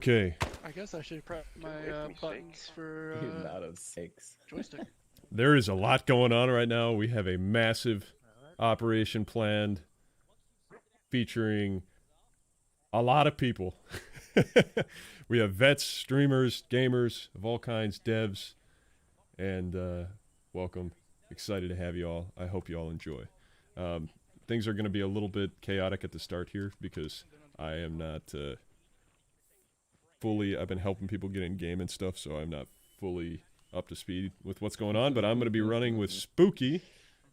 Okay. I guess I should prep my buttons for out of 6 joystick. There is a lot going on right now. We have a massive operation planned featuring a lot of people. We have vets, streamers, gamers of all kinds, devs, and welcome. Excited to have you all. I hope you all enjoy. Things are going to be a little bit chaotic at the start here because I am not fully... I've been helping people get in game and stuff, so I'm not fully up to speed with what's going on, but I'm going to be running with Spooky,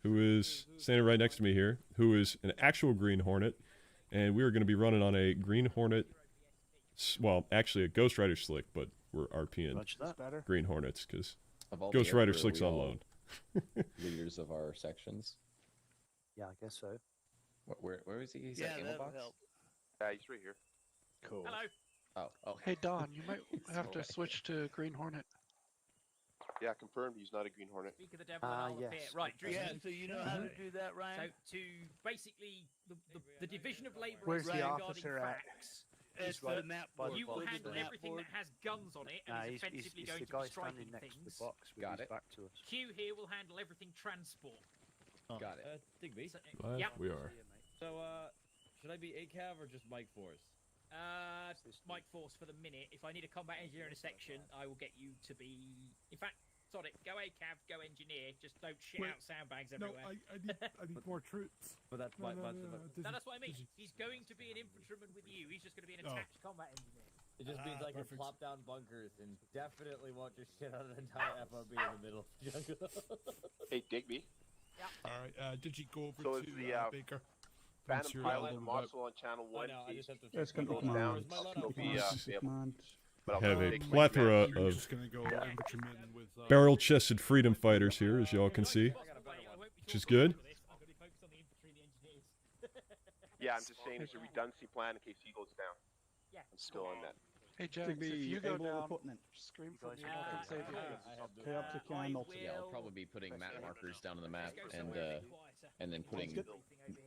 who is standing right next to me here, who is an actual Green Hornet, and we are going to be running on a Green Hornet, well, actually a Ghostrider Slick, but we're RPing Green Hornets, because Ghostrider Slick's on loan. Leaders of our sections. Yeah, I guess so. Where is he? He's yeah, at ammo box? Yeah, he's right here. Cool. Hello. Oh. Hey Don, you might have to switch to Green Hornet. Yeah, confirmed he's not a Green Hornet. Speak of the devil and I'll appear. Right, yeah, so you know how to do that, Ryan? So to basically the division of labour Where's the regarding officer at? facts. It's right the map by board. You will Look at handle the map everything board. that has guns on it and is offensively he's going the to guy be striking standing next to the things. box with Got his it. back to us. Q here will handle everything transport. Got it. Digby. So, Live? yep. We are. So, should I be ACAV or just Mike Force? Mike Force for the minute. If I need a combat engineer in a section, I will get you to be... In fact, Sonic, go ACAV, go engineer. Just don't shit out sandbags everywhere. I need more troops. But that's No, That's what I mean. He's going to be an infantryman with you. He's just going to be an attached combat engineer. It just means I can plop down bunkers and definitely want to shit out an entire FOB in the middle of the jungle. Hey, Digby. Alright, did you go over So to is the, Baker? Phantom Sure, Pilot I'll and go back. also on channel 1. I just have to That's figure gonna it be out. command. Where's my I'll loadout? be, able, but I'll Have a take my plethora command. You're of just gonna go infantryman with barrel-chested freedom fighters here, as y'all can see. Which is good. Yeah, I'm just saying there's a redundancy plan in case he goes down. Yeah. I'm still on that. Hey Jax, if you go down, scream for me and I can save you. Yeah, I'll probably be putting map markers down on the map and then putting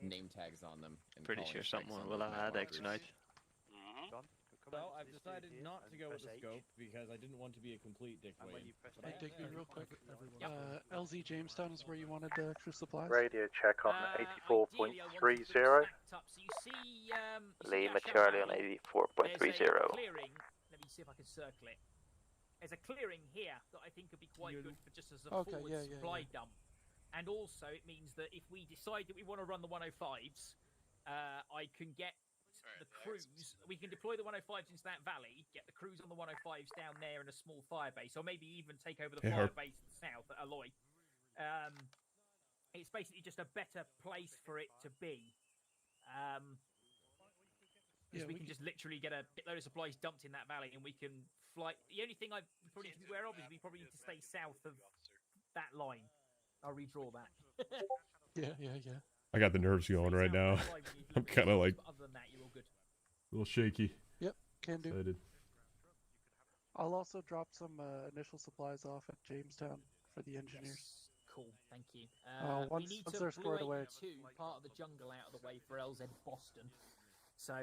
name tags on them. And Pretty calling sure strikes someone on will those have map had X markers. tonight. So, I've decided not to go with the scope because I didn't want to be a complete dickwade. Hey Digby, real quick. LZ Jamestown is where you wanted the extra supplies? Radio check on Ideally, I wanted to put them stacked up. So you see, Lead our material shell on valley? 84.30. There's a clearing. Let me see if I can circle it. There's a clearing here that I think could be quite good for just as a forward supply dump. And also, it means that if we decide that we want to run the 105s, I can get the crews. We can deploy the 105s into that valley, get the crews on the 105s down there in a small firebase, or maybe even take over the firebase to the south at Alloy. It's basically just a better place for it to be. Because we can just literally get a load of supplies dumped in that valley, and we can fly. The only thing I probably need to be aware of is we probably need to stay south of that line. I'll redraw that. Yeah. I got the nerves going right now. I'm kind of like Other than that, you're all good. a little shaky. Yep, can do. Excited. I'll also drop some initial supplies off at Jamestown for the engineers. Yes. Cool, thank you. Once we need they're to squared away. part of the jungle out of the way for LZ Boston. So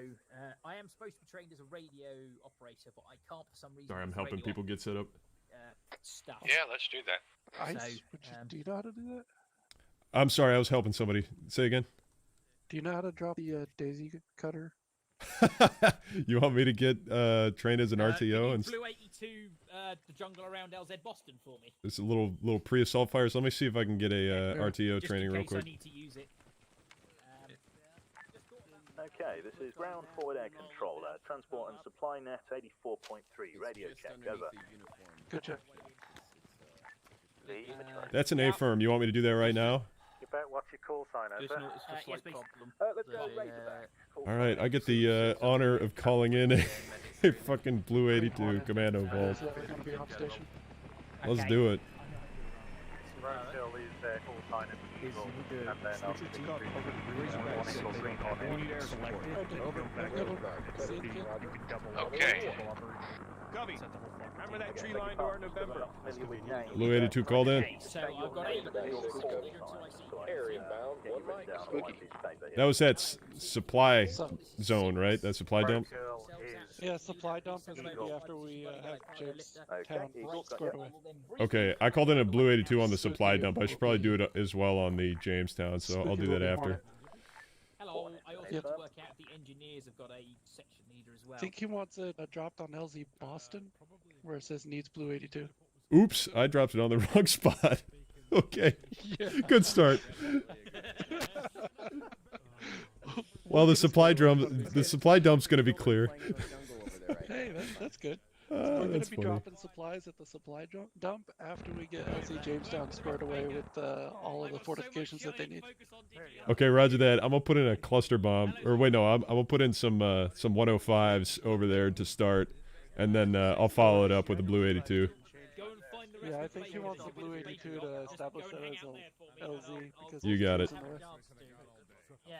I am supposed to be trained as a radio operator, but I can't for some reason. Sorry, I'm with helping radio people get set up. Stuff. Yeah, let's do that. Ice? Do you know how to do that? I'm sorry, I was helping somebody. Say again. Do you know how to drop the daisy cutter? You want me to get trained as an Can RTO you and Blue 82 the jungle around LZ Boston for me? it's a little pre-assault fire. So let me see if I can get a RTO Just training in real case quick. I need to use it. Okay, this is ground forward air controller, transport and supply net 84.3, radio check, over. Good check. That's an A firm. You want me to do that right now? You better watch your call sign, over. Yes, please. Let's go Razorback. All right, I get the honor of calling in a fucking Blue 82 commando vault. Gonna be off station. Let's do it. Still is call sign in the Eagle, and then I'll Switch it up over to the Razorback. We need air support. Okay. Covey. Remember that tree line to our November? Blue 82 called in. Okay, so I've got Area bound, one mic. Spooky. That was that supply zone, right? That supply dump? Yeah, supply dump is going to be after we have Jamestown squared away. Okay, I called in a Blue 82 on the supply dump. I should probably do it as well on the Jamestown, so I'll do that after. Hello, I also have to work out if the engineers have got a section leader as well. I think he wants it dropped on LZ Boston, where it says needs Blue 82. Oops, I dropped it on the wrong spot. Okay, good start. Well, the supply dump's gonna be clear. Hey, that's good. We're going That's to be funny. dropping supplies at the supply dump after we get LZ Jamestown squared away with all of the fortifications that they need. Okay, roger that. I'm gonna put in a cluster bomb, or wait, no, I'm gonna put in some 105s over there to start, and then I'll follow it up with a Blue 82. Yeah, I think he wants the Blue 82 to establish that as a LZ. Because You got it. Yeah.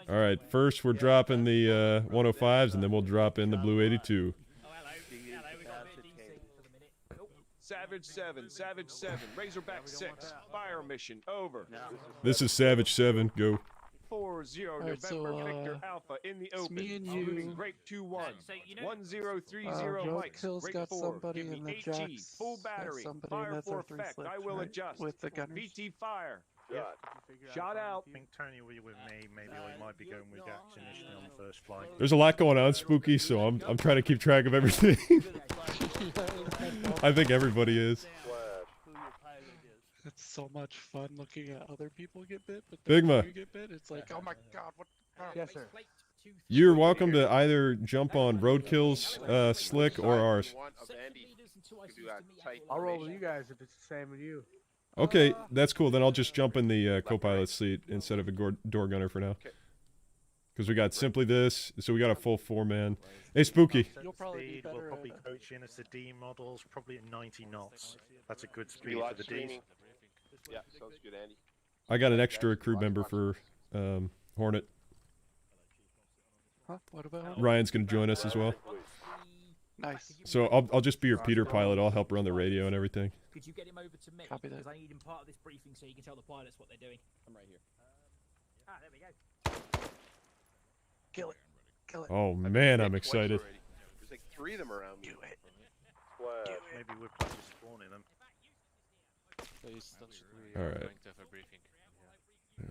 All right, first we're dropping the 105s, and then we'll drop in the Blue 82. Savage 7, Razorback 6, fire mission, over. This is Savage 7. Go. 40 Alright, November so, Victor Alpha in the it's open, me and including you. Grape 2-1, So, you know, 1030 Mikes, Roadkill's Grape got 4, somebody give me in the 8G, jacks. full Has battery, somebody, fire and that's for our 3 effect, slips, I will right? adjust, With the gunners. VT fire, shot out. I think Tony will be with me. Maybe we might be going with Dax initially on the first flight. There's a lot going on, Spooky, so I'm trying to keep track of everything. I think everybody is. It's so much fun looking at other people get bit, but Big then Ma. when you get bit, it's like, oh my god, what? Yes, sir. You're welcome to either jump on Roadkill's slick or ours. I'll roll with you guys if it's the same with you. Okay, that's cool. Then I'll just jump in the co-pilot seat instead of a door gunner for now. Because we got simply this, so we got a full 4-man. Hey, Spooky. You'll probably be Speed, better we'll probably at coach in as the D models, probably at 90 knots. That's a good speed Live for the Ds. streaming. Yeah, sounds good, Andy. I got an extra crew member for Hornet. Huh? What about him? Ryan's gonna join us as well. Nice. So I'll just be your Peter pilot. I'll help run the radio and everything. could you get him over to me? Copy that. Because I need him part of this briefing so you can tell the pilots what they're doing. I'm right here. Ah, there we go. Kill it. Kill it. Oh man, I'm excited. There's like 3 of them around me. Do it. Maybe we're close to spawning them. All right. There we go.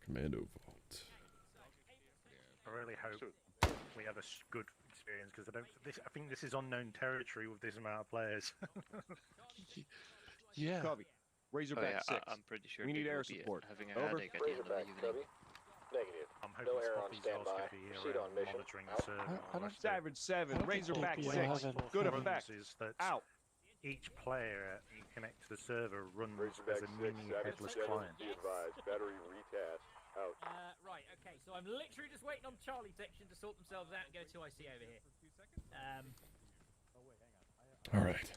Commando vault. I really hope we have a good experience because I think this is unknown territory with this amount of players. Yeah. Covey, Razorback 6. I'm pretty sure We need people air will be support. having a Over. headache at the end of the evening. Negative. I'm hoping No air on Scotty's also standby. going to be Proceed here on mission. monitoring the Out. server. I don't- Savage 7, I don't think Razorback they'll 6. be having Good fun. effect. Is that Out. each player you connect to the server runs Razorback as a 6, mini Savage headless 7, client. be advised. Battery retest. Out. Right, okay, so I'm literally just waiting on Charlie section to sort themselves out and go to IC over here. All right.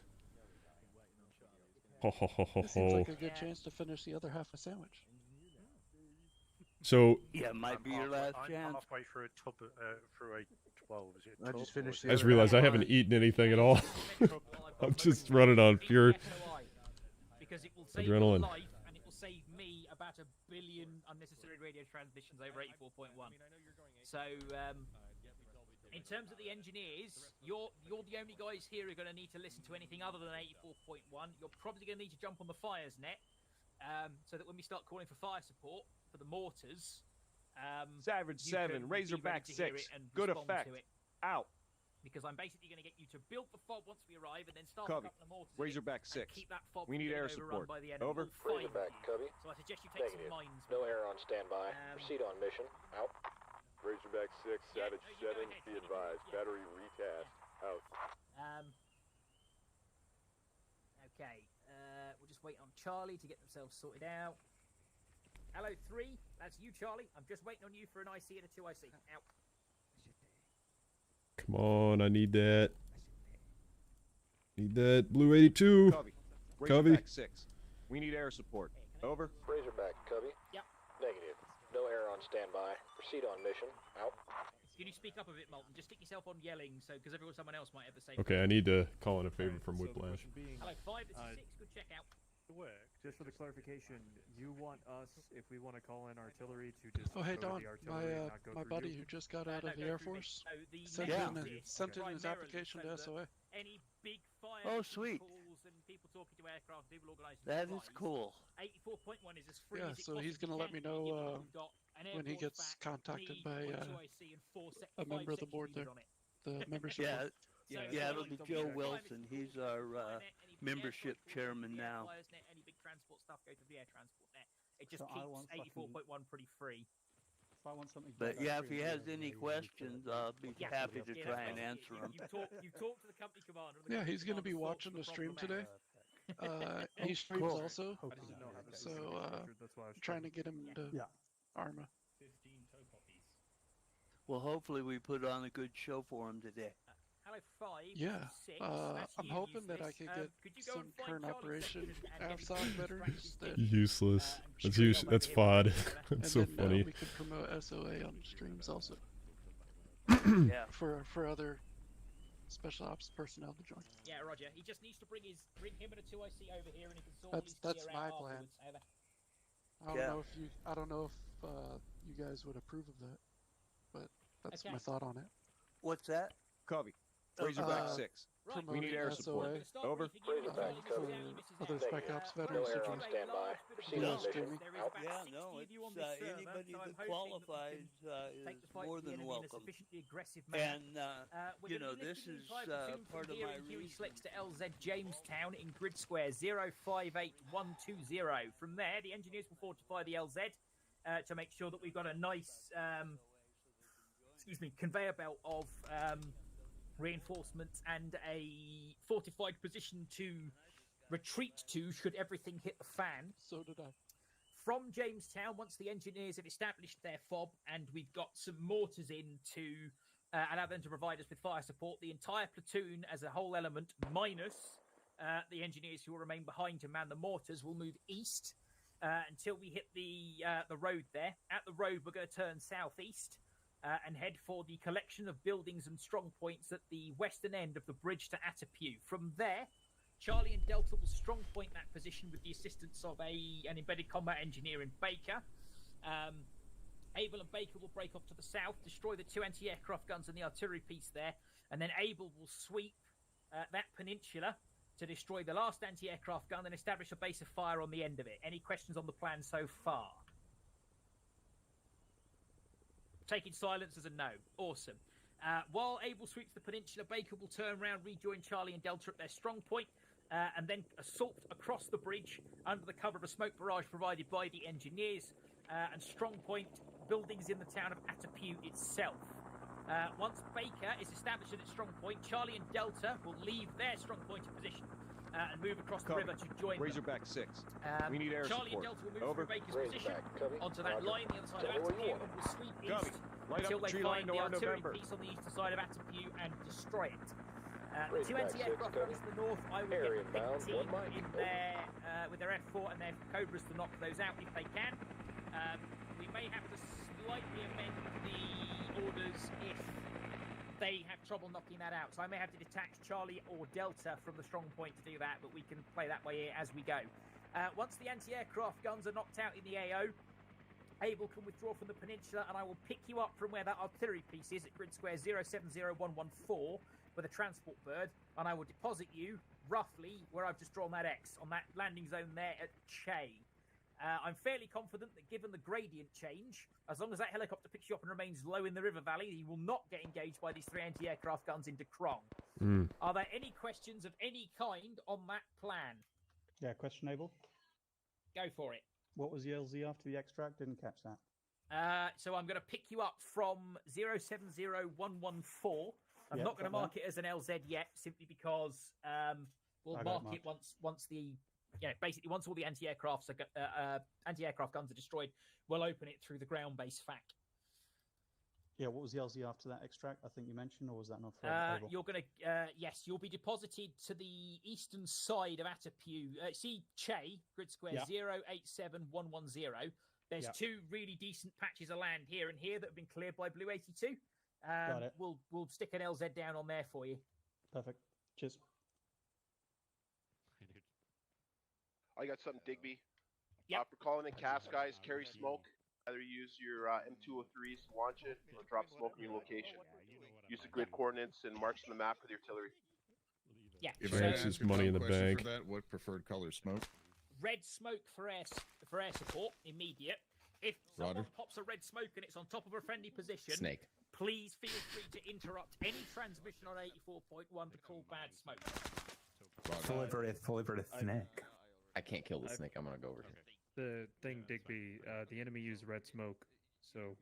Ho ho ho ho This seems ho. like a good chance to finish the other half a sandwich. So Yeah, might be your last I'm chance. halfway through a tub, through a 12. Is it I 12 just finished I just realized I haven't eaten anything at all. I'm just running on pure because it will save adrenaline. your life and it will save me about 1 billion unnecessary radio transmissions over 84.1. So, in terms of the engineers, you're the only guys here who are going to need to listen to anything other than 84.1. You're probably going to need to jump on the fires net, so that when we start calling for fire support for the mortars, Savage you can 7, be Razorback ready to hear 6. it and Good respond effect. to it. Out. Because I'm basically going to get you to build the fob once we arrive and then start Copy. picking up the mortars. in it Razorback and 6. keep that fob We from need getting air overrun support. by the enemy. Over. All 5 of Razorback, you. copy. So I suggest you take Negative. some mines. No air on standby. Um, Proceed on mission. Out. Razorback 6, Savage 7, be advised. Battery retest. Out. Okay, we'll just wait on Charlie to get themselves sorted out. Hello 3, that's you Charlie. I'm just waiting on you for an IC and a 2IC. Out. come on, I need that. Need that Blue 82. Covey. Covey. Razorback 6. We need air support. Over. Razorback, Covey. Yep. Negative. No air on standby. Proceed on mission. Out. Can you speak up a bit, Molten? Just stick yourself on yelling, so because someone else might have the same. Okay, I need to call in a favor from Whiplash. Hello, 5, this is 6. Good check out. Just for the clarification, you want us, if we want to call in artillery, to just Oh, hey, go to Don, the artillery and not go my through buddy you? who just got out of the Air Force sent in his application to SOA. Any big fires, Oh, sweet. calls, and people talking to aircraft, people organising That is supplies. cool. 84.1 is as free Yeah, as it so he's possibly gonna let can me be, know given that we've got an when he airborne gets fact, contacted me, by one 2IC, and a member of the board there, the membership board. Yeah, it'll be Joe Wilson. He's our membership chairman now. Any big transport stuff go to the air transport net. It just keeps 84.1 pretty free. But yeah, if he has any questions, I'll be happy to try and answer them. You talk to the company commander. Yeah, he's going to be watching the stream today. He streams also, so trying to get him to Arma. Well, hopefully we put on a good show for him today. Hello, 5. Yeah, 6. I'm hoping that I could get some current operation AFSOG veterans that Useless. That's FOD. That's so funny. We could promote SOA on streams also. Yeah. For other special ops personnel to join. Yeah, Roger. He just needs to bring him and a 2IC over here, and he can sort of That's my plan. I don't know if you guys would approve of that, but that's my thought on it. What's that? Copy. Razorback 6. We need air support. Over. For other Spec Ops veterans to join. Streaming. Yeah, no, it's anybody that qualifies is more than welcome. And, you know, this is part of my reason. Slicks to LZ Jamestown in grid square 058120. From there, the engineers will fortify the LZ to make sure that we've got a nice conveyor belt of reinforcements and a fortified position to retreat to should everything hit the fan. So did I. From Jamestown, once the engineers have established their FOB and we've got some mortars in to allow them to provide us with fire support, the entire platoon as a whole element, minus the engineers who will remain behind to man the mortars, will move east until we hit the road there. At the road, we're going to turn southeast and head for the collection of buildings and strong points at the western end of the bridge to Atapew. From there, Charlie and Delta will strong point that position with the assistance of an embedded combat engineer in Baker. Abel and Baker will break off to the south, destroy the 2 anti-aircraft guns and the artillery piece there, and then Abel will sweep that peninsula to destroy the last anti-aircraft gun and establish a base of fire on the end of it. Any questions on the plan so far? Taking silence as a no. Awesome. While Abel sweeps the peninsula, Baker will turn around, rejoin Charlie and Delta at their strong point, and then assault across the bridge under the cover of a smoke barrage provided by the engineers, and strong point buildings in the town of Atapew itself. Once Baker is established at its strong point, Charlie and Delta will leave their strong point of position and move across the river to join Razorback 6. We need air Charlie support. and Delta will move Over. through Baker's position onto that line the other side of Atapew and will sweep east Light until up the they tree line find to the our artillery November. piece on the eastern side of Atapew and destroy it. The 2 anti-aircraft guns to the north, I will get the big team in there with their F4 and their Cobras to knock those out if they can. We may have to slightly amend the orders if they have trouble knocking that out. So I may have to detach Charlie or Delta from the strong point to do that, but we can play that way as we go. Once the anti-aircraft guns are knocked out in the AO, Abel can withdraw from the peninsula, and I will pick you up from where that artillery piece is at grid square 070114 with a transport bird, and I will deposit you roughly where I've just drawn that X, on that landing zone there at Che. I'm fairly confident that given the gradient change, as long as that helicopter picks you up and remains low in the river valley, he will not get engaged by these 3 anti-aircraft guns into Krong. Are there any questions of any kind on that plan? Yeah, question, Abel. Go for it. What was the LZ after the extract? Didn't catch that. So I'm going to pick you up from 070114. I'm not going to mark it as an LZ yet, simply because we'll mark it once the basically once all the anti-aircraft guns are destroyed, we'll open it through the ground base FAC. Yeah, what was the LZ after that extract? I think you mentioned, or was that not for you're going to yes, you'll be deposited to the eastern side of Atapew. See Che, grid square 087110. There's 2 really decent patches of land here and here that have been cleared by Blue 82. Got it. We'll stick an LZ down on there for you. Perfect. Cheers. I got something, Digby. Yep. For calling in cast, guys, carry smoke. Either use your M203s to launch it or drop smoke in your location. Use the grid coordinates and marks on the map with your artillery. Yeah. If So- I This ask is a money in the dumb question bank. For that, what preferred color smoke? Red smoke for air support, immediate. If someone Roger. pops a red smoke and it's on top of a friendly position, Snake. please feel free to interrupt any transmission on 84.1 to call bad smoke. Fully for the snake. I can't kill the snake. I'm gonna go over. The thing, Digby, the enemy used red smoke, so...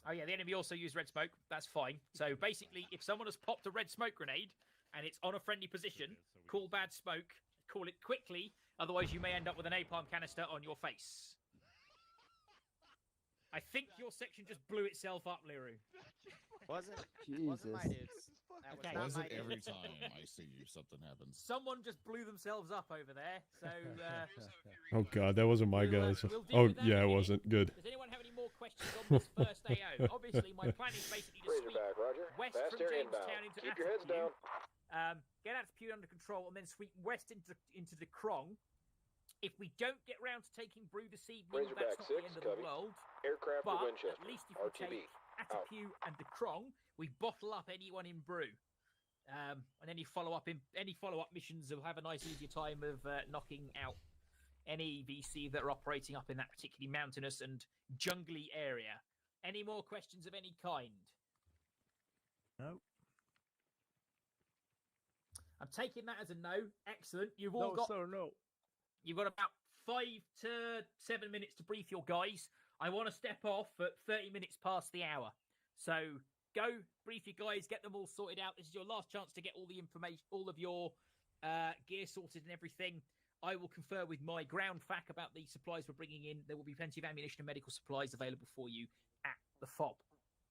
Oh yeah, the enemy also used red smoke. That's fine. So basically, if someone has popped a red smoke grenade and it's on a friendly position, call bad smoke, call it quickly, otherwise you may end up with an napalm canister on your face. I think your section just blew itself up, Liru. Wasn't Jesus. my dudes. That was Okay. not Was my it every dudes. time I see you, something happens? Someone just blew themselves up over there, so... Oh god, that wasn't my guys. we'll deal Oh with that yeah, in a it minute. wasn't good. Does anyone have any more questions on this first AO? Obviously, my plan is basically to sweep west from Jamestown into Keep your heads down. get Attitude under control, and then sweep west into the Krong. If we don't get round to taking Brew this evening, Razorback that's not the 6, end of copy. the world. Aircraft But for Winchester. at least if we RTB. take Attitude and the Krong, we bottle up anyone in Brew. And any follow-up missions will have a nice easier time of knocking out any VC that are operating up in that particularly mountainous and jungly area. Any more questions of any kind? No. I'm taking that as a no. Excellent. You've all got no. You've got about 5 to 7 minutes to brief your guys. I want to step off at 30 minutes past the hour. So go brief your guys, get them all sorted out. This is your last chance to get all the information, all of your gear sorted and everything. I will confer with my ground FAC about the supplies we're bringing in. There will be plenty of ammunition and medical supplies available for you at the FOB.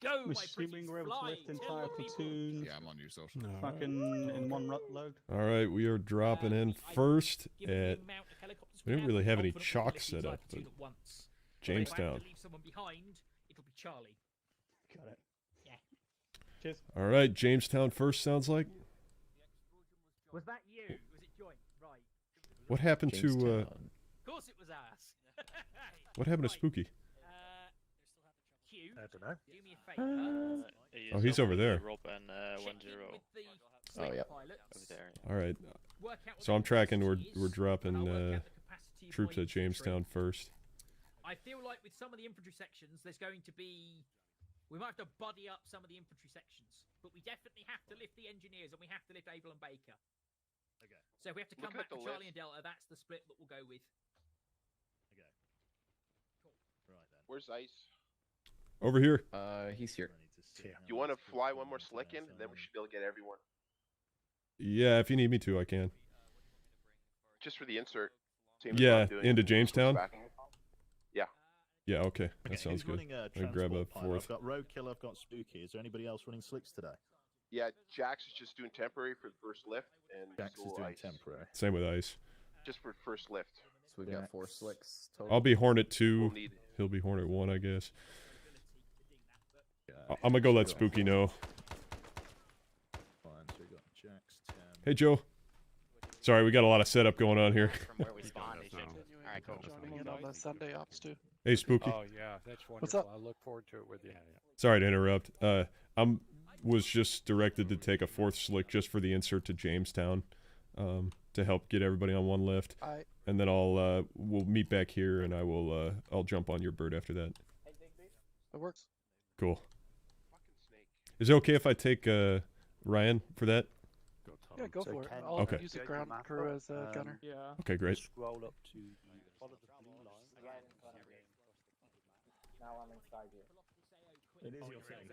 Go, my pretty Assuming we're able to fly. lift Tell entire the people. platoon Yeah, I'm on your social. back in one load. All right, we are dropping in first Given the at. amount of helicopters We didn't have, really I'm have any confident chalk we'll lift set the up, entire but platoon at once. But if I have Jamestown. to leave someone behind, it'll be Charlie. Got it. Yeah. Cheers. All right, Jamestown first sounds like. Was that you? Was it joint? Right. What happened to Of course it was us. what happened to Spooky? Q, I don't know. do me a favour. Oh, he's over there. Rob and Check 10. in with the Oh, Snake yeah. pilots. Over there. All right. Work out what So the I'm tracking. capacity We're is, dropping and I'll work out the capacity of troops my at Jamestown infantry. first. I feel like with some of the infantry sections, there's going to be... We might have to buddy up some of the infantry sections. But we definitely have to lift the engineers, and we have to lift Abel and Baker. Okay. So if we have to come Looking back at to the Charlie list. and Delta, that's the split that we'll go with. Okay. Right then. Where's Ice? Over here. He's here. You want to fly one more slick in, then we should be able to get everyone. Yeah, if you need me to, I can. Just for the insert. Same as what Yeah, I'm doing. into Jamestown. Back. Yeah. Yeah, okay, that Okay, sounds who's good. running a I grab a transport pilot? fourth. I've got Roadkill, I've got Spooky. Is there anybody else running slicks today? Yeah, Jax is just doing temporary for the first lift, and Jax so is doing Ice. temporary. Same with Ice. Just for first lift. So we've got 4 slicks total. I'll be Hornet 2. We'll need- He'll be Hornet 1, I guess. Yeah, I'm gonna go let Spooky know. Fine, so we've got Jax 10. Hey, Joe. Sorry, we got a lot of setup going on here. From where we spawned. Alright, cool. Joining in on the Sunday ops too. Hey, Spooky. Oh yeah, that's wonderful. What's up? I look forward to it with you. Sorry to interrupt. Was just directed to take a 4th slick just for the insert to Jamestown, to help get everybody on one lift. Aight. And then we'll meet back here, and I'll jump on your bird after that. It works. Cool. Is it okay if I take Ryan for that? Yeah, go So for it. can I'll Okay. use the ground crew as a gunner. Yeah. Okay, great. Scroll up to follow the blue line. Now I'm inside you. It is your turn.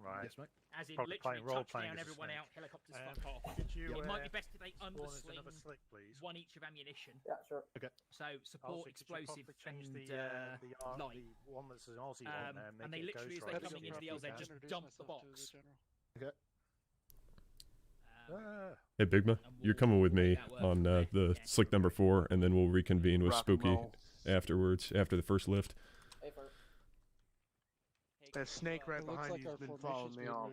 Right. Yes, mate. As in, Probably literally playing role touch playing down as a everyone snake. out, helicopters Um, fuck off. Could you, It might be best if they spawn us undersling another slick, please? 1 each of ammunition. Yeah, sure. Okay. So support, Also, could you explosive, possibly change and the light. one that's an Aussie Um, on there, and make they it literally, as Ghostrider they're That's coming something into the I'll LZ, just introduce dump the myself to box. general. Okay. Hey, Bigma, you're coming with me That work. on the slick number 4, and then we'll reconvene with Rock and Spooky roll. afterwards, after the first lift. Hey, first. That snake right It looks behind like you's our been following formation's me within off.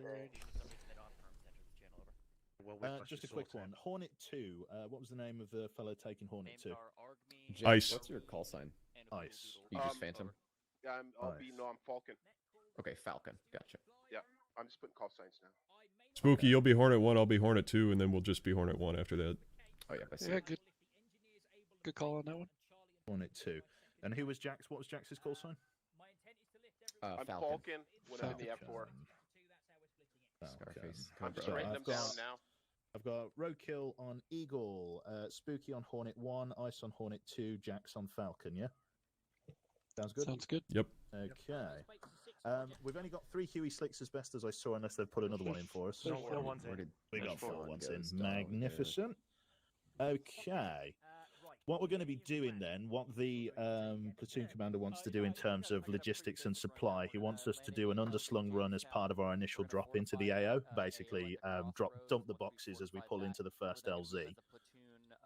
range. Just a quick one. Hornet 2. What was the name of the fellow taking Hornet 2? Jack, Ice. what's your call sign? Ice. You just Phantom? I'm Falcon. Okay, Falcon. Gotcha. Yeah, I'm just putting call signs now. Spooky, you'll be Hornet 1, I'll be Hornet 2, and then we'll just be Hornet 1 after that. Oh, yeah, I see. Yeah, good call on that one. Hornet 2. And who was Jack's? What was Jax's call sign? I'm Falcon. Falcon when I'm in the F4. Scarface. I'm just writing them down now. I've got Roadkill on Eagle, Spooky on Hornet 1, Ice on Hornet 2, Jax on Falcon, yeah? Sounds good? Sounds good. Yep. Okay. We've only got 3 Huey Slicks as best as I saw, unless they've put another one in for us. No, 4 ones in. We got 4 Sean ones goes in. down, Magnificent. Okay. What we're going to be doing then, what the platoon commander wants to do in terms of logistics and supply, he wants us to do an underslung run as part of our initial drop into the AO. Basically, dump the boxes as we pull into the first LZ.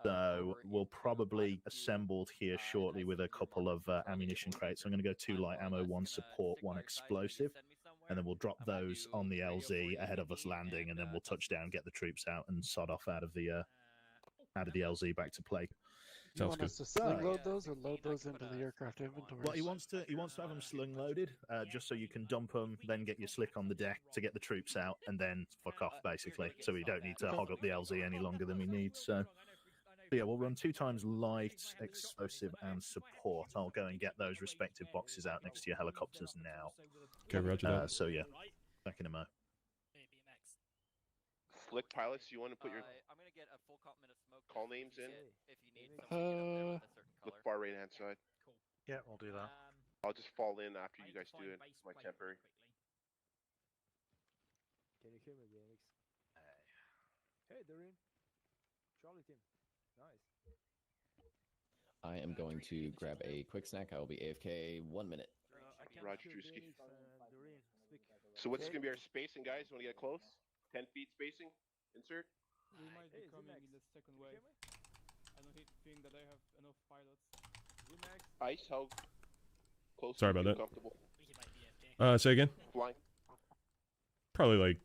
So we'll probably assembled here shortly with a couple of ammunition crates. I'm going to go 2 light ammo, 1 support, 1 explosive, and then we'll drop those on the LZ ahead of us landing, and then we'll touch down, get the troops out, and sod off out of the LZ back to play. You want us to sling load those or load those into the aircraft inventory? Well, he wants to have them sling loaded, just so you can dump them, then get your slick on the deck to get the troops out, and then fuck off basically. So we don't need to hog up the LZ any longer than we need. So yeah, we'll run 2 times light, explosive, and support. I'll go and get those respective boxes out next to your helicopters now. Okay, roger that. So yeah, back in a mo. Flick pilots, you want to put your call names in? With far right hand side. Yeah, we'll do that. I'll just fall in after you guys do it. My temporary. Can you hear me, BMX? Hey, Doreen. Charlie team. Nice. I am going to grab a quick snack. I will be AFK 1 minute. Roger, Drewski. So what's going to be our spacing, guys? Want to get close? 10 feet spacing? Insert? We might be coming in the second wave. I don't think that I have enough pilots. Ice, how close Sorry are about you that. Comfortable? Say again? Flying. Probably like,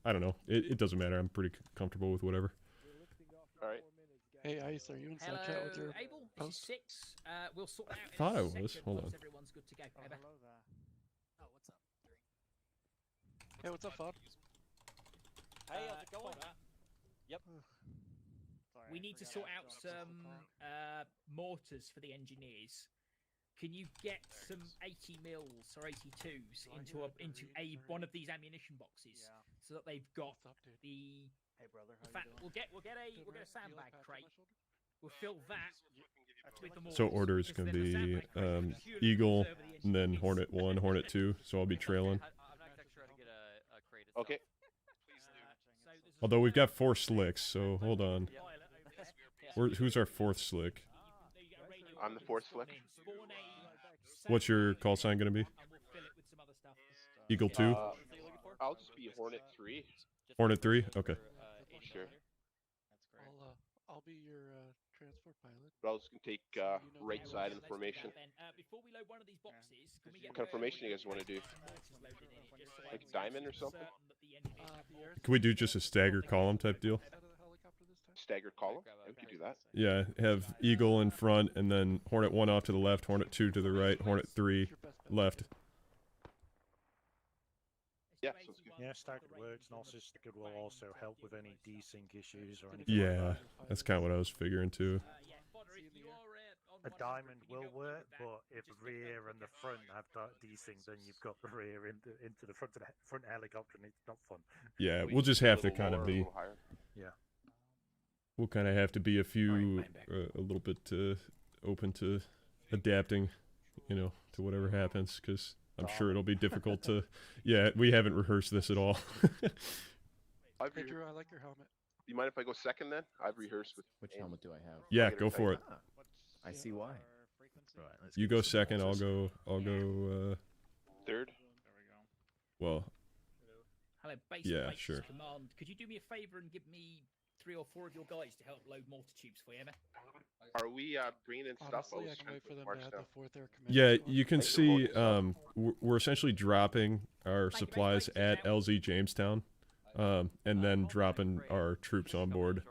I don't know. It doesn't matter. I'm pretty comfortable with whatever. Alright. Hey, Ice, are you in side chat with your Abel, post? this is 6. We'll sort out I thought in I a was. second Hold once on. everyone's good to go. Oh, Over. hello there. Oh, what's up? Hey, what's up, Fod? Hey, how's it going? Yep. We need to sort out some mortars for the engineers. Can you get some 80 mils or 82s into one of these ammunition boxes so that they've got the? Hey brother, In fact, we'll get a sandbag crate. We'll fill that with the mortars. So order is going to be Eagle, and then Hornet 1, Hornet 2. So I'll be trailing. Okay. Although we've got 4 slicks, so hold on. Who's our 4th slick? I'm the 4th slick. What's your call sign going to be? Eagle 2? I'll just be Hornet 3. Hornet 3? Okay. Sure. I'll be your transport pilot. But I'll just take right side in the formation. Before we load one of these boxes, can we get What kind of formation you guys want to do? Like diamond or something? Can we do just a staggered column type deal? Staggered column? Yeah, we could do that. Yeah, have Eagle in front, and then Hornet 1 off to the left, Hornet 2 to the right, Hornet 3 left. Yeah, sounds good. Yeah, staggered works, and also staggered will also help with any desync issues or anything Yeah, like that. that's kind of what I was figuring too. A diamond will work, but if the rear and the front have desync, then you've got the rear into the front of the front helicopter, and it's not fun. Yeah, we'll just have to kind of be. Yeah. We'll kind of have to be a little bit open to adapting, to whatever happens, because I'm sure it'll be difficult to. Yeah, we haven't rehearsed this at all. Hey Drew, I like your helmet. You mind if I go second then? I've rehearsed with. Which helmet do I have? Yeah, go for it. I see why. Right, You go second. I'll go. Third. Well. Hello, base yeah, Base sure. Command. Could you do me a favor and give me 3 or 4 of your guys to help load mortar tubes for you, Emma? Are we bringing in stuff? Honestly, I can wait for them to add the 4th Air Command Yeah, Squad. you can see we're essentially dropping our supplies at LZ Jamestown, and then dropping our troops on board.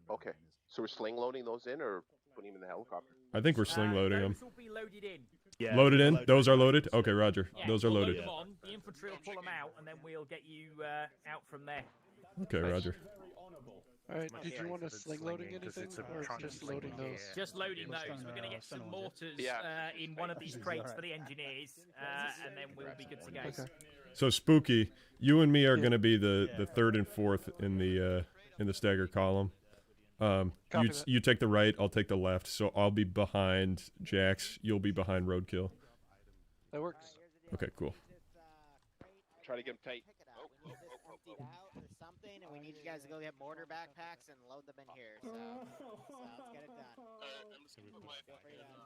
Okay. So we're sling loading those in, or putting them in the helicopter? I think we're sling loading them. Those will be loaded in. Yeah, Loaded in? Those are loaded? Okay, roger. Yeah, Those are we'll loaded. Load them on, the infantry will pull them out, and then we'll get you out from there. Okay, roger. Alright, did you want us sling loading anything, or just loading those? Just loading those. We're going to get some mortars in one of these crates for the engineers, and then we'll be good to go. Okay. So Spooky, you and me are going to be the 3rd and 4th in the stagger column. You take the right, I'll take the left. So I'll be behind Jax. You'll be behind Roadkill. That works. Okay, cool. Try to get them tight. And we need you guys to go get mortar backpacks and load them in here. So let's get it done.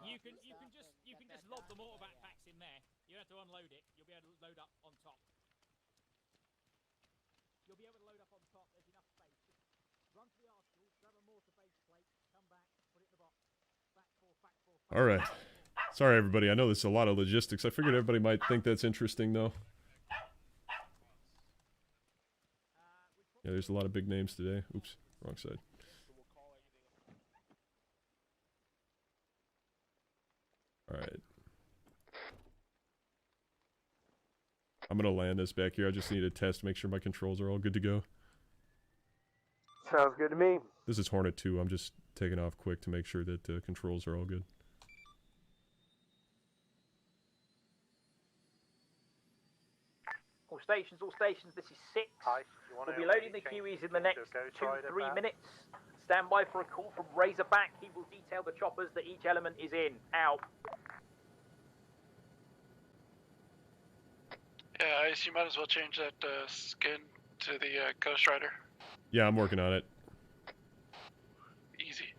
You can just lob the mortar backpacks in there. You don't have to unload it. You'll be able to load up on top. You'll be able to load up on top. There's enough space. Just run to the arsenal, grab a mortar base plate, come back, put it in the box. Back four. All right. Sorry, everybody. I know this is a lot of logistics. I figured everybody might think that's interesting, though. Yeah, there's a lot of big names today. Oops, wrong side. All right. I'm going to land this back here. I just need to test, make sure my controls are all good to go. Sounds good to me. This is Hornet 2. I'm just taking off quick to make sure that the controls are all good. All stations, this is 6. Hi. We'll be loading the QEs in the next 2-3 minutes. Stand by for a call from Razorback. He will detail the choppers that each element is in. Out. Yeah, I guess you might as well change that skin to the Ghostrider. Yeah, I'm working on it. Easy.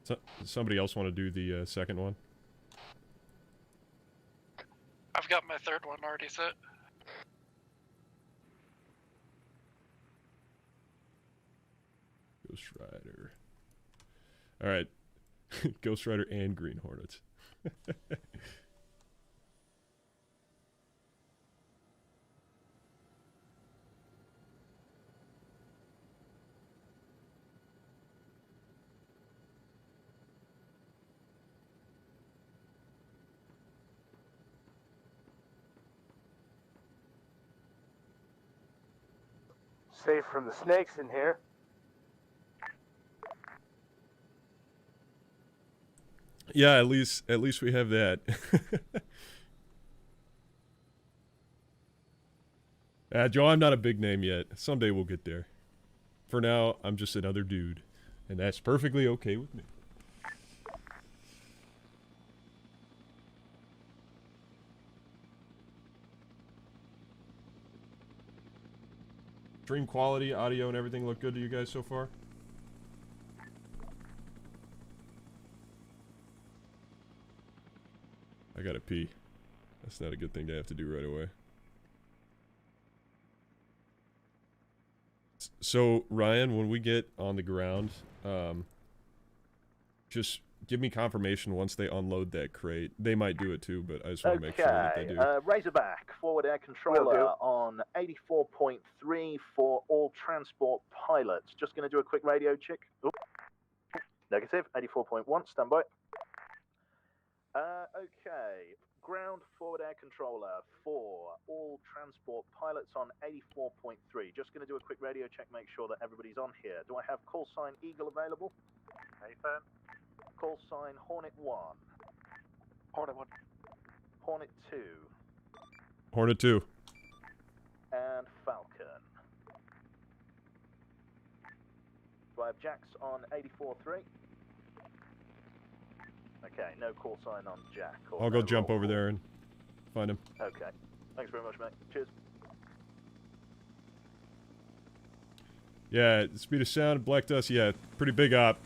So, somebody else want to do the second one? I've got my 3rd one already set. Ghostrider. All right. Ghostrider and Green Hornets. Safe from the snakes in here. Yeah, at least we have that. Joe, I'm not a big name yet. Someday we'll get there. For now, I'm just another dude, and that's perfectly okay with me. Stream quality, audio, and everything look good to you guys so far? I gotta pee. That's not a good thing to have to do right away. So, Ryan, when we get on the ground, just give me confirmation once they unload that crate. They might do it too, but I just want to make sure that they do. Razorback, forward air controller on 84.3 for all transport pilots. Just going to do a quick radio check. Oop. Negative, 84.1, stand by. Okay, ground forward air controller for all transport pilots on 84.3. Just going to do a quick radio check, make sure that everybody's on here. Do I have call sign Eagle available? Nathan. Call sign Hornet 1. Hornet 1. Hornet 2. Hornet 2. And Falcon. Do I have Jax on 84.3? Okay, no call sign on Jack. I'll go jump over there and find him. Okay. Thanks very much, mate. Cheers. Yeah, speed of sound, Black Dust, yeah, pretty big op.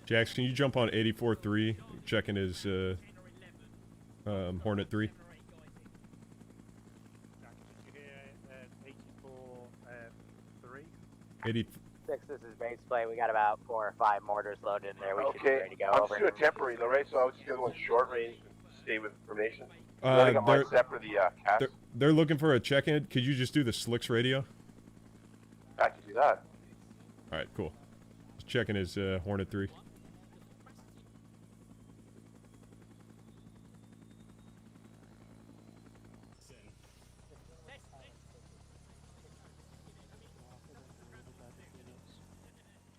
Jax, can you jump on 84-3, checking his Hornet 3? Jack, did you hear 84 3? 80. 6, this is base play. We got about 4 or 5 mortars loaded in there. We should be Okay, ready to go. I'm Over. just doing temporary though, right? So I was just going short range and stay with formation. They're, for the cast. they're looking for a check-in. Could you just do the Slicks radio? I can do that. All right, cool. Just checking his Hornet 3.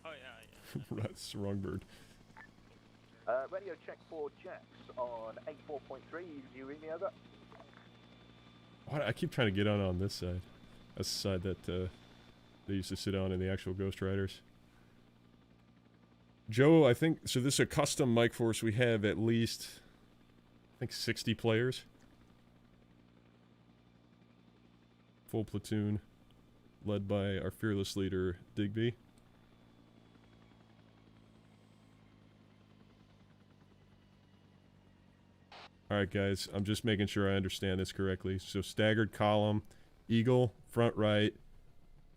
Oh yeah. That's wrong bird. Radio check for Jax on 84.3. You read me over? What? I keep trying to get on this side. That's the side that they used to sit on in the actual Ghostriders. Joe, I think, so this is a custom mic force. We have at least, I think, 60 players. Full platoon, led by our fearless leader, Digby. Alright guys, I'm just making sure I understand this correctly. So staggered column, Eagle, front right,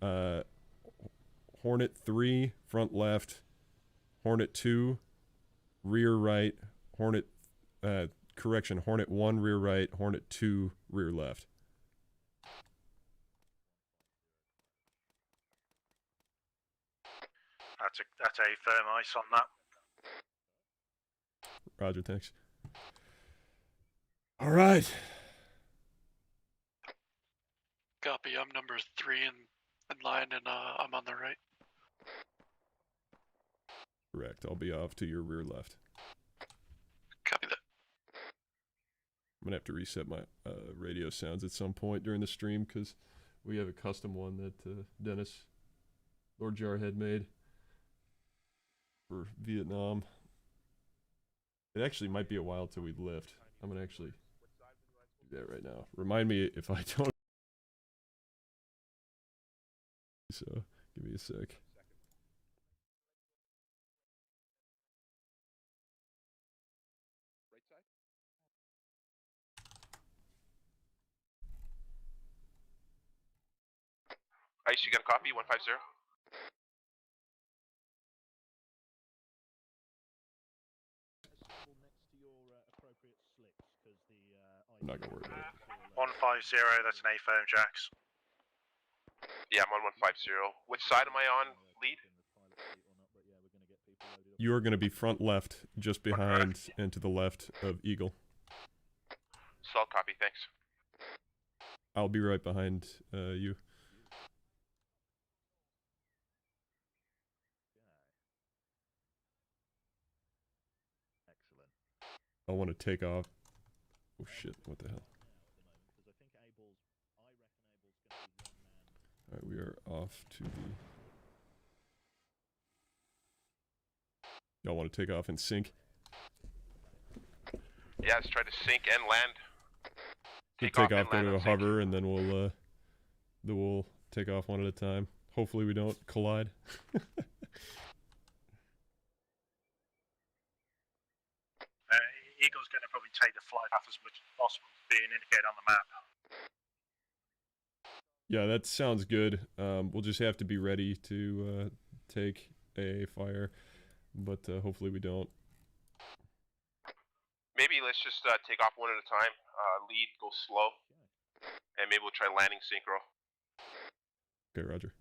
Hornet 3, front left, Hornet 2, rear right, Hornet, Hornet 1, rear right, Hornet 2, rear left. That's a firm ice on that. Roger, thanks. All right. Copy. I'm number 3 in line, and I'm on the right. Correct. I'll be off to your rear left. Copy that. I'm gonna have to reset my radio sounds at some point during the stream because we have a custom one that Dennis, Lord Jarhead, made for Vietnam. It actually might be a while till we lift. I'm gonna actually do that right now. Remind me if I don't. So give me a sec. Ice, you got a copy? 150. I'm not gonna worry about it. 150, that's an A-firm, Jax. Yeah, I'm on 150. Which side am I on, lead? You are gonna be front left, just behind and to the left of Eagle. Solid copy, thanks. I'll be right behind you. I want to take off. Oh shit, what the hell? Alright, we are off to the... Y'all want to take off and sync? Yeah, let's try to sink and land. Take off, go to a hover, and then we'll take off one at a time. Hopefully we don't collide. Eagle's going to probably take the flight path as much as possible, being indicated on the map. Yeah, that sounds good. We'll just have to be ready to take a fire, but hopefully we don't. Maybe let's just take off one at a time. Lead, go slow, and maybe we'll try landing synchro. Okay, Roger.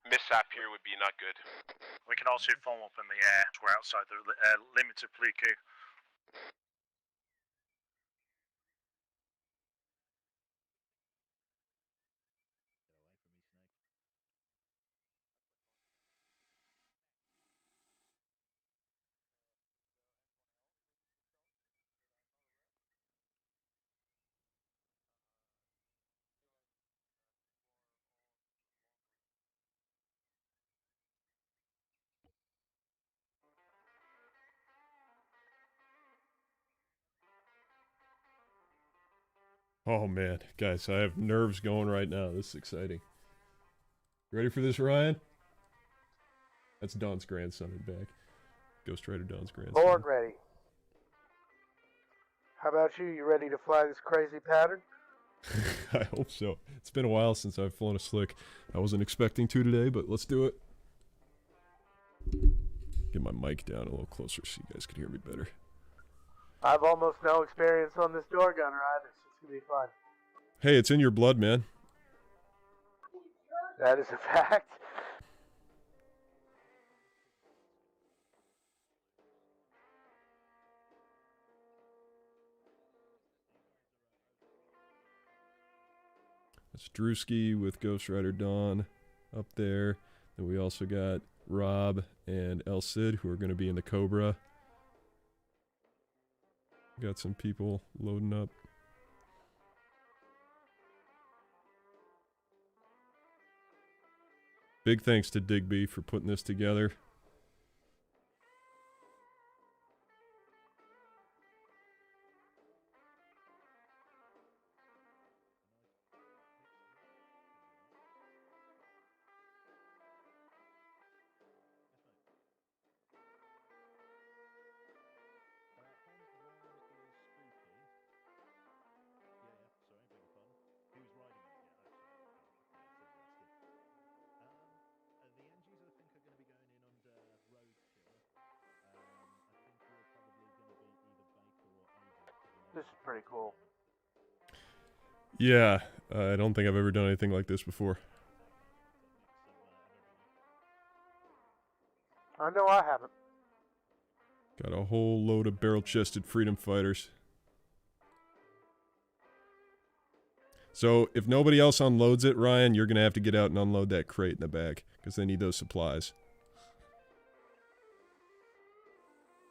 Mishap here would be not good. We can also form up in the air. We're outside the limits of Pliku. Oh man, guys, I have nerves going right now. This is exciting. You ready for this, Ryan? That's Don's grandson in back. Ghostrider Don's grandson. Born ready. How about you? You ready to fly this crazy pattern? I hope so. It's been a while since I've flown a slick. I wasn't expecting to today, but let's do it. Get my mic down a little closer so you guys can hear me better. I've almost no experience on this door gun ride. It's gonna be fun. Hey, it's in your blood, man. That is a fact. That's Drewski with Ghostrider Don up there. Then we also got Rob and El Cid, who are going to be in the Cobra. Got some people loading up. Big thanks to Digby for putting this together. This is pretty cool. Yeah, I don't think I've ever done anything like this before. I know I haven't. Got a whole load of barrel-chested freedom fighters. So, if nobody else unloads it, Ryan, you're going to have to get out and unload that crate in the back, because they need those supplies.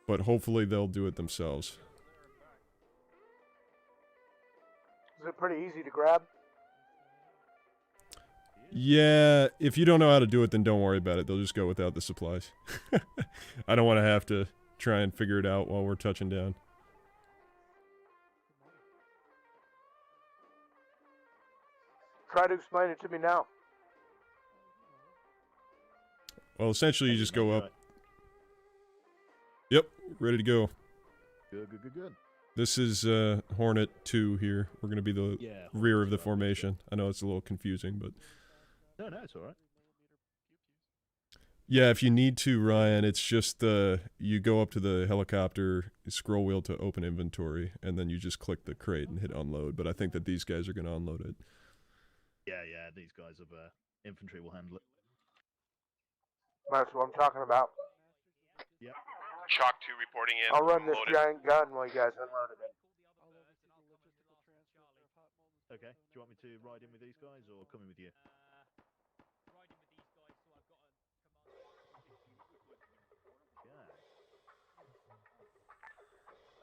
But hopefully they'll do it themselves. Is it pretty easy to grab? Yeah, if you don't know how to do it, then don't worry about it. They'll just go without the supplies. I don't want to have to try and figure it out while we're touching down. Try to explain it to me now. Well, essentially you just go up. Yep, ready to go. Good, good, good, good. This is Hornet 2 here. We're going to be the rear of the formation. I know it's a little confusing, but... No, it's alright. Yeah, if you need to, Ryan, it's just you go up to the helicopter, scroll wheel to open inventory, and then you just click the crate and hit unload. But I think that these guys are going to unload it. Yeah, these guys of infantry will handle it. That's what I'm talking about. Yep. Shock 2 reporting in. I'll run this Loaded. giant gun while you guys unload it. Okay, do you want me to ride in with these guys or come in with you?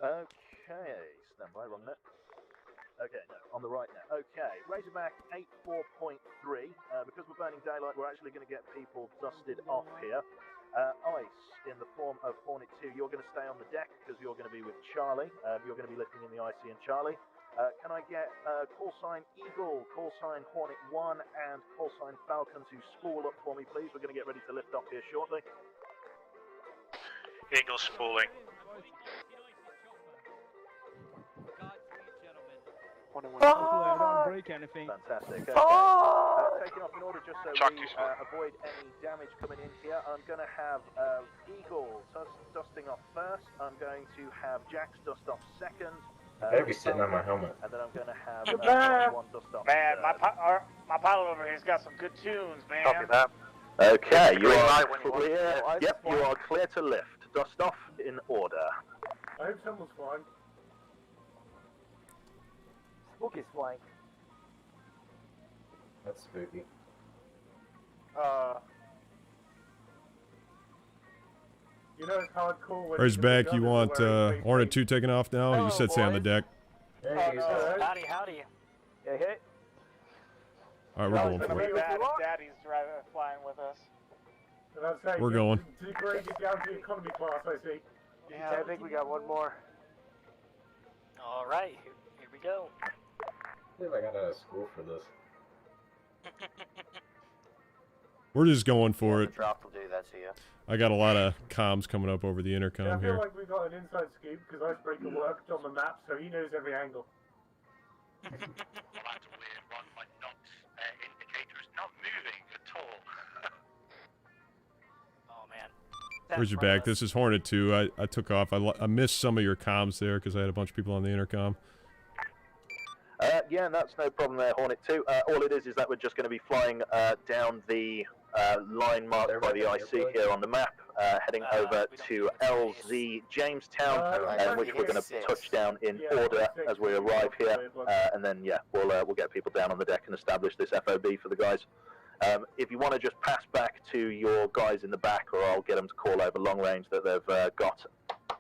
Okay, stand by, wrong net. Okay, no, on the right now. Okay, Razorback 84.3. Because we're burning daylight, we're actually going to get people dusted off here. Ice, in the form of Hornet 2, you're going to stay on the deck because you're going to be with Charlie. You're going to be lifting in the IC and Charlie. Can I get call sign Eagle, call sign Hornet 1, and call sign Falcon to spool up for me, please? We're going to get ready to lift off here shortly. Eagle spooling. Hopefully I don't break anything. Fantastic. Okay. Taking off in order just so we avoid any damage coming in here. I'm going to have Eagle dusting off first. I'm going to have Jax dust off second. Better be sitting on my helmet. And then I'm going to have one dust off. Man, my pilot over here's got some good tunes, man. Copy that. Okay, you are clear. Yep, you are clear to lift. Dust off in order. I hope someone's flying. Spooky's flying. That's spooky. You know it's hardcore when Razorback, you want Hornet 2 taking off now? You said stay on the deck. Hey, howdy. Hey. Alright, we're going for it. Daddy's flying with us. We're going. Degraded down to economy class, I see. Yeah, I think we got one more. All right, here we go. I believe I got out of school for this. We're just going for it. Draft will do to you. I got a lot of comms coming up over the intercom Yeah, I feel here. like we got an inside scoop because Icebreaker worked on the map, so he knows every angle. Well, that's a weird one. My NOx indicator is not moving at all. Oh man. Where's your back? This is Hornet 2. I took off. I missed some of your comms there because I had a bunch of people on the intercom. Yeah, that's no problem there, Hornet 2. All it is that we're just going to be flying down the line marked by the IC here on the map, heading over to LZ Jamestown, which we're going to touch down in order as we arrive here, and then yeah, we'll get people down on the deck and establish this FOB for the guys. If you want to just pass back to your guys in the back, or I'll get them to call over long range that they've got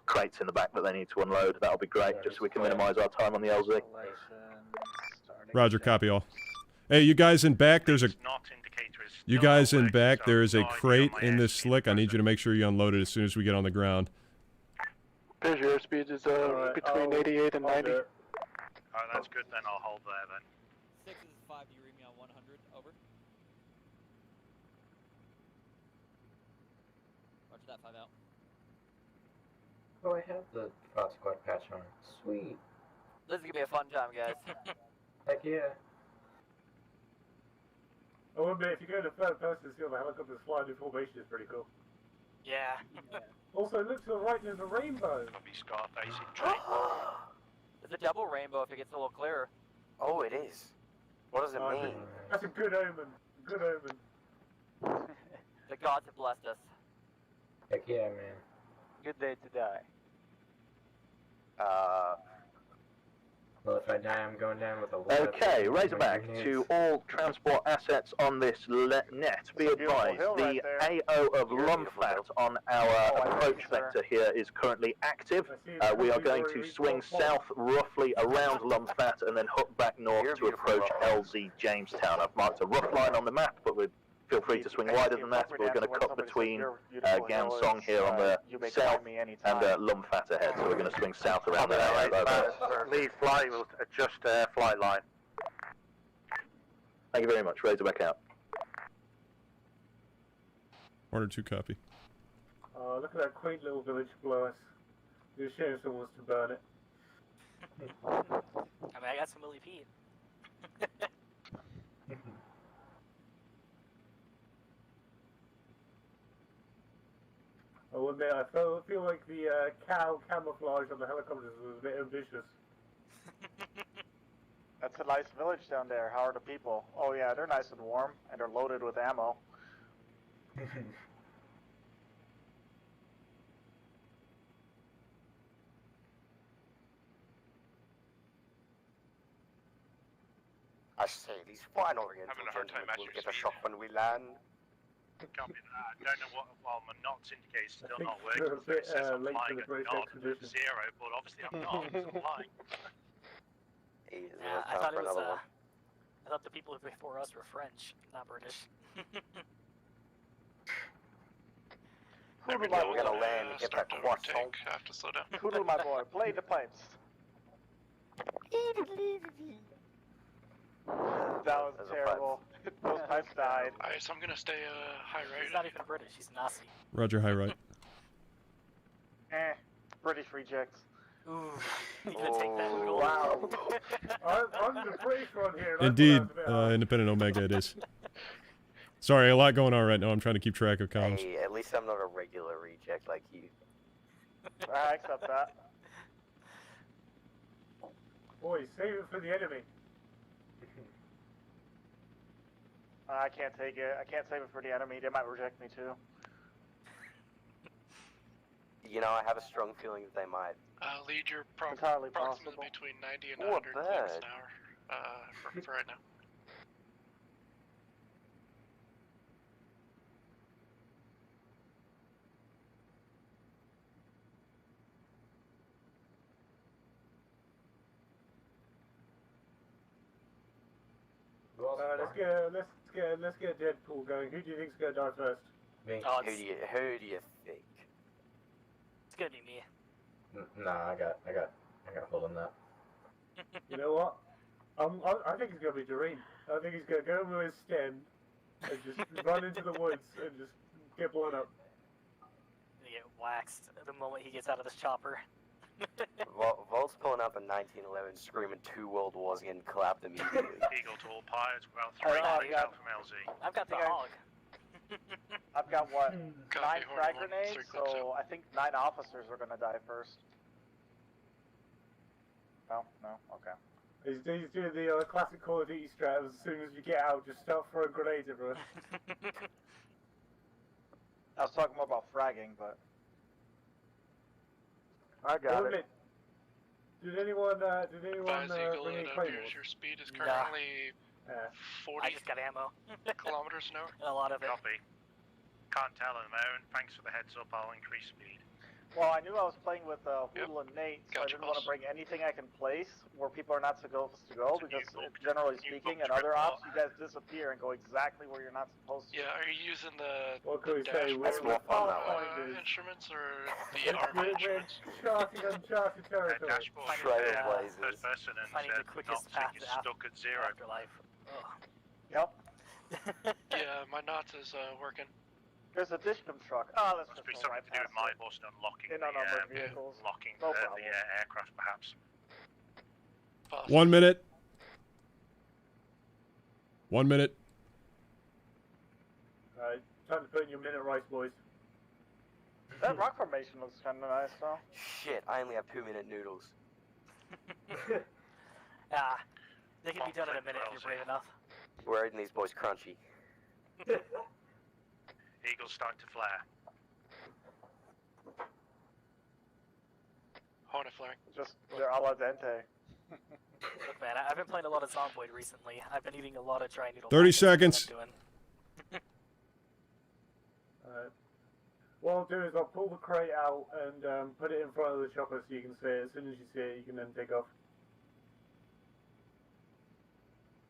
crates in the back that they need to unload, that'll be great, just so we can minimise our time on the LZ. Roger, copy all. Hey, you guys in back, there's a... You guys in back, there is a crate in this slick. I need you to make sure you unload it as soon as we get on the ground. Your airspeed is between 88 and 90. Oh, that's good then. I'll hold there then. 6 is 5, you read me on 100, over. Roger that, 5 out. Oh, I have the Fog Squad patch on. Sweet. This is gonna be a fun time, guys. Heck yeah. I will admit, if you go to third person, see all the helicopters flying in formation is pretty cool. Yeah. Also, look to the right, there's a rainbow. Probably Scarface. It's a double rainbow if it gets a little clearer. Oh, it is. What does it mean? That's a good omen. Good omen. The gods have blessed us. Heck yeah, man. Good day to die. Well, if I die, I'm going down with a lot Okay, of Razorback, to all transport assets on this net, be advised, the AO of Lumfat on our approach vector here is currently active. We are going to swing south roughly around Lumfat and then hook back north to approach LZ Jamestown. I've marked a rough line on the map, but feel free to swing wider than that. But we're going to cut between Gansong here on the south and Lumfat ahead, so we're going to swing south around there. Lead flight, will adjust flight line. Thank you very much. Razorback out. Order 2 copy. Look at that quaint little village below us. You're shame someone wants to burn it. I mean, I got some Willie Pete. I will admit, I feel like the cow camouflage on the helicopters was a bit ambitious. That's a nice village down there. How are the people? Oh yeah, they're nice and warm, and they're loaded with ammo. I say, these fine Oriental gentlemen will get a shock when we land. Copy that. I don't know what. Well, my NOx indicator's still think not we're working. a bit, So it says I'm late flying to the at Great nod Expedition. 0, but obviously I'm not. So I'm flying. I thought it was. I thought the people before us were French, not British. Hoodle, my boy, gonna land and get that croissant. Have to slow down. Hoodle, my boy, play the pipes. That was terrible. Those pipes died. Alright, so I'm gonna stay high right. He's not even British, he's Nazi. Roger, high right. British rejects. Ooh, you gonna take that Hoodle? Wow. I'm the British one here. Indeed, Independent Omega it is. Sorry, a lot going on right now. I'm trying to keep track of comms. Hey, at least I'm not a regular reject like you. I accept that. Boy, save it for the enemy. I can't take it. I can't save it for the enemy. They might reject me too. You know, I have a strong feeling that they might. Lead your Entirely approximately possible. between 90 and Not 100 kilometers bad. an hour for right now. Let's get Deadpool going. Who do you think's gonna die first? Me. Oh, Who do you think? it's gonna be me. Nah, I got a hold on that. You know what? I think it's gonna be Doreen. I think he's gonna go with his stem and just run into the woods and just get blown up. You get waxed the moment he gets out of this chopper. Volt's pulling up in 1911, screaming 2 World Wars, getting clapped immediately. Eagle to all pilots, well, 3 out from LZ. I've got the hog. I've got what? 9 Copy, frag Hornet 1, grenades, 3 clips so I think 9 officers are gonna die first. No, okay. He's doing the classic Call of Duty strat. As soon as you get out, just start throwing grenades everywhere. I was talking more about fragging, but I got it. Did anyone Advise Eagle, bring it any appears claymores? your speed is currently 40 I just got ammo. kilometers an hour. A lot of it. Copy. Can't tell at the moment. Thanks for the heads up. I'll increase speed. Well, I knew I was playing with Hoodle and Nate, so I didn't want to bring anything I can place where people are not supposed to go, because generally speaking, in other ops, you guys disappear and go exactly where you're not supposed to. Yeah, are you using the What can we say? dashboard We're pathfinders. instruments or the Arma instruments? Charting uncharted territory. Dashboard Trailblazers. third person and Finding the not quickest think path it's to stuck at 0. afterlife. Ugh. Yep. Yeah, my knots is working. There's a Dishcom truck. Oh, let's Must just be go right something to do past with my it. bus and unlocking In unarmored vehicles. the No problem. aircraft, perhaps. 1 minute. 1 minute. Alright, time to put in your minute rice, boys. That rock formation looks kind of nice, though. Shit, I only have 2-minute noodles. Ah, they can be done in a minute if you're brave enough. We're eating these boys crunchy. Eagle's starting to flare. Hornet flaring. Just, they're al dente. Look, man, I've been playing a lot of Zomboid recently. I've been eating a lot of dry noodle. 30 packets, that's seconds. what I'm doing. What I'll do is I'll pull the crate out and put it in front of the chopper so you can see it. As soon as you see it, you can then take off.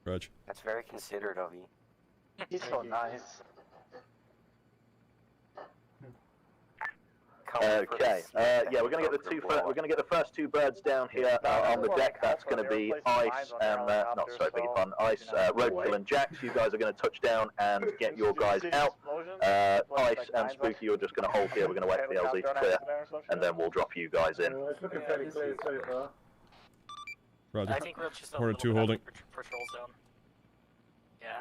Raj. That's very considerate of you. He's so nice. Okay. Yeah, we're going to get the first 2 birds down here on the deck. That's going to be Ice and Ice, Roadkill and Jax. You guys are going to touch down and get your guys out. Ice and Spooky, you're just going to hold here. We're going to wait for the LZ to clear, and then we'll drop you guys in. It's looking fairly clear so far. Roger. I think we're just a Hornet little 2 holding. patrol zone. Yeah.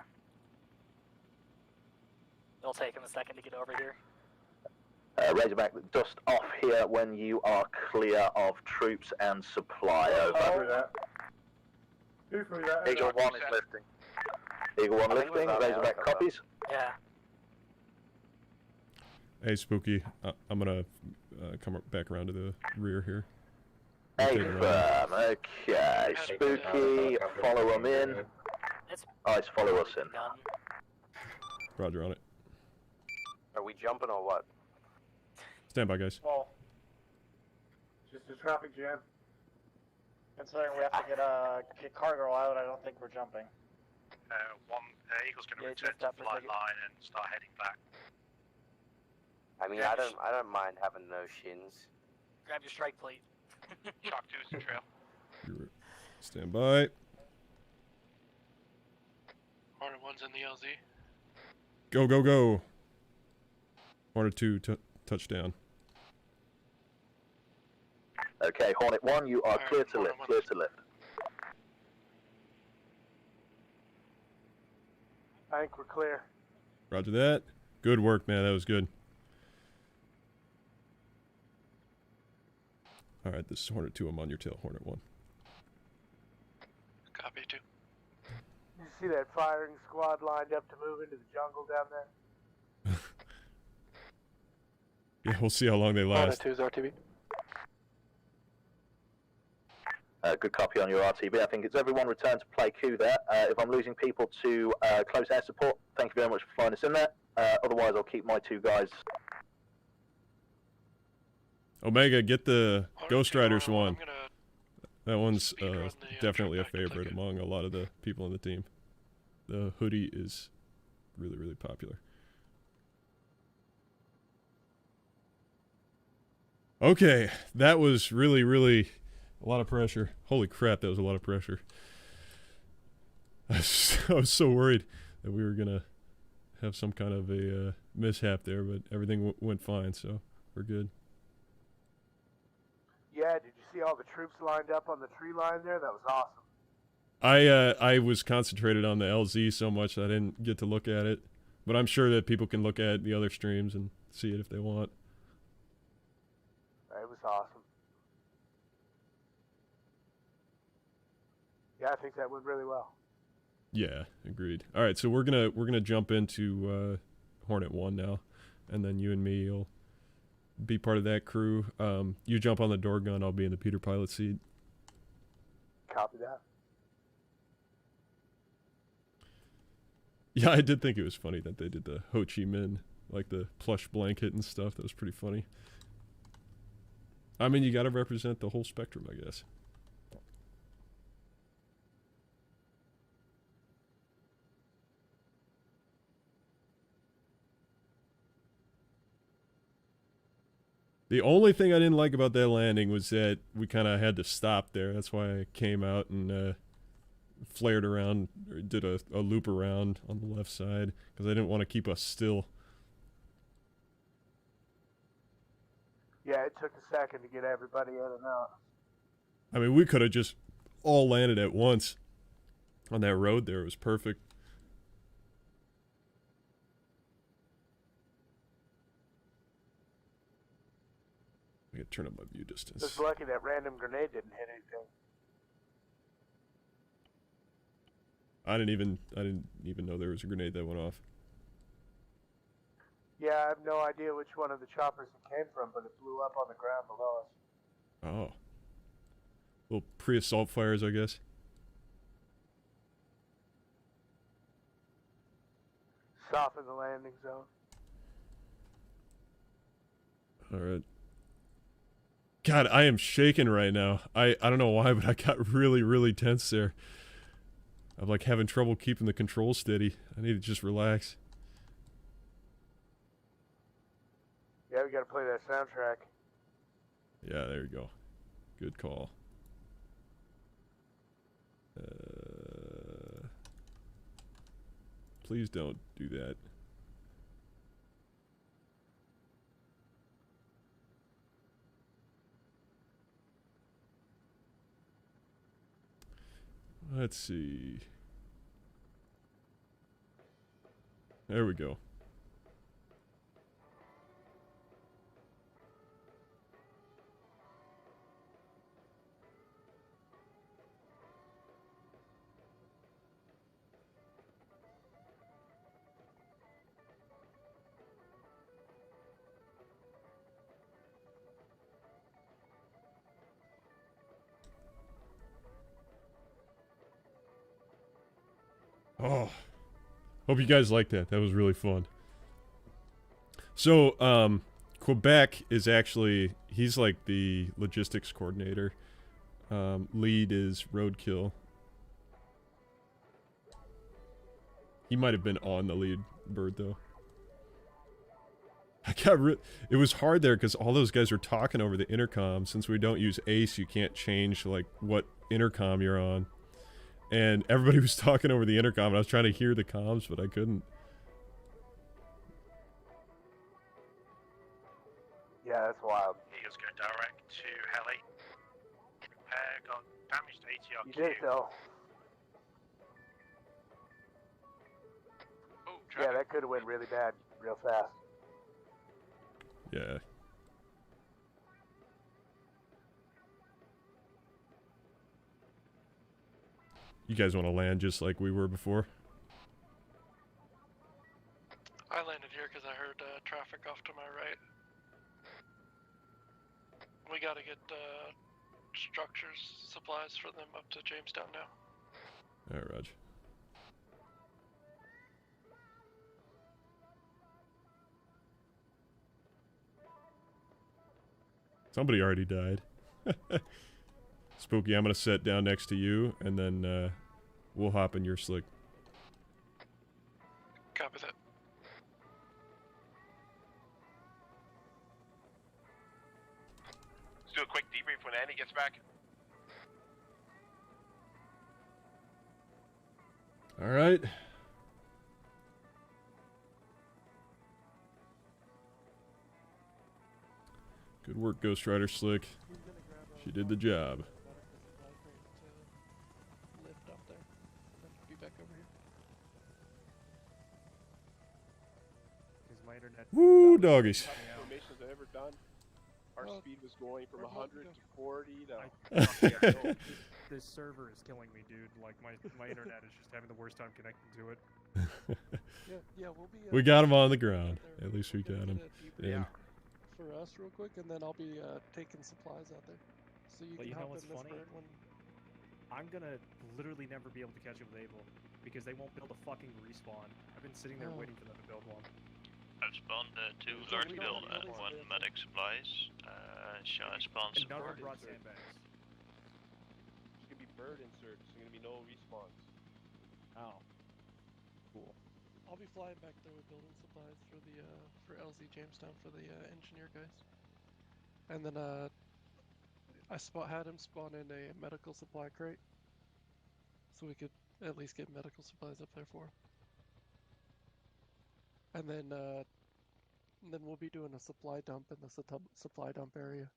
It'll take him a second to get over here. Razorback, dust off here when you are clear of troops and supply. Over. Eagle 1 is lifting. Eagle 1 lifting. Razorback copies. Yeah. Hey, Spooky. I'm going to come back around to the rear here. Affirm. Okay. Spooky, follow them in. Ice, follow us in. Roger on it. Are we jumping or what? Stand by, guys. Well, just a traffic jam. Considering we have to get cargo out, I don't think we're jumping. Eagle's going to return to the flight line and start heading back. I mean, I don't mind having those shins. Grab your strike plate. Shock 2's the trail. Stand by. Hornet 1's in the LZ. Go, go, go. Hornet 2 touchdown. Okay, Hornet 1, you are clear to lift. Clear to lift. I think we're clear. Roger that. Good work, man. That was good. All right, this is Hornet 2. I'm on your tail, Hornet 1. Copy 2. You see that firing squad lined up to move into the jungle down there? Yeah, we'll see how long they last. Hornet 2's RTB. Good copy on your RTB. I think it's everyone return to play Q there. If I'm losing people to close air support, thank you very much for flying us in there. Otherwise, I'll keep my 2 guys. Omega, get the Ghostriders one. That one's definitely a favorite among a lot of the people on the team. The hoodie is really, really popular. Okay, that was really, really a lot of pressure. Holy crap, that was a lot of pressure. I was so worried that we were going to have some kind of a mishap there, but everything went fine, so we're good. Yeah, did you see all the troops lined up on the tree line there? That was awesome. I was concentrated on the LZ so much I didn't get to look at it, but I'm sure that people can look at the other streams and see it if they want. It was awesome. Yeah, I think that went really well. Yeah, agreed. All right, so we're gonna jump into Hornet 1 now, and then you and me will be part of that crew. You jump on the door gun, I'll be in the Peter pilot seat. Copy that. Yeah, I did think it was funny that they did the Ho Chi Minh, like the plush blanket and stuff. That was pretty funny. I mean, you gotta represent the whole spectrum, I guess. The only thing I didn't like about that landing was that we kind of had to stop there. That's why I came out and flared around, or did a loop around on the left side, because I didn't want to keep us still. Yeah, it took a second to get everybody in and out. I mean, we could have just all landed at once on that road there. It was perfect. I gotta turn up my view distance. Just lucky that random grenade didn't hit anything. I didn't even know there was a grenade that went off. Yeah, I have no idea which one of the choppers it came from, but it blew up on the ground below us. Oh. Little pre-assault fires, I guess. Soften the landing zone. Alright. God, I am shaking right now. I don't know why, but I got really, really tense there. I'm like having trouble keeping the controls steady. I need to just relax. Yeah, we gotta play that soundtrack. Yeah, there you go. Good call. Please don't do that. Let's see. There we go. Oh, hope you guys liked that. That was really fun. So, Quebec is actually, he's like the logistics coordinator. Lead is Roadkill. He might have been on the lead bird though. It was hard there because all those guys were talking over the intercom. Since we don't use Ace, you can't change like what intercom you're on. And everybody was talking over the intercom, and I was trying to hear the comms, but I couldn't. Yeah, that's wild. Eagles go direct to heli. Got damaged ATRQ. You did, though. Oh, yeah, that could have went really bad real fast. Yeah. You guys want to land just like we were before? I landed here because I heard traffic off to my right. We gotta get structures, supplies for them up to Jamestown now. Alright, Raj. Somebody already died. Spooky, I'm gonna sit down next to you, and then we'll hop in your slick. Copy that. Let's do a quick debrief when Andy gets back. Alright. Good work, Ghostrider Slick. She did the job. Lift up there. And then be back over here. Is my internet? Woo, doggies. Formations I've ever done. Our speed was going from 100 to 40 to. This server is killing me, dude. Like my internet is just having the worst time connecting to it. Yeah, we'll be. We got him on the ground. At least we got him. Yeah. For us, real quick, and then I'll be taking supplies out there, so you can hop in this bird when. I'm gonna literally never be able to catch up with Able because they won't build a fucking respawn. I've been sitting there waiting for them to build one. I've spawned 2 large build and 1 medic supplies. Shall I spawn And none of support? them brought sandbags. There's gonna be bird inserts. There's gonna be no respawns. Oh. Cool. I'll be flying back there with building supplies for the for LZ Jamestown for the engineer guys, and then I had him spawn in a medical supply crate, so we could at least get medical supplies up there for him. And then we'll be doing a supply dump in the supply dump area.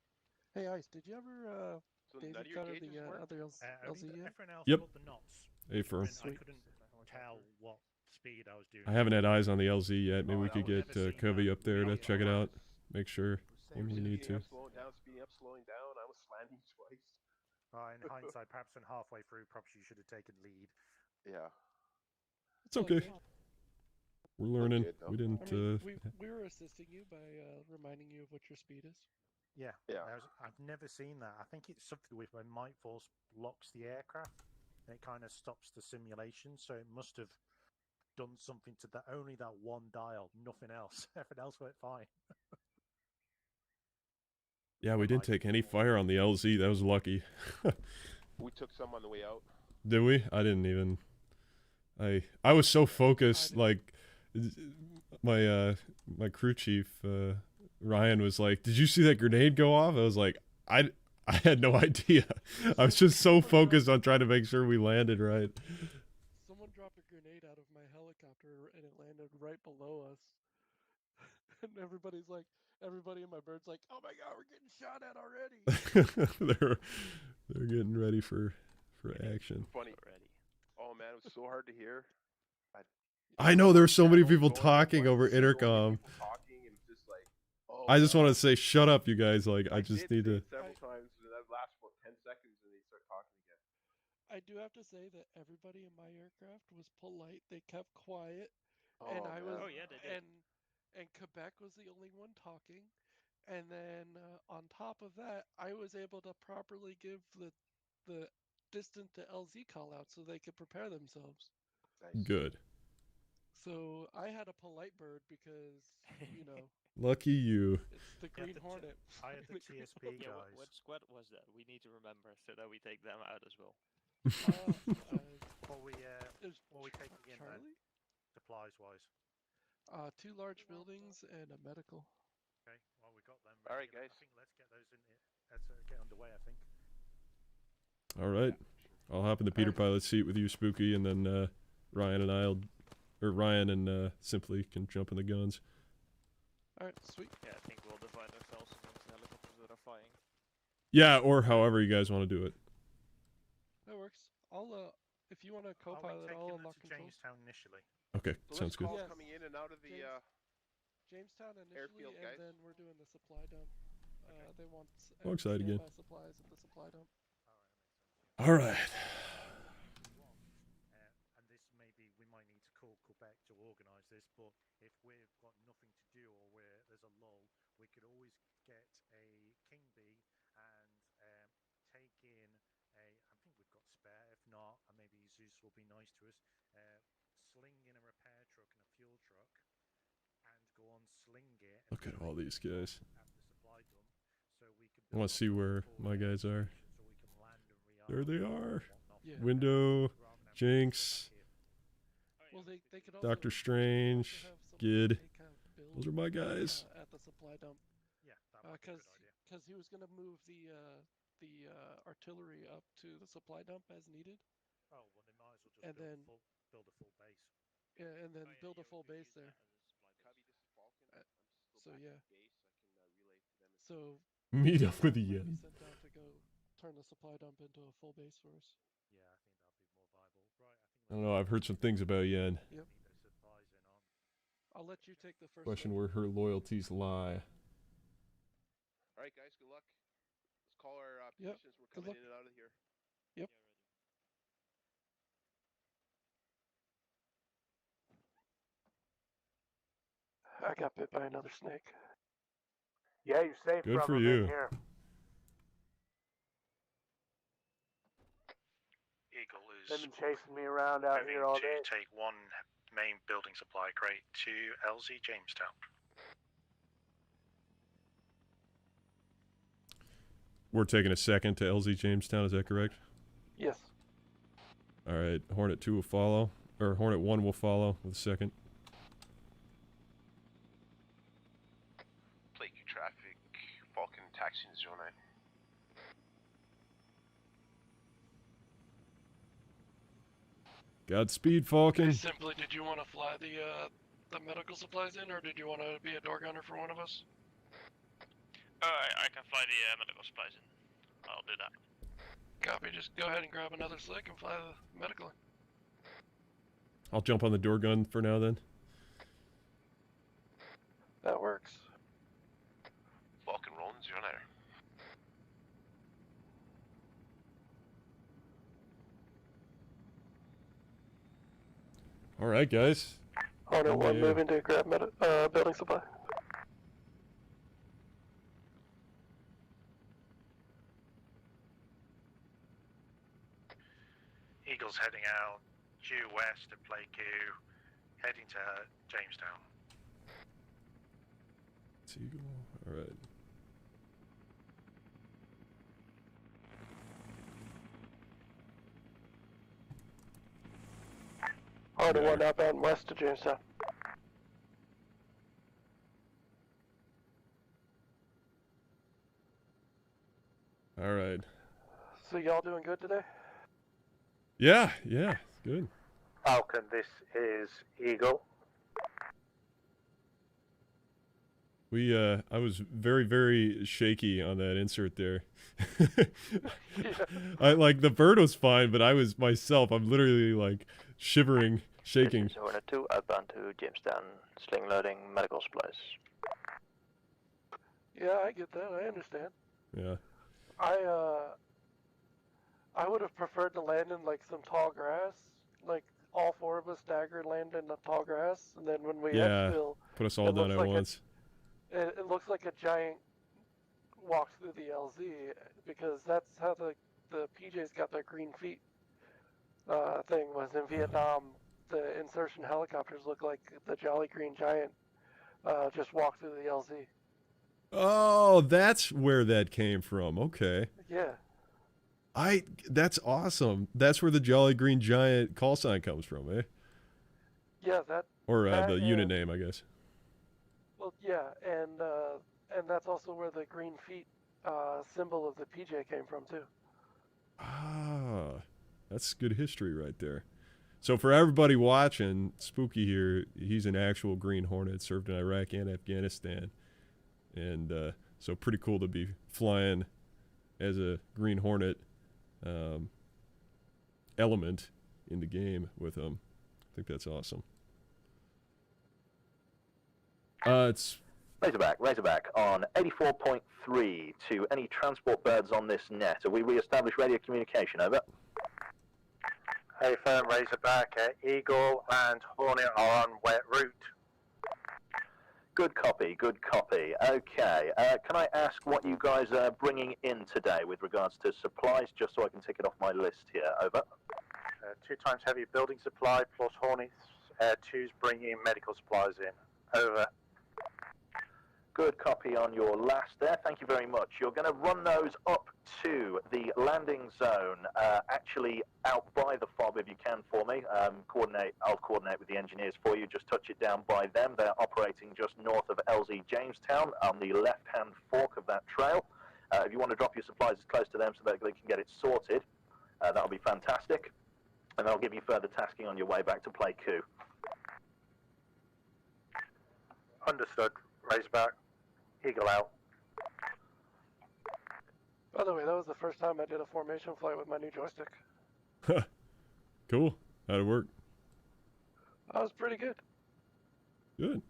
Hey Ice, did you ever So David none of your cover gauges the work? other LZ yet? Everyone else Yep. put the knots. A firm. I couldn't tell what speed I was doing. I haven't had eyes on the LZ yet. Maybe we could I've get never seen Covey that. up there to check it out. Make sure when we need Speeding to. up, slowing down, speeding up, slowing down. I was slamming twice. In hindsight, perhaps when halfway through, perhaps you should have taken lead. Yeah. It's okay. We're learning. We didn't. I mean, we were assisting you by reminding you of what your speed is. Yeah. Yeah. I've never seen that. I think it's something with when Might Force locks the aircraft, and it kind of stops the simulation. So it must have done something to that. Only that one dial, nothing else. Everything else went fine. Yeah, we didn't take any fire on the LZ. That was lucky. We took some on the way out. Did we? I didn't even. I was so focused. Like my crew chief Ryan was like, "Did you see that grenade go off?" I was like, I had no idea. I was just so focused on trying to make sure we landed right. Someone dropped a grenade out of my helicopter and it landed right below us. And everybody in my bird's like, "Oh my God, we're getting shot at already." they're getting ready for action. Funny. Oh man, it was so hard to hear. I know there's so many people talking over intercom. I just want to say, shut up, you guys. Like, I just need to. Several times, and that lasts for 10 seconds, and they start talking again. I do have to say that everybody in my aircraft was polite. They kept quiet, and I was. Oh yeah, they did. And Quebec was the only one talking, and then on top of that, I was able to properly give the distant to LZ call out so they could prepare themselves. Good. So I had a polite bird because, you know. Lucky you. It's the Green Hornet. I had the TSP Yeah, guys. what squad was that? We need to remember so that we take them out as well. What we taking in then, Charlie? supplies wise? 2 large buildings and a medical. Okay, well we got them. All right, guys. I think let's get those in. Let's get underway. I think. All right. I'll hop in the Peter pilot seat with you, Spooky, and then Ryan and Simply can jump in the guns. Alright, sweet. Yeah, I think we'll divide ourselves amongst the helicopters that are flying. Yeah, or however you guys want to do it. That works. I'll if you want to co-pilot, I'll unlock controls. Jamestown initially. Okay, So sounds good. calls coming in and out of the Jamestown initially, airfield, guys. and then we're doing the supply dump. They want I'm excited again. standby supplies at the supply dump. All right. And this maybe we might need to call Quebec to organise this, but if we've got nothing to do or there's a lull, we could always get a King Bee and take in I think we've got spare. If not, maybe Zeus will be nice to us. Sling in a repair truck and a fuel truck, and go on sling it. Look at all these guys. At the supply dump, so we can. I want to see where my guys are. There they are. Yeah. Window, Jinx, Well, they could also, Doctor Strange, Gid. Those are my guys. At the supply dump. Yeah, because he was gonna move the artillery up to the supply dump as needed. Oh well, they might as well just build a full base. Yeah, and then build a full base there. So yeah. So Meet up with Yen. Sent down to go turn the supply dump into a full base for us. I don't know. I've heard some things about Yen. Yep. I'll let you take the first. Question where her loyalties lie. All right, guys. Good luck. Let's call our Yep. positions. We're coming in and out of here. Yep. I got bit by another snake. Yeah, you're safe Good from for them you. in here. Eagle is They've been chasing me around out moving here all to day. take one main building supply crate to LZ Jamestown. We're taking a second to LZ Jamestown, is that correct? Yes. Alright, Hornet 2 will follow. Or Hornet 1 will follow with a second. Plate traffic. Falcon taxiing 09. Godspeed, Falcon. Hey, simply, did you want to fly the medical supplies in, or did you want to be a door gunner for one of us? I can fly the medical supplies in. I'll do that. Copy. Just go ahead and grab another slick and fly the medical in. I'll jump on the door gun for now then. That works. Falcon rolling 09. Alright, guys. Hornet 1 moving to grab building supply. Eagle's heading out due west to play Q, heading to Jamestown. It's Eagle. Alright. Hornet 1 outbound west to Jamestown. Alright. So y'all doing good today? Yeah, good. Falcon, this is Eagle. I was very, very shaky on that insert there. Like, the bird was fine, but I was myself, I'm literally, like, shivering, shaking. This is Hornet 2, outbound to Jamestown, sling loading medical supplies. Yeah, I get that. I understand. Yeah. I would have preferred to land in like some tall grass, like all four of us stagger land in the tall grass, and then when we exfil, put us all down at once. It looks like a giant walks through the LZ, because that's how the PJs got their green feet thing was in Vietnam. The insertion helicopters look like the Jolly Green Giant just walked through the LZ. Oh, that's where that came from. Okay. Yeah. That's awesome. That's where the Jolly Green Giant call sign comes from, eh? Yeah, Or the unit name, I guess. Well, yeah, and that's also where the green feet symbol of the PJ came from too. Ah, that's good history right there. So for everybody watching, Spooky here, he's an actual Green Hornet, served in Iraq and Afghanistan. And so pretty cool to be flying as a Green Hornet element in the game with him. I think that's awesome. It's Razorback on 84.3 to any transport birds on this net. Have we re-established radio communication? Over. Hey, firm Razorback, Eagle and Hornet are on wet route. Good copy, good copy. Okay, can I ask what you guys are bringing in today with regards to supplies, just so I can tick it off my list here? Over. 2 times heavy building supply plus Hornets 2's bringing medical supplies in. Over. Good copy on your last there. Thank you very much. You're going to run those up to the landing zone, actually out by the fob if you can for me. I'll coordinate with the engineers for you. Just touch it down by them. They're operating just north of LZ Jamestown on the left-hand fork of that trail. If you want to drop your supplies as close to them so that they can get it sorted, that'll be fantastic. And I'll give you further tasking on your way back to play coup. Understood, Razorback. Eagle out. By the way, that was the first time I did a formation flight with my new joystick. Cool. How'd it work? That was pretty good. Good.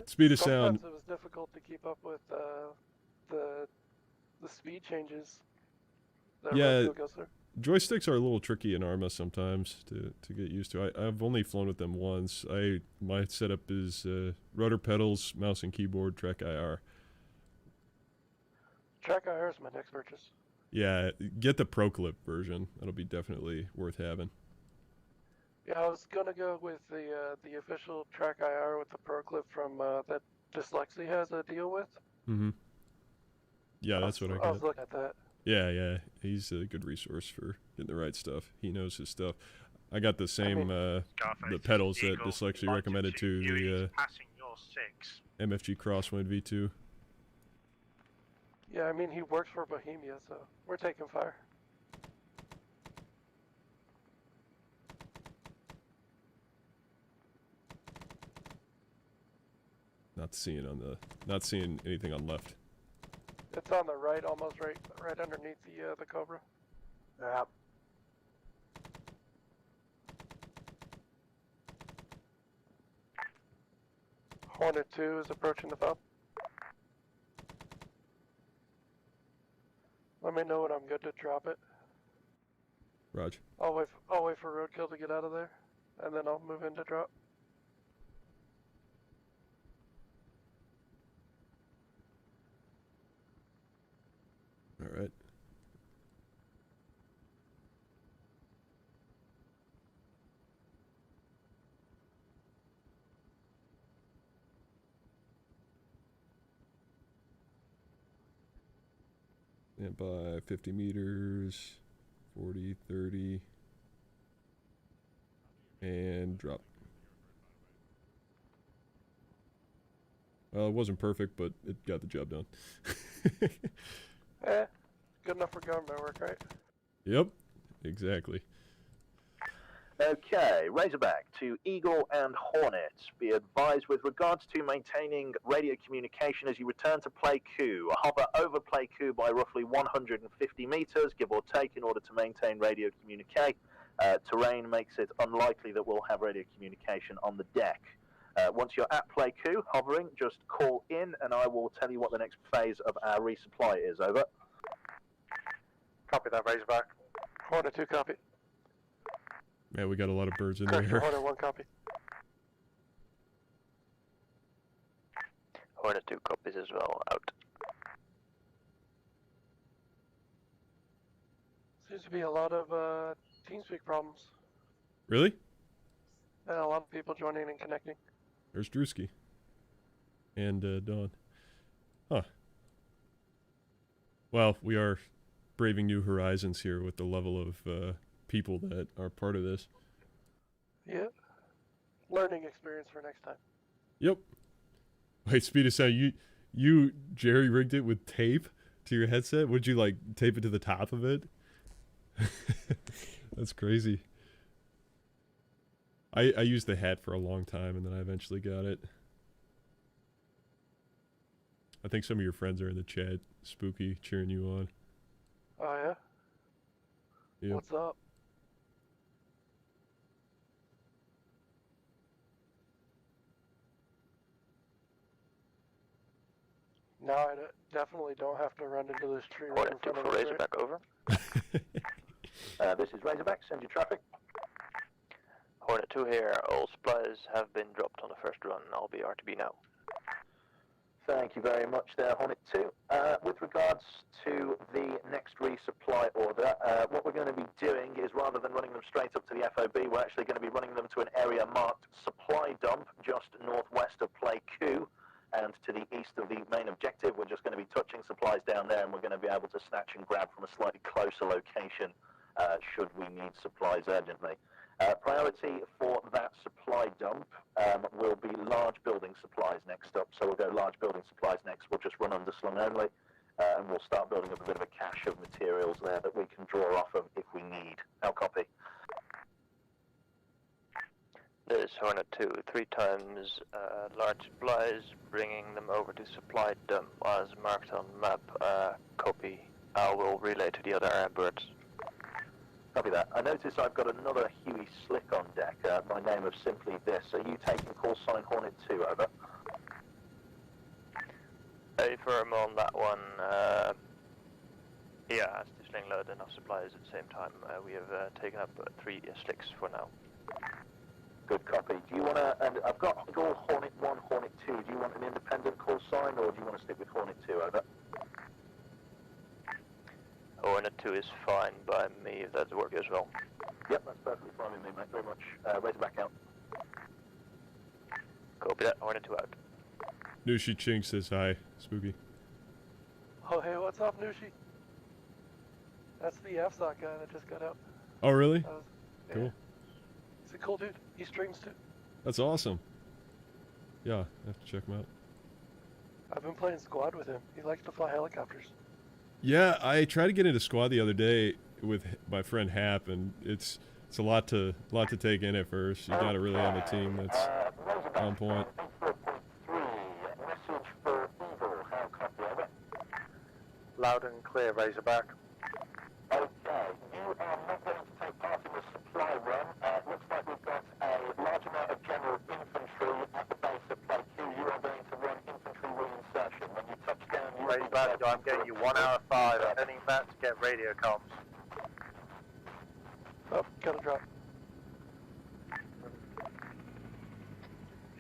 Speed of sound. Sometimes it was difficult to keep up with the speed changes that Yeah, goes through. joysticks are a little tricky in Arma sometimes to get used to. I've only flown with them once. My setup is rotor pedals, mouse and keyboard, track IR. Track IR is my next purchase. Yeah, get the Pro Clip version. That'll be definitely worth having. Yeah, I was gonna go with the official Track IR with the Pro Clip from that Dyslexia has a deal with. Mm-hmm. Yeah, that's what I got. I was looking at that. Yeah, he's a good resource for getting the right stuff. He knows his stuff. I got the same the pedals that Dyslexia recommended to the MFG Crosswind V2. Yeah, I mean he works for Bohemia, so we're taking fire. Not seeing anything on left. It's on the right, almost right underneath the Cobra. Yeah. Hornet 2 is approaching the fob. Let me know when I'm good to drop it. Raj. I'll wait for roadkill to get out of there, and then I'll move in to drop. All right. And by 50 meters, 40, 30, and drop. Well, it wasn't perfect, but it got the job done. Good enough for government work, right? Yep, exactly. Okay, Razorback to Eagle and Hornet. Be advised with regards to maintaining radio communication as you return to Play Q. Hover over Play Q by roughly 150 meters, give or take, in order to maintain radio communication. Terrain makes it unlikely that we'll have radio communication on the deck. Once you're at Play Q, hovering, just call in and I will tell you what the next phase of our resupply is. Over. Copy that, Razorback. Hornet 2, copy. Man, we got a lot of birds in Correct, there. Hornet 1, copy. Hornet 2 copies as well, out. Seems to be a lot of TeamSpeak problems. Really? And a lot of people joining and connecting. There's Drewski. And Don. Huh. Well, we are braving new horizons here with the level of people that are part of this. Yeah. Learning experience for next time. Yep. Wait, speed of sound. You jerry rigged it with tape to your headset? Would you like tape it to the top of it? That's crazy. I used the hat for a long time and then I eventually got it. I think some of your friends are in the chat, Spooky, cheering you on. Oh yeah? Yep. What's up? Now I definitely don't have to run into this tree right in front of us. Razorback, over. This is Razorback, send your traffic. Hornet 2 here, all supplies have been dropped on the first run. I'll be RTB now. Thank you very much there, Hornet 2. With regards to the next resupply order, what we're going to be doing is rather than running them straight up to the FOB, we're actually going to be running them to an area marked supply dump just northwest of Play Q. And to the east of the main objective, we're just going to be touching supplies down there and we're going to be able to snatch and grab from a slightly closer location should we need supplies urgently. Priority for that supply dump will be large building supplies next up. So we'll go large building supplies next. We'll just run underslung only and we'll start building up a bit of a cache of materials there that we can draw off of if we need. I'll copy. This is Hornet 2, 3 times large supplies, bringing them over to supply dump as marked on map. Copy. I will relay to the other airbirds. Copy that. I notice I've got another Huey Slick on deck, my name of simply this. Are you taking call sign Hornet 2, over? A firm on that one. Yeah, as to sling load enough supplies at the same time. We have taken up 3 slicks for now. Good copy. Do you want to, and I've got call Hornet 1, Hornet 2. Do you want an independent call sign, or do you want to stick with Hornet 2, over? Hornet 2 is fine by me if that's working as well. Yep, that's perfectly fine with me, mate. Very much. Razorback out. Copy that. Hornet 2 out. Nushi Ching says hi. Spooky. Oh, hey, what's up, Nushi? That's the S.O.G guy that just got out. Oh, really? Yeah. Cool. He's a cool dude. He streams too. That's awesome. Yeah, I have to check him out. I've been playing squad with him. He likes to fly helicopters. Yeah, I tried to get into squad the other day with my friend Hap, and it's a lot to take in at first. You gotta really have a team that's on point. Loud and clear, Razorback. Okay, you are not going to take part in the supply run. Looks like we've got a large amount of general infantry at the base of Play 2. You are going to run infantry reinsertion. When you touch down, you Razorback, I'm getting you 1 hour 5. I'm heading back to get radio comms. Oh, got a drop.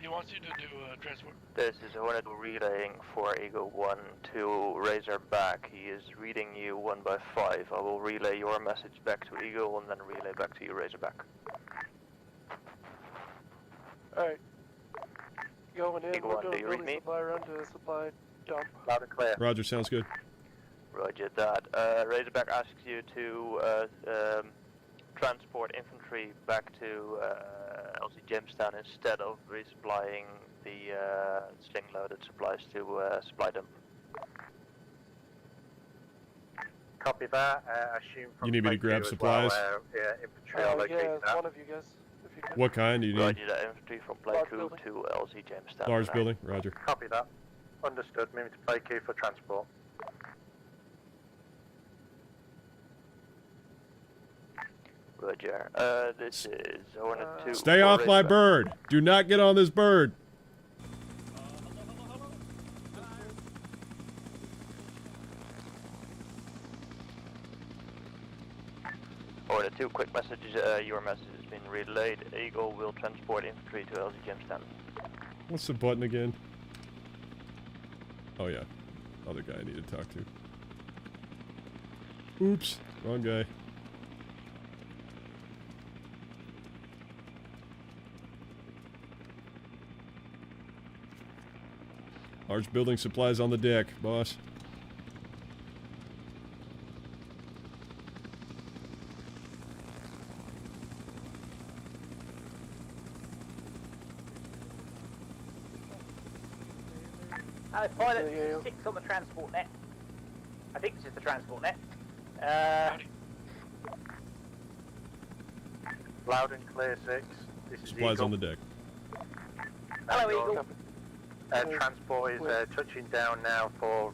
He wants you to do transport. This is Hornet relaying for Eagle 1 to Razorback. He is reading you 1 by 5. I will relay your message back to Eagle and then relay back to you, Razorback. Alright. Going in, Eagle we're 1, doing do you read me? supply run to supply dump. Loud and clear. Roger, sounds good. Roger that. Razorback asks you to transport infantry back to LZ Jamestown instead of resupplying the sling-loaded supplies to supply dump. Copy that. Assume from You need me to grab supplies? Well, infantry are located yeah, one of you guys. If you can. What kind do you need? Roger that. Infantry from Play Crew to LZ Jamestown. Large building, roger. Copy that. Understood. Moving to Play Q for transport. Roger. This is Hornet 2. Stay off my bird! Do not get on this bird! Hornet 2, quick message. Your message has been relayed. Eagle will transport infantry to LZ Jamestown. What's the button again? Oh yeah. Other guy I need to talk to. Oops. Wrong guy. Large building supplies on the deck, boss. Pilot 6 on the transport net. I think this is the transport net. Loud and clear 6. This is Supplies Eagle. on the deck. Hello, Eagle. Transport is touching down now for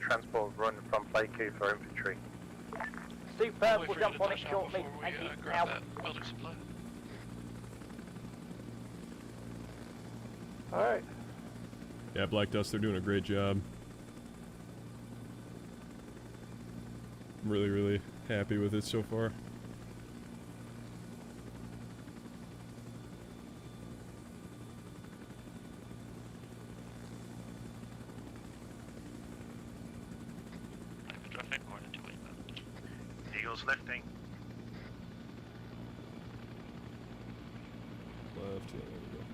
transport run from Play Q for infantry. Superb, we'll jump on it shortly. Thank you. Now. Alright. Yeah, Black Dust, they're doing a great job. I'm really, really happy with it so far. Traffic Hornet 2 inbound. Eagle's lifting. Left, yeah, there we go.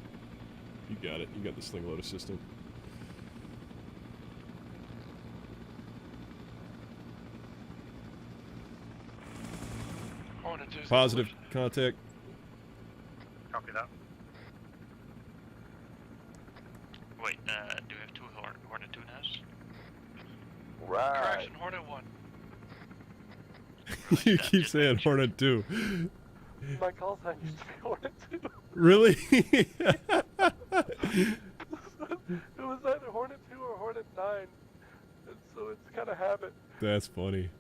You got it. You got the sling load assistant. Positive contact. Copy that. Wait, do we have 2 Hornet 2 now? Right. Correction, Hornet 1. You keep saying Hornet 2. My call sign used to be Hornet 2. Really? It was either Hornet 2 or Hornet 9. And so it's kind of habit. That's funny.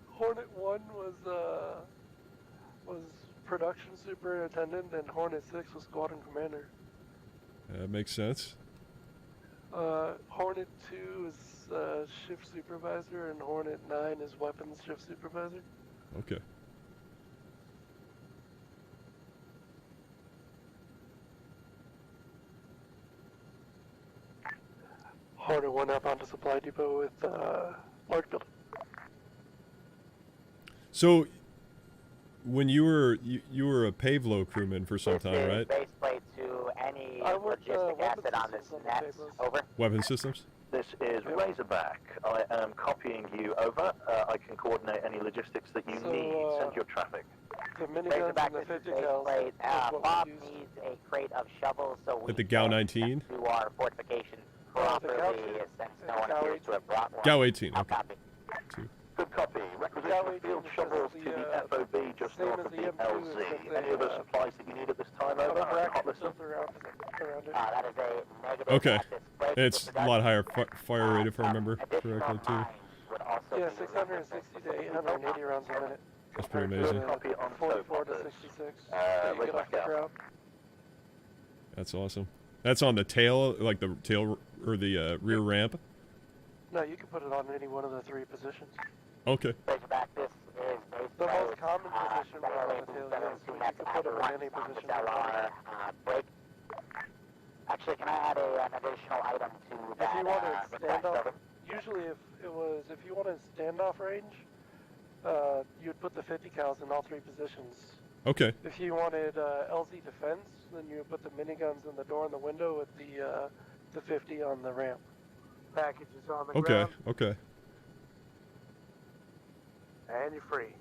Hornet 1 was production superintendent, and Hornet 6 was squadron commander. That makes sense. Hornet 2 is shift supervisor, and Hornet 9 is weapons shift supervisor. Okay. Hornet 1 up onto supply depot with large building. So, when you were a Pavlo crewman for some time, right? Base plate to any logistic asset on this net. Over. Weapon systems? This is Razorback. I am copying you over. I can coordinate any logistics that you need. Send your traffic. The miniguns Razorback and the is 50 base cals. plate. Bob needs a crate of shovels so we At the GAU 19? do our fortification properly since no one appears to have brought one. GAU 18. I'll Okay. copy. Good copy. Requisition field shovels to the FOB just north of the LZ. Any other supplies that you need at this time? Over. Hot list them. That is a negative. Okay. It's a lot higher fire rate if I remember correctly, too. Yeah, 660 to 880 rounds a minute. That's pretty amazing. 44 to 66. That you get off the ground. That's awesome. That's on the tail, like the tail or the rear ramp? No, you can put it on any one of the 3 positions. Okay. Razorback, this is base The plate. most common position on the tail, yes. You can put it on any position. Break. Actually, can I add an additional item to that? If you want to request? standoff, Over. usually if you want to standoff range, you'd put the 50 cals in all 3 positions. Okay. If you wanted LZ defense, then you would put the miniguns in the door and the window with the 50 on the ramp. Packages on the Okay, ground. okay. And you're free.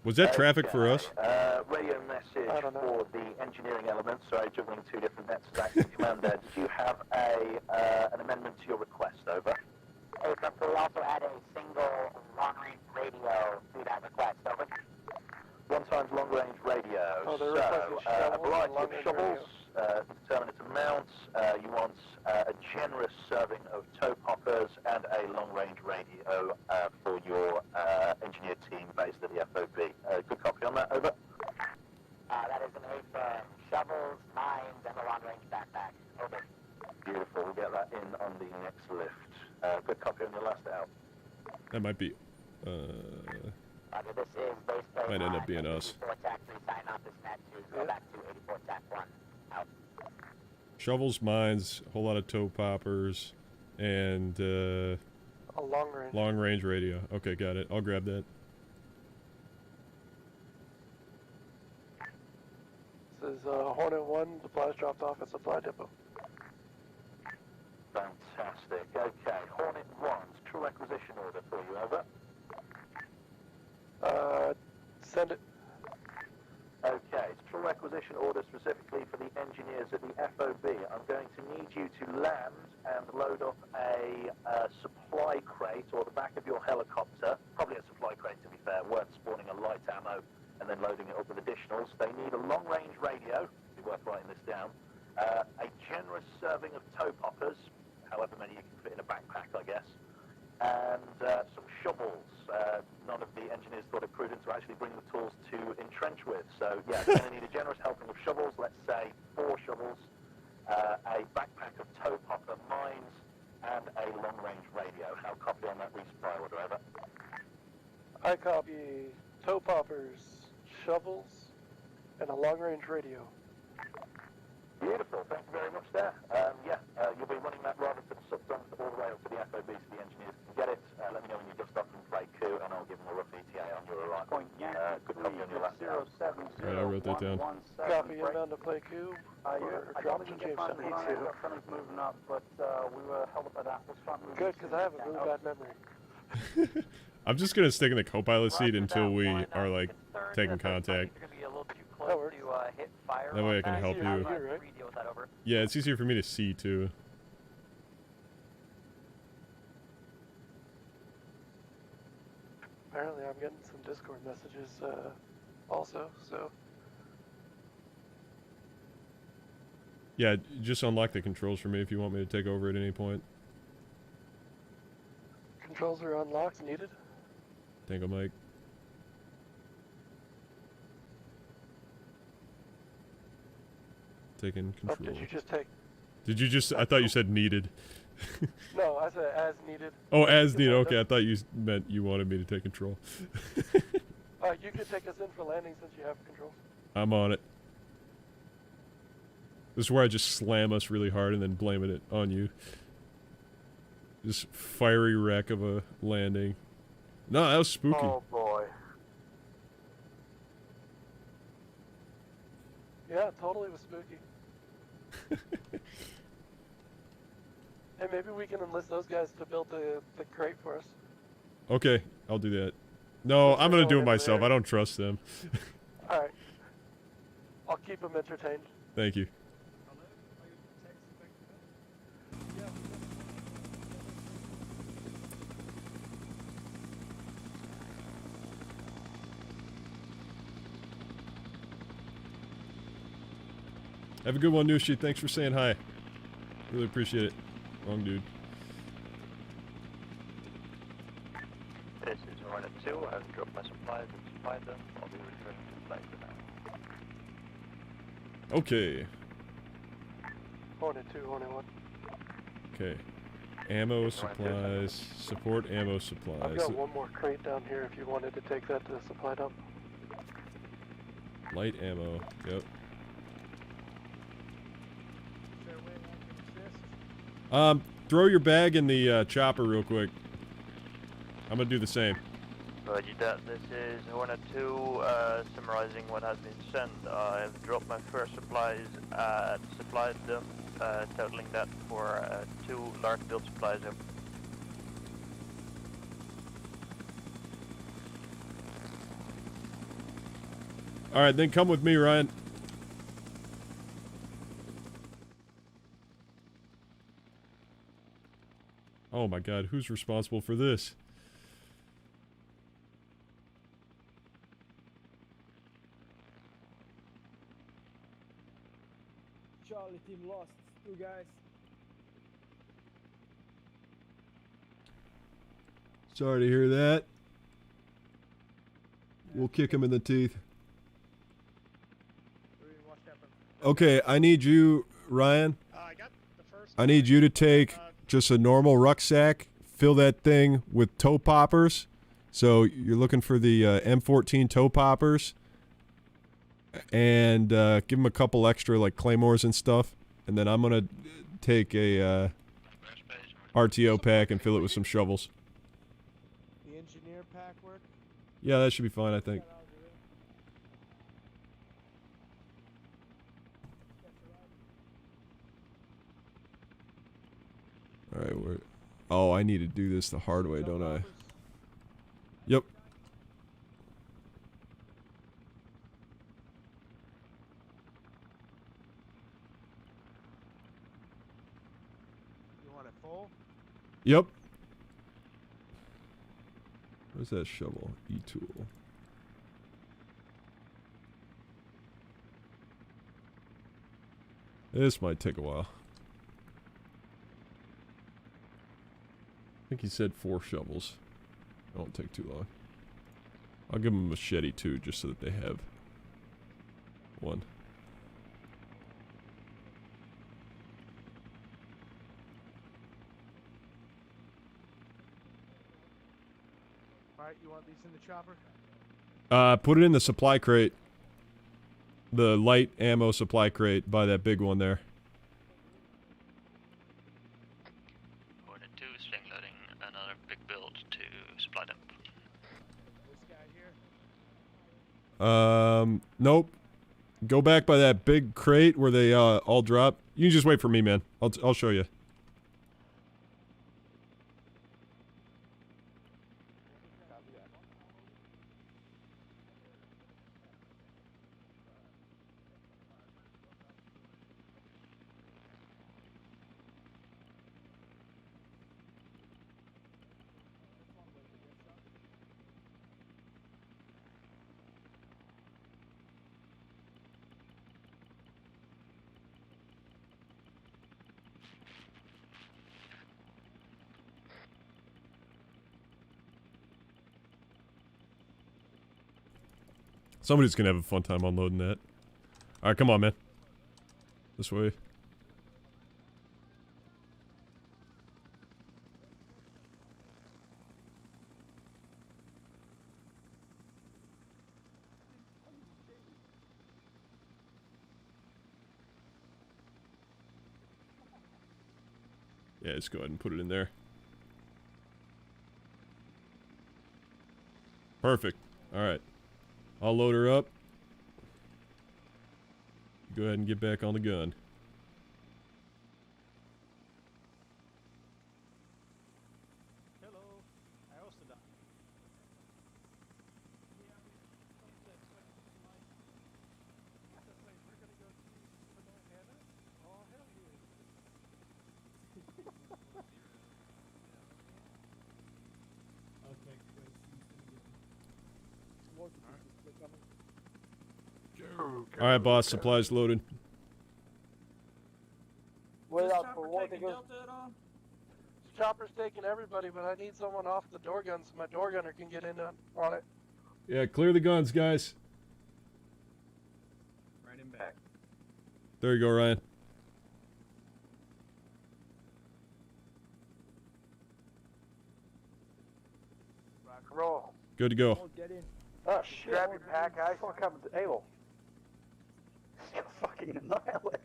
Was that traffic for us? Radio message for the engineering element. Sorry, juggling 2 different net stacks. Commander, did you have an amendment to your request? Over. Hey, can we also add a single long-range radio to that request? Over. 1 times long-range radio. Oh, so, a variety of shovels, determinate amounts. You want a generous serving of toe poppers and a long-range radio for your engineer team based at the FOB. Good copy on that. Over. That is an 8 shovels, mines, and a long-range backpack. Over. Beautiful. We'll get that in on the next lift. Good copy on your last out. That might be. This is base plate. Might end up being us. 84 tac 3, sign off this net to go back to 84 tac 1. Out. Shovels, mines, a whole lot of toe poppers, and A long range radio. Okay, got it. I'll grab that. This is Hornet 1, supplies dropped off at supply depot. Fantastic. Okay, Hornet 1's true acquisition order for you. Over. Send it. Okay, it's true acquisition order specifically for the engineers at the FOB. I'm going to need you to land and load up a supply crate or the back of your helicopter, probably a supply crate to be fair, worth spawning a light ammo and then loading it up with additionals. They need a long-range radio, it'd be worth writing this down, a generous serving of toe poppers, however many you can fit in a backpack, I guess, and some shovels. None of the engineers thought it prudent to actually bring the tools to entrench with. So yeah, going to need a generous helping of shovels, let's say 4 shovels, a backpack of toe popper mines, and a long-range radio. How copy on that resupply order? Over. I copy toe poppers, shovels, and a long-range radio. Beautiful, thank you very much there. You'll be running that rather to the subdons all the way up to the FOB so the engineers can get it. Let me know when you just stop and play coup and I'll give them a rough ETA on your arrival. Good copy on your last out. Alright, I wrote that down. Copy inbound to play coup. Or drop to Jamestown. Me too. Moving up, but we were held up at Apple's front. Good, because I have a really bad memory. I'm just gonna stick in the co-pilot seat until we are like taking contact. That works. That way I can help you. Yeah, it's easier for me to see too. apparently I'm getting some Discord messages also, so... Yeah, just unlock the controls for me if you want me to take over at any point. Controls are unlocked, needed? Tango Mike. Taking Oh, control. did you just take... Did you just... I thought you said needed. No, I said as needed. Oh, as needed. Okay, I thought you meant you wanted me to take control. You could take us in for landing since you have controls. I'm on it. This is where I just slam us really hard and then blame it on you. Just fiery wreck of a landing. No, that was spooky. Oh boy. Yeah, totally was spooky. Hey, maybe we can enlist those guys to build the crate for us. Okay, I'll do that. No, I'm gonna do it myself. I don't trust them. Alright. I'll keep them entertained. Thank you. Have a good one, Nushi. Thanks for saying hi. Really appreciate it. Wrong dude. This is Hornet 2. I've dropped my supplies and supplied them. I'll be returning to flight for now. Okay. Hornet 2, Hornet 1. Okay. Ammo supplies. Support ammo supplies. I've got one more crate down here if you wanted to take that to the supply dump. Light ammo. Yep. Throw your bag in the chopper real quick. I'm gonna do the same. Roger that. This is Hornet 2, summarizing what has been sent. I've dropped my first supplies at supply dump, totaling that for 2 large build supplies. Alright, then come with me, Ryan. Oh my god, who's responsible for this? Charlie team lost. 2 guys. Sorry to hear that. We'll kick him in the teeth. Okay, I need you, Ryan. I need you to take just a normal rucksack, fill that thing with toe poppers. So you're looking for the M14 toe poppers. And give them a couple extra like claymores and stuff. And then I'm going to take a RTO pack and fill it with some shovels. The engineer pack work? Yeah, that should be fine, I think. Alright, we're... Oh, I need to do this the hard way, don't I? Yep. You want it full? Yep. Where's that shovel? E-tool. This might take a while. I think he said 4 shovels. It won't take too long. I'll give him a machete too, just so that they have 1. Alright, you want these in the chopper? Put it in the supply crate. The light ammo supply crate by that big one there. Hornet 2 sling loading another big build to supply dump. This guy here? Nope. Go back by that big crate where they all drop. You can just wait for me, man. I'll show you. Somebody's gonna have a fun time unloading that. Alright, come on, man. This way. Yeah, let's go ahead and put it in there. Perfect. Alright. I'll load her up. Go ahead and get back on the gun. Alright, boss, supplies loaded. Wait up for what they go. Chopper's taking everybody, but I need someone off the door gun so my door gunner can get in on it. Yeah, clear the guns, guys. Right in back. There you go, Ryan. Rock and roll. Good to go. Oh shit. Grab your pack, guys. Fuck up the able. Fucking annihilated.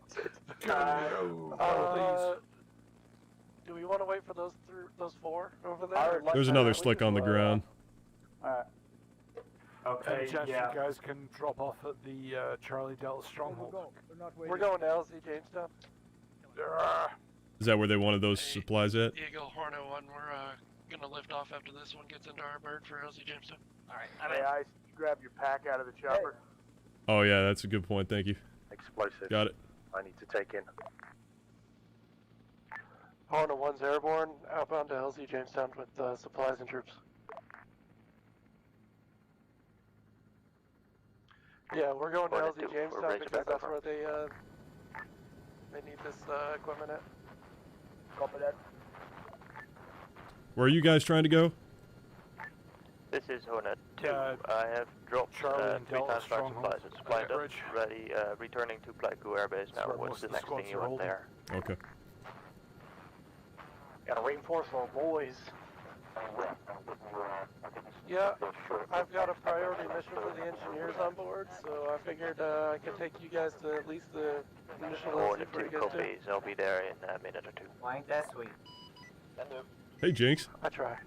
Do we want to wait for those four over there? There's another slick on the ground. Alright. Okay, Any chance yeah. you guys can drop off at the Charlie Delta stronghold? We're going to LZ Jamestown. Is that where they wanted those supplies at? Eagle, Hornet 1, we're gonna lift off after this one gets into our bird for LZ Jamestown. Alright, Hey, Ice, grab your pack out of the chopper. Oh yeah, that's a good point, thank you. Explosives. Got it. I need to take in. Hornet 1's airborne, outbound to LZ Jamestown with supplies and troops. Yeah, we're going to LZ Jamestown because that's where they need this equipment at. Copy that. Where are you guys trying to go? This is Hornet 2. I have dropped Charlie and 3 Delta times back stronghold. supplies. It's supplied up, Bridge. ready, returning to Pleiku Air Base now. where What's most the of the next thing squads you are want holding. there? Okay. Gotta reinforce our boys. Yeah, I've got a priority mission for the engineers on board, so I figured I could take you guys to at least the initial LZ Hornet before 2 you guys do. copies. I'll be there in a minute or two. Well, ain't that sweet? Hey, Jinx. I try.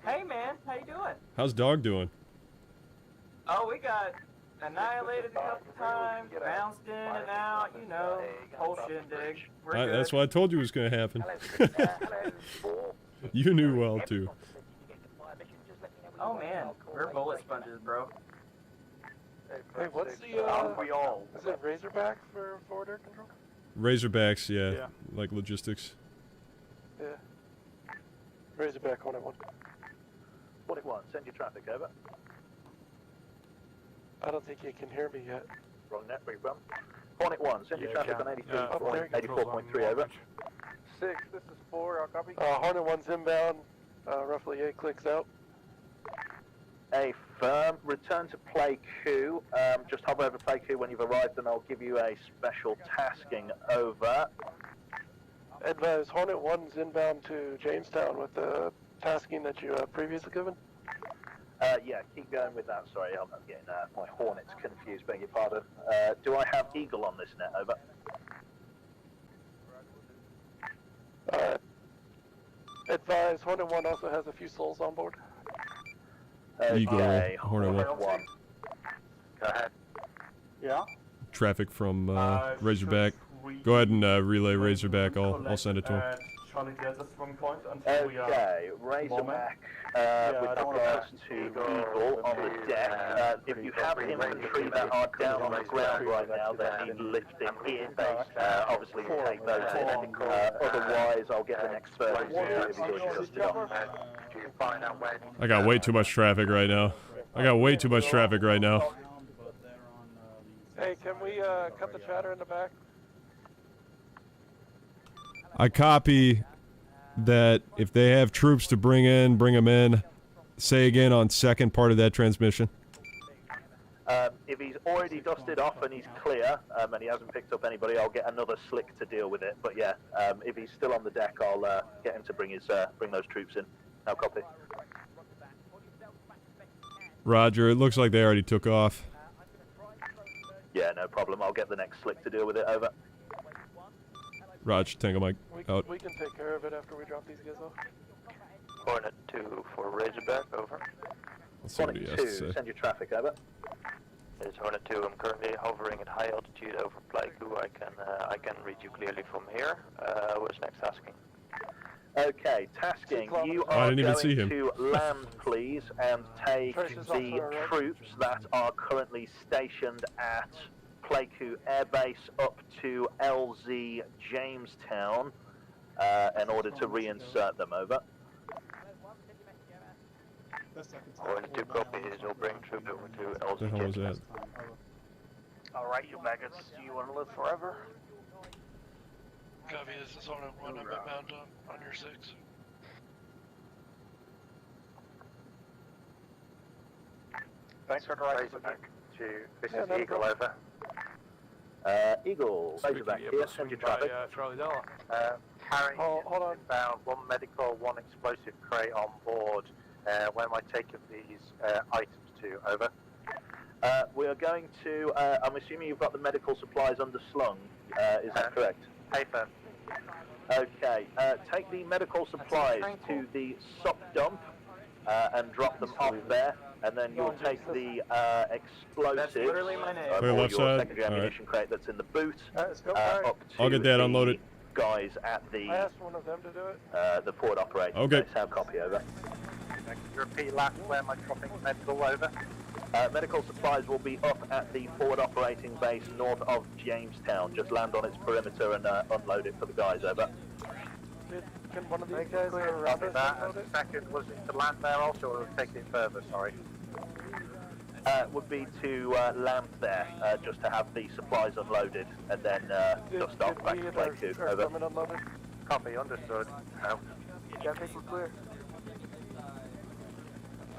Hey, man, how you doing? How's dog doing? Oh, we got annihilated a couple times, bounced in and out, you know, whole shindig. We're good. That's what I told you was going to happen. You knew well, too. Oh, man, we're bullet sponges, bro. Hey, what's the, is it Razorback for forward air control? Razorbacks, yeah. Like logistics. Yeah. Razorback Hornet 1. Hornet 1, send your traffic over. I don't think you can hear me yet. Wrong net, big bum. Hornet 1, send your traffic on 84.3 over. 6, this is 4, I'll copy. Hornet 1's inbound, roughly 8 clicks out. A firm, return to play Q. Just hover over play Q when you've arrived and I'll give you a special tasking over. Advise, Hornet 1's inbound to Jamestown with the tasking that you previously given. Yeah, keep going with that. Sorry, I'm getting my Hornets confused, beg your pardon. Do I have Eagle on this net? Over. Advise, Hornet 1 also has a few souls on board. Eagle, Hornet 1. Go ahead. Yeah? Traffic from Razorback. Go ahead and relay Razorback. I'll send it to him. Charlie Delta strong point until we are... Okay, Razorback with regards to Eagle on the deck. If you have infantry that are down on the ground right now that need lifting in, obviously you take those in. Otherwise, I'll get the next person to adjust it on. I got way too much traffic right now. Hey, can we cut the chatter in the back? I copy that if they have troops to bring them in. Say again on second part of that transmission. if he's already dusted off and he's clear, and he hasn't picked up anybody, I'll get another slick to deal with it. But yeah, if he's still on the deck, I'll get him to bring those troops in. Now copy. Roger, it looks like they already took off. Yeah, no problem. I'll get the next slick to deal with it. Over. Roger, Tango Mike, out. We can take care of it after we drop these guys off. Hornet 2 for Razorback, over. Let's see what he has to say. Send your traffic, over. This is Hornet 2, I'm currently hovering at high altitude over Pleiku. I can read you clearly from here. What's next tasking? Okay, tasking. You I are didn't even see going him. to land, please, and take the troops that are currently stationed at Pleiku Air Base up to LZ Jamestown in order to reinsert them, over. Hornet 2 copies, will bring troop over to LZ What the hell was that? Alright, you maggots, do you want to live forever? Copy, this is Hornet 1, I'm inbound on your 6. Thanks for driving Razorback 2, this Yeah, is no Eagle, problem. over. Eagle, Razorback here, send your traffic. Charlie Delta. Carrying Hold on. inbound, 1 medical, 1 explosive crate on board. Where am I taking these items to? Over. We are going to, I'm assuming you've got the medical supplies underslung, is that correct? Paper. Okay, take the medical supplies to the SOC dump and drop them off there, and then you'll take the explosives literally my name. Wait, or left your side? secondary ammunition crate that's in the boot Let's go, up to I'll get that the unloaded. guys at I the asked one of them to do it. forward operating Okay. base. Have copy, over. Can you repeat last where am I dropping medical, over? Medical supplies will be up at the forward operating base north of Jamestown. Just land on its perimeter and unload it for the guys, over. Can one of these guys go around us That and load as it? a second, was it to land there also, or take it further, sorry? Would be to land there, just to have the supplies unloaded, and then dust off back to Pleiku, over. Unloaded? Copy, understood. Yeah, this is clear.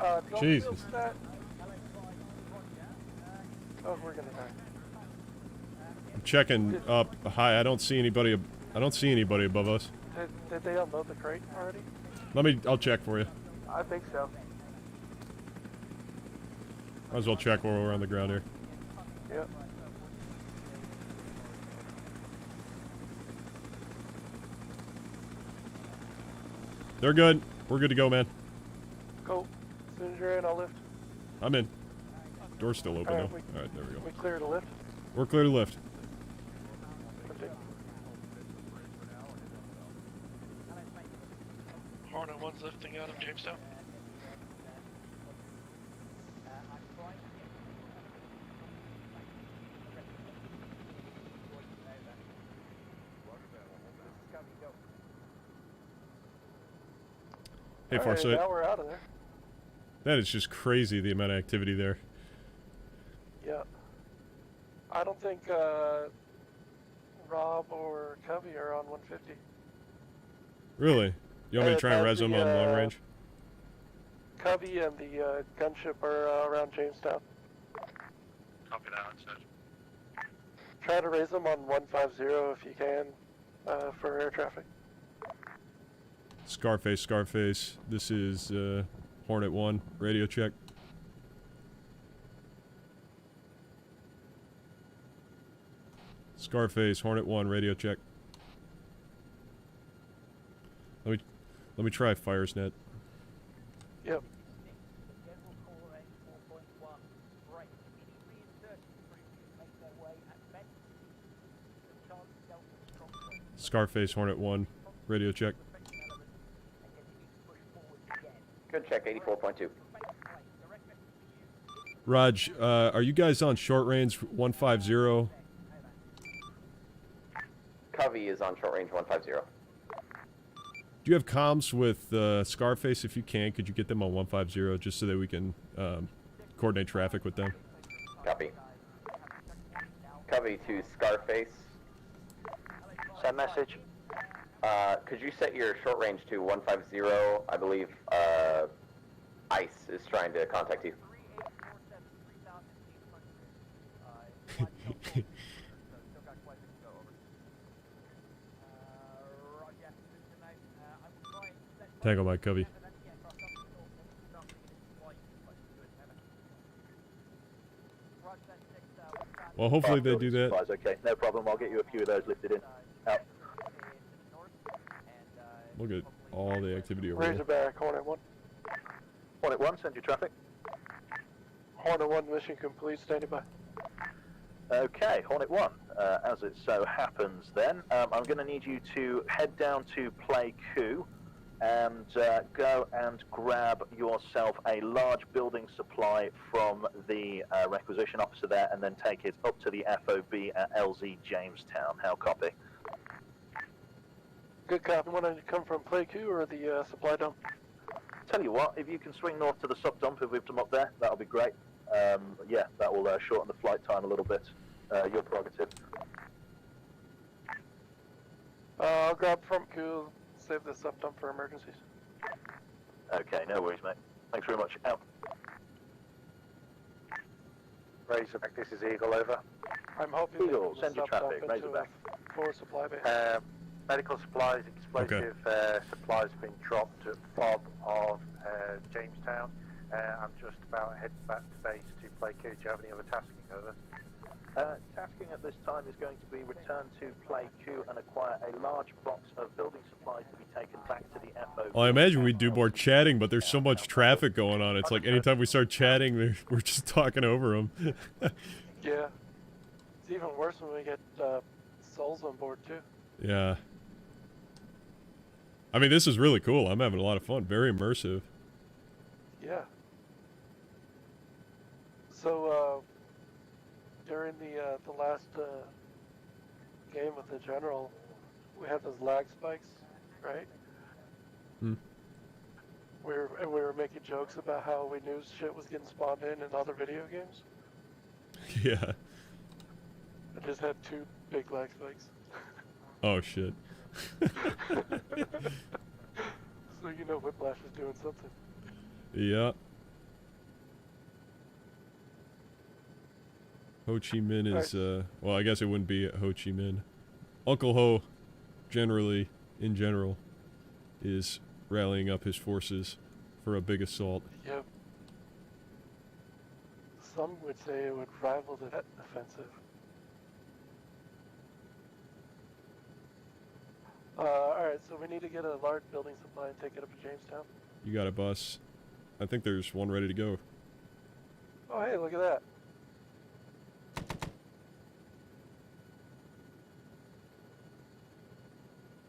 Don't Jesus. feel that. Oh, we're gonna die. I'm checking up high. I don't see anybody. I don't see anybody above us. Did they unload the crate already? I'll check for you. I think so. Might as well check while we're on the ground here. Yep. They're good. We're good to go, man. Cool. As soon as you're in, I'll lift. I'm in. Door's still open Alright, though. Alright, there we go. We clear to lift. We're clear to lift. Hornet 1's lifting out of Jamestown. Hey, Alright, Farsight. now we're out of there. That is just crazy, the amount of activity there. Yeah. I don't think Rob or Covey are on 150. Really? You want me to try and res them on long range? Covey and the gunship are around Jamestown. Copy that, understood. Try to raise them on 150 if you can for air traffic. Scarface, Scarface. This is Hornet 1. Radio check. Scarface, Hornet 1. Radio check. Let me try FireSnet. Yep. Scarface, Hornet 1. Radio check. Good check, 84.2. Raj, are you guys on short range 150? Covey is on short range 150. Do you have comms with Scarface? If you can, could you get them on 150 just so that we can coordinate traffic with them? Copy. Covey to Scarface. Send message. Could you set your short range to 150? I believe ICE is trying to contact you. Tango my cubby. Well, hopefully they do that. Supplies, okay, no problem. I'll get you a few of those lifted in. Out. Look at all the activity over there. Razorback, Hornet 1. Hornet 1, send your traffic. Hornet 1, mission complete, standing by. Okay, Hornet 1, as it so happens then, I'm going to need you to head down to Play Coup and go and grab yourself a large building supply from the requisition officer there and then take it up to the FOB at LZ Jamestown. How copy? Good copy. Want to come from Play Coup or the supply dump? Tell you what, if you can swing north to the sub dump if we've them up there, that'll be great. Yeah, that will shorten the flight time a little bit. Your prerogative. I'll grab from Coup, save the sub dump for emergencies. Okay, no worries, mate. Thanks very much. Out. Razorback, this is Eagle, over. I'm hoping Eagle, send your traffic. Razorback. Forward supply base. Medical supplies, explosive supplies being dropped at FOB of Jamestown. I'm just about heading back to base to Play Coup. Do you have any other tasking, over? Tasking at this time is going to be return to Play Coup and acquire a large box of building supplies to be taken back to the FOB. Well, I imagine we'd do more chatting, but there's so much traffic going on. It's like anytime we start chatting, we're just talking over them. Yeah. It's even worse when we get souls on board, too. Yeah. I mean, this is really cool. I'm having a lot of fun. Very immersive. Yeah. So, during the last game with the general, we had those lag spikes, right? Hmm. We were making jokes about how we knew shit was getting spawned in other video games. Yeah. I just had 2 big lag spikes. Oh, shit. So you know Whiplash is doing something. Yeah. Ho Chi Minh is, well, I guess it wouldn't be Ho Chi Minh. Uncle Ho, in general, is rallying up his forces for a big assault. Yep. Some would say it would rival the Vet offensive. Alright, so we need to get a large building supply and take it up to Jamestown. You got a bus. I think there's one ready to go. Oh, hey, look at that.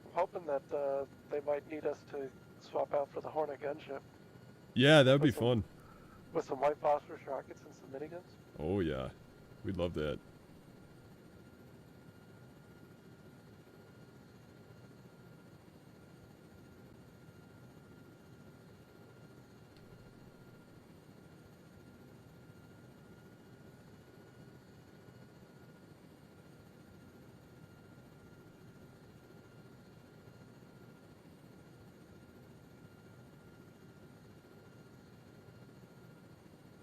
I'm hoping that they might need us to swap out for the Hornet gunship. Yeah, that would be fun. With some white phosphorus rockets and some miniguns. Oh, yeah. We'd love that.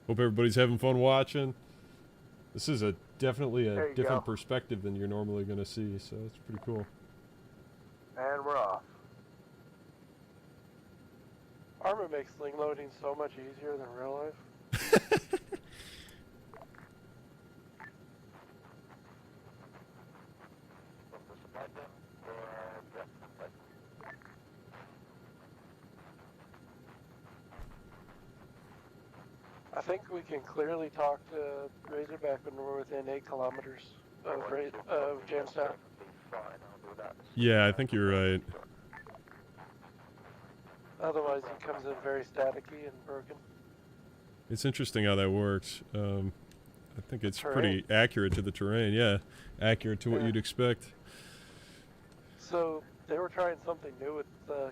Hope everybody's having fun watching. This is definitely a different perspective than you're normally going to see, so it's pretty cool. And we're off. Arma makes sling loading so much easier than real life. I think we can clearly talk to Razorback when we're within 8 kilometers of Jamestown. Yeah, I think you're right. Otherwise, he comes in very staticky and broken. It's interesting how that works. I think it's Terrain. pretty accurate to the terrain. Yeah, accurate to what Yeah. you'd expect. So they were trying something new with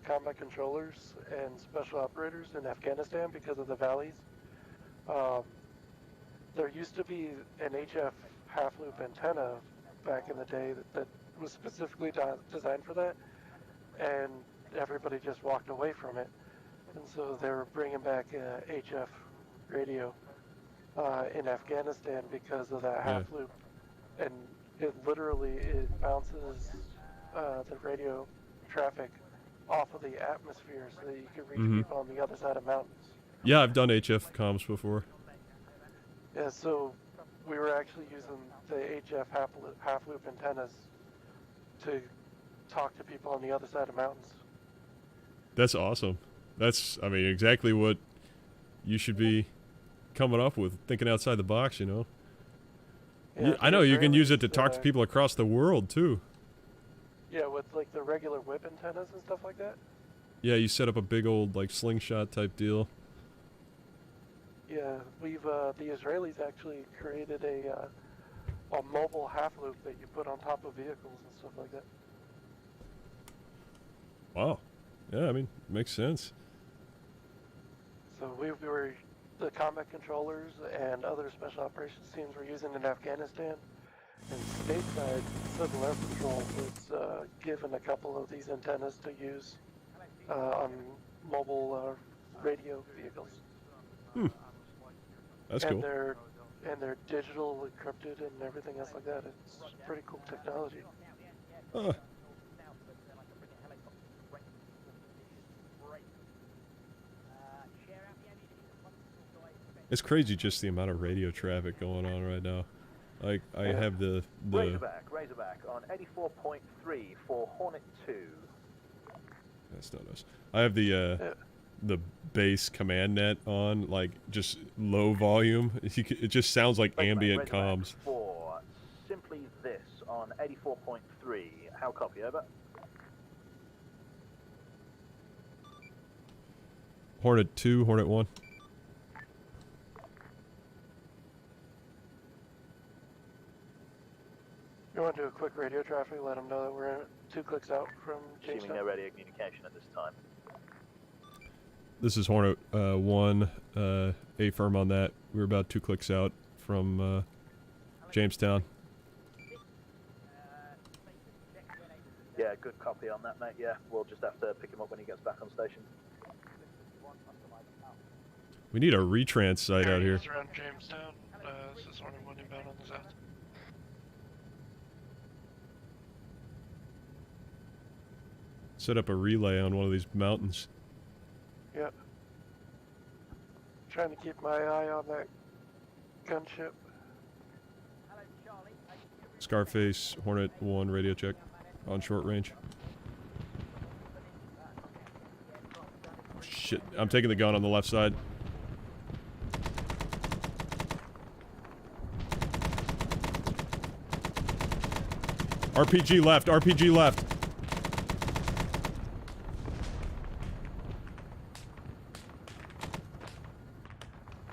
combat controllers and special operators in Afghanistan because of the valleys. There used to be an HF half-loop antenna back in the day that was specifically designed for that, and everybody just walked away from it. And so they were bringing back HF radio in Afghanistan because of that half-loop. and it literally bounces the radio traffic off of the atmosphere so that you can reach people on the other side of mountains. Yeah, I've done HF comms before. Yeah, so we were actually using the HF half loop antennas to talk to people on the other side of mountains. That's awesome. That's, I mean, exactly what you should be coming up with, thinking outside the box, you know. Yeah, I know you can use it to talk to people across the world too. Yeah, with like the regular whip antennas and stuff like that. Yeah, you set up a big old like slingshot type deal. Yeah, we've the Israelis actually created a mobile half loop that you put on top of vehicles and stuff like that. Wow. Yeah, I mean, makes sense. So we were the combat controllers and other special operations teams were using in Afghanistan, and stateside Civil Air Patrol was given a couple of these antennas to use on mobile radio vehicles. That's and cool. They're digital, encrypted, and everything else like that. It's pretty cool technology. It's crazy just the amount of radio traffic going on right now. Like, I have the Razorback on 84.3 for Hornet 2. That's not us. I have the base command net on, like, just low volume. It just sounds like ambient comms. For simply this on 84.3. How copy, over? Hornet 2, Hornet 1. You want to do a quick radio traffic, let them know that we're 2 clicks out from Jamestown. Assuming no radio communication at this time. This is Hornet 1, A firm on that. We're about 2 clicks out from Jamestown. Yeah, good copy on that, mate. Yeah, we'll just have to pick him up when he gets back on station. We need a retrans site out here. Around Jamestown. This is Hornet 1 inbound on the south. Set up a relay on one of these mountains. Yep. Trying to keep my eye on that gunship. Scarface, Hornet 1, radio check. On short range. Oh, shit, I'm taking the gun on the left side. RPG left, RPG left.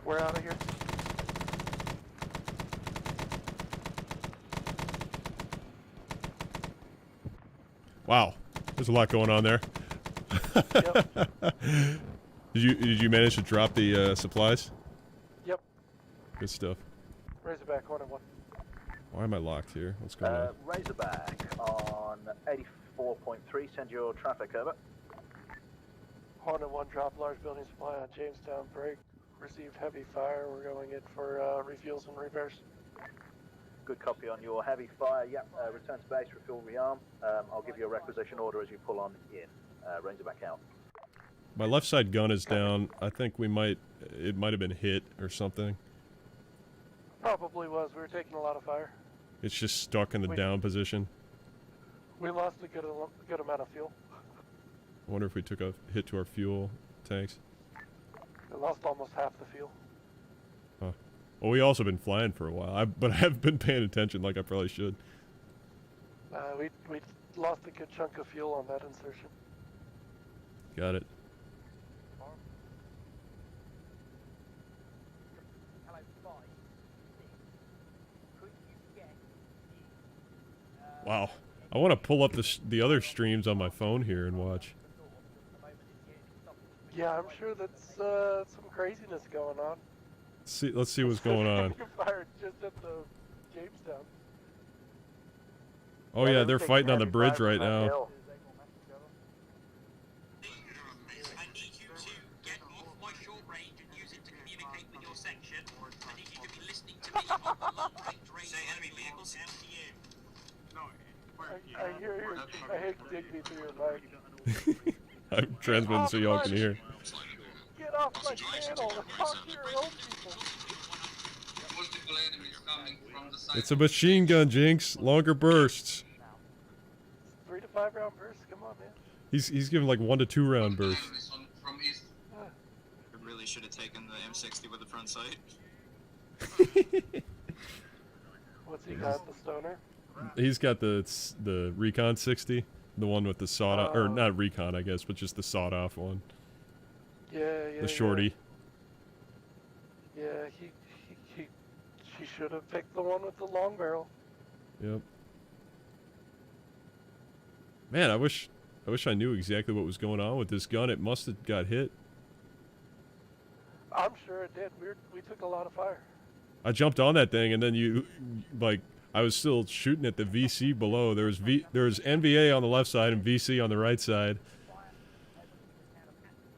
We're out of here. Wow, there's a lot going on there. Did you manage to drop the supplies? Yep. Good stuff. Razorback, Hornet 1. Why am I locked here? What's going on? Razorback on 84.3. Send your traffic over. Hornet 1 dropped large building supply on Jamestown break. Received heavy fire. We're going in for refuels and repairs. Good copy on your heavy fire. Yep, return to base, refuel, rearm. I'll give you a requisition order as you pull on in. Razorback out. My left side gun is down. I think it might have been hit or something. Probably was. We were taking a lot of fire. It's just stuck in the down position. We lost a good amount of fuel. I wonder if we took a hit to our fuel tanks. We lost almost half the fuel. Huh. Well, we also been flying for a while, but I haven't been paying attention like I probably should. We lost a good chunk of fuel on that insertion. Got it. Wow. I want to pull up the other streams on my phone here and watch. Yeah, I'm sure that's some craziness going on. Let's see what's going on. Fired just at the Jamestown. Oh yeah, they're fighting on the bridge right now. Say enemy vehicles. I hear you. I hate Digby through your mic. I'm transmitting so y'all can hear. Get off my channel. Talk to your own people. It's a machine gun, Jinx. Longer bursts. 3 to 5 round bursts. Come on, man. He's giving like 1 to 2 round bursts. From east. I really should have taken the M60 with the front sight. What's he got? The stoner? He's got the Recon 60, the one with the sawed off, or not Recon, I guess, but just the sawed off one. Yeah. The shorty. Yeah, she should have picked the one with the long barrel. Yep. Man, I wish I knew exactly what was going on with this gun. It must have got hit. I'm sure it did. We took a lot of fire. I jumped on that thing, and then I was still shooting at the VC below. There was NVA on the left side and VC on the right side,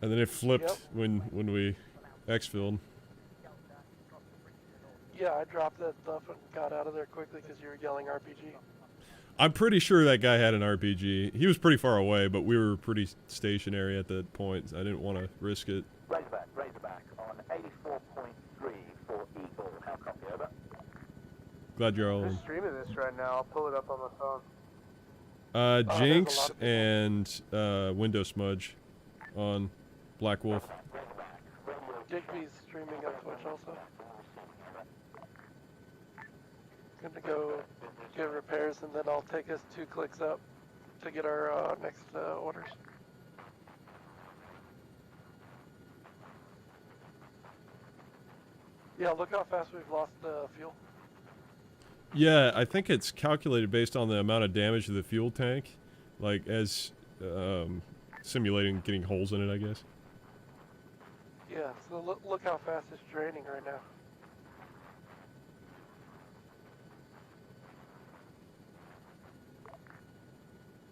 and then it flipped when we exfilled. Yeah, I dropped that stuff and got out of there quickly because you were yelling RPG. I'm pretty sure that guy had an RPG. He was pretty far away, but we were pretty stationary at that point. I didn't want to risk it. Razorback on 84.3 for Eagle. How copy, over? Glad you're all in. I'm streaming this right now. I'll pull it up on my phone. Jinx and Window Smudge on Black Wolf. Digby's streaming on Twitch also. Gonna go get repairs and then I'll take us 2 clicks up to get our next orders. Yeah, look how fast we've lost fuel. Yeah, I think it's calculated based on the amount of damage to the fuel tank, like as simulating getting holes in it, I guess. Yeah, so look how fast it's draining right now.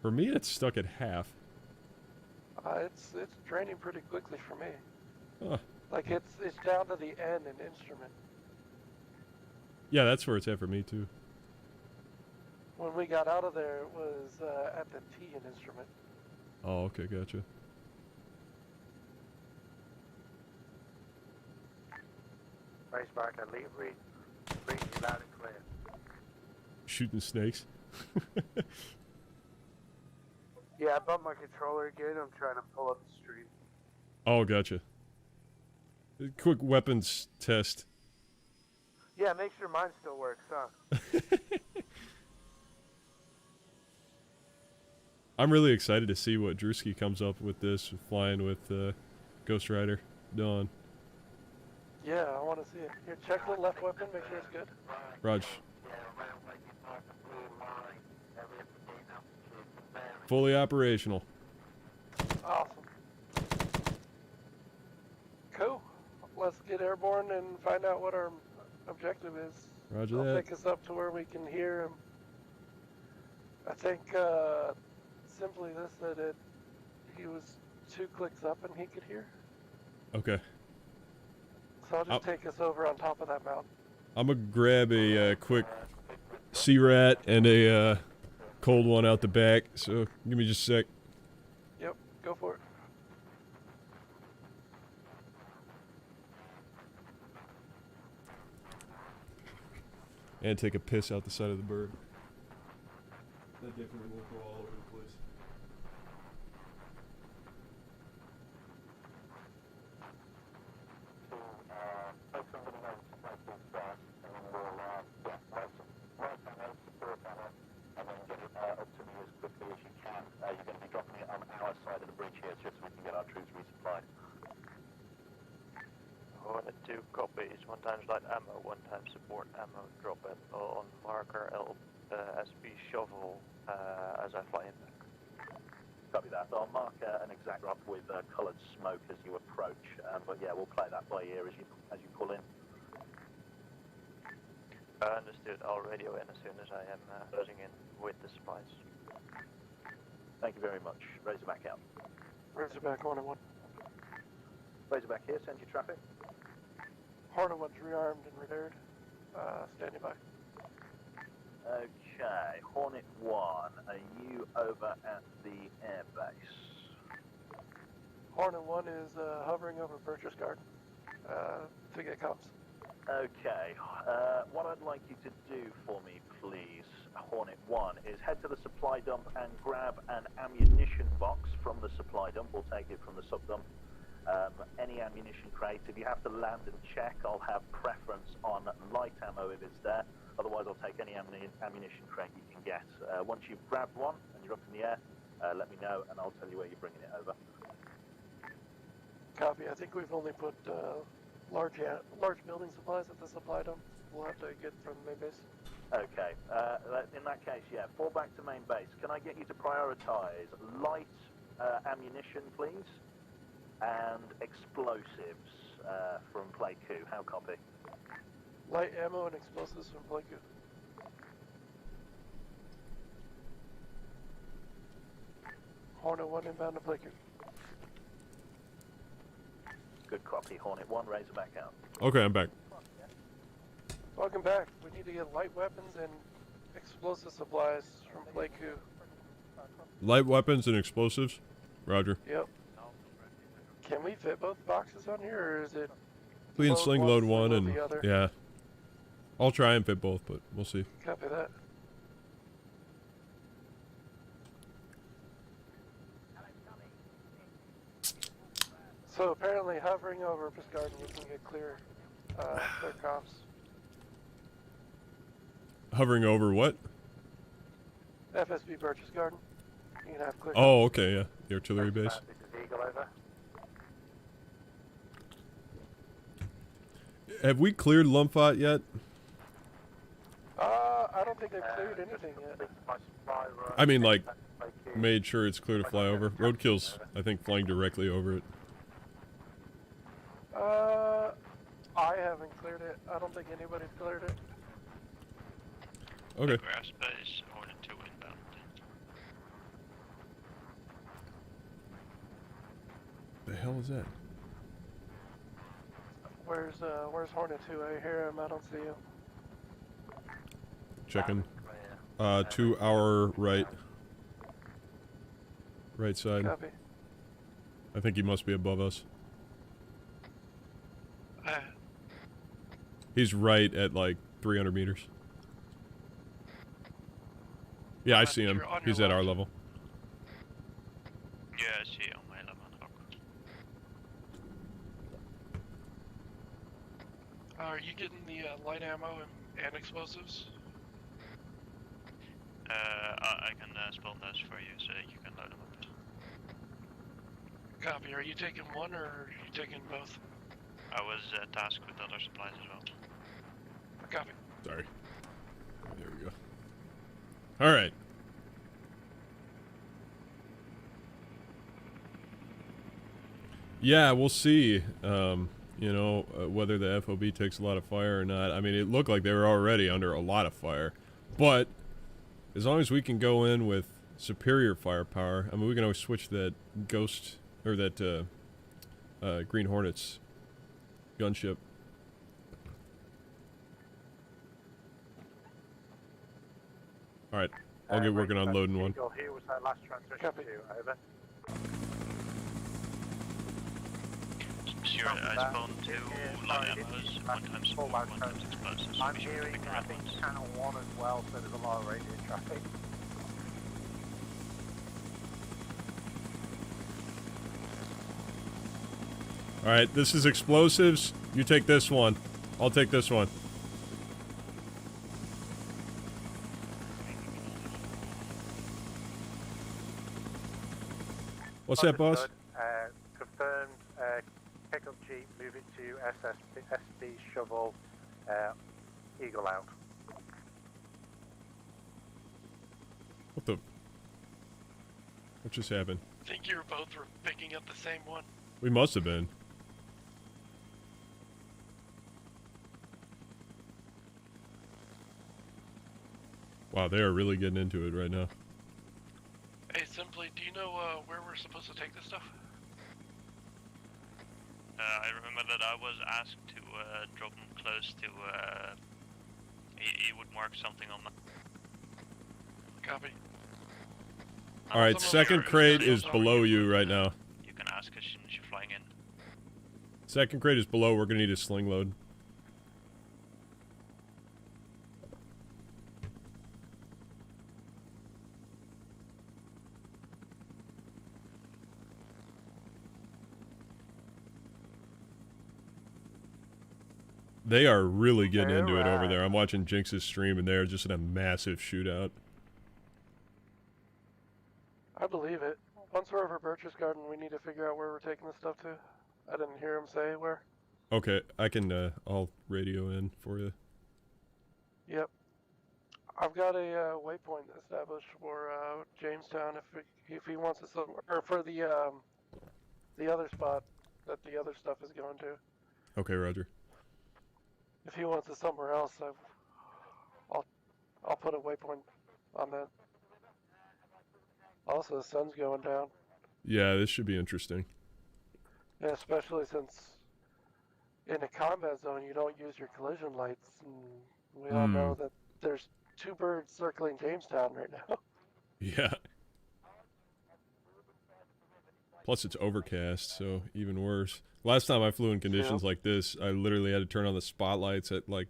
For me, it's stuck at half. It's draining pretty quickly for me. Huh. Like it's down to the N in instrument. Yeah, that's where it's at for me too. When we got out of there, it was at the T in instrument. Oh, okay, gotcha. Raceback and lead read. Read you loud and clear. Shooting snakes. Yeah, I bumped my controller again. I'm trying to pull up the stream. Oh, gotcha. Quick weapons test. Yeah, make sure mine still works, huh? I'm really excited to see what Drewski comes up with this, flying with Ghostrider Don. Yeah, I want to see it. Here, check the left weapon, make sure it's good. Raj. Fully operational. Awesome. Cool. Let's get airborne and find out what our objective is. Roger I'll that. take us up to where we can hear him. I think simply this that he was 2 clicks up and he could hear. Okay. So I'll just take us over on top of that mountain. I'm gonna grab a quick C-Rat and a cold one out the back, so give me just a sec. Yep, go for it. And take a piss out the side of the bird. That definitely won't go all over the place. Up to me as quickly as you can. You're going to be dropping it on our side of the bridge here just so we can get our troops resupplied. Hornet 2 copies, 1 times light ammo, 1 times support ammo, drop it on marker SB shovel as I fly in back. Copy that. So I'll mark an exact drop with coloured smoke as you approach, but yeah, we'll play that by ear as you pull in. Understood. I'll radio in as soon as I am buzzing in with the supplies. Thank you very much. Razorback out. Razorback 1 and 1. Razorback here, send you traffic. Hornet 1's rearmed and repaired. Standing by. Okay. Okay, Hornet 1, are you over at the airbase? Hornet 1 is hovering over Purchase Garden to get comms. Okay, what I'd like you to do for me, please, Hornet 1, is head to the supply dump and grab an ammunition box from the supply dump. We'll take it from the sub dump. Any ammunition crate. If you have to land and check, I'll have preference on light ammo if it's there. Otherwise, I'll take any ammunition crate you can get. Once you've grabbed one and you're up in the air, let me know and I'll tell you where you're bringing it over. Copy. I think we've only put large building supplies at the supply dump. We'll have to get from main base. Okay. In that case, yeah, fall back to main base. Can I get you to prioritize light ammunition, please? And explosives from Playku. How copy? Light ammo and explosives from Playku. Hornet 1 inbound to Playku. Good copy. Hornet 1, Razorback out. Okay, I'm back. Welcome back. We need to get light weapons and explosive supplies from Playku. Light weapons and explosives? Roger. Yep. Can we fit both boxes on here, or is it... We can sling load one and... the other? Yeah. I'll try and fit both, but we'll see. Copy that. So apparently hovering over Purchase Garden, you can get clear comms. Hovering over what? FSB Purchase Garden. You can have clear. Oh, okay, yeah. The artillery base. This is Eagle over. Have we cleared Lumpfot yet? I don't think they've cleared anything yet. I mean, like, made sure it's clear to fly over. Roadkill's, I think, flying directly over it. I haven't cleared it. I don't think anybody's cleared it. Okay. Grass base, Hornet 2 inbound. The hell is that? Where's Hornet 2? I hear him. I don't see him. Checking. To our right. Right side. Copy. I think he must be above us. He's right at like 300 meters. Yeah, I see him. He's at our level. Yeah, I see on my level. Are you getting the light ammo and explosives? I can spawn those for you, so you can load them up. Copy. Are you taking one or are you taking both? I was tasked with other supplies as well. Copy. Sorry. There we go. Alright. Yeah, we'll see. You know, whether the FOB takes a lot of fire or not. I mean, it looked like they were already under a lot of fire. But, as long as we can go in with superior firepower, I mean, we can always switch that Ghost, or that Green Hornets gunship. Alright, I'll get working on loading one. Here was that last transmission to, over. Sure, I spawned 2 light ammos, 1 times support, 1 times explosives. I'm hearing, I think, channel 1 as well, so there's a lot of radio traffic. Alright, this is explosives. You take this one. I'll take this one. What's that, boss? Confirmed, pick up Jeep, move it to SB shovel, Eagle out. What the? What just happened? I think you both were picking up the same one. We must have been. Wow, they are really getting into it right now. Hey, Simply, do you know where we're supposed to take this stuff? I remember that I was asked to drop them close to, he would mark something on that. Copy. All right, second crate is below you right now. You can ask as soon as you're flying in. Second crate is below. We're gonna need a sling load. They are really getting into it over there. I'm watching Jinx's stream, and they're just in a massive shootout. I believe it. Once we're over Birch's Garden, we need to figure out where we're taking this stuff to. I didn't hear him say where. Okay, I can, I'll radio in for you. Yep. I've got a waypoint established for Jamestown if he wants it somewhere, or for the other spot that the other stuff is going to. Okay, Roger. If he wants it somewhere else, I'll put a waypoint on that. Also, the sun's going down. Yeah, this should be interesting. Yeah, especially since in a combat zone you don't use your collision lights, and we all know that there's 2 birds circling Jamestown right now. Yeah. Plus it's overcast, so even worse. Last time I flew in conditions like this, I literally had to turn on the spotlights at like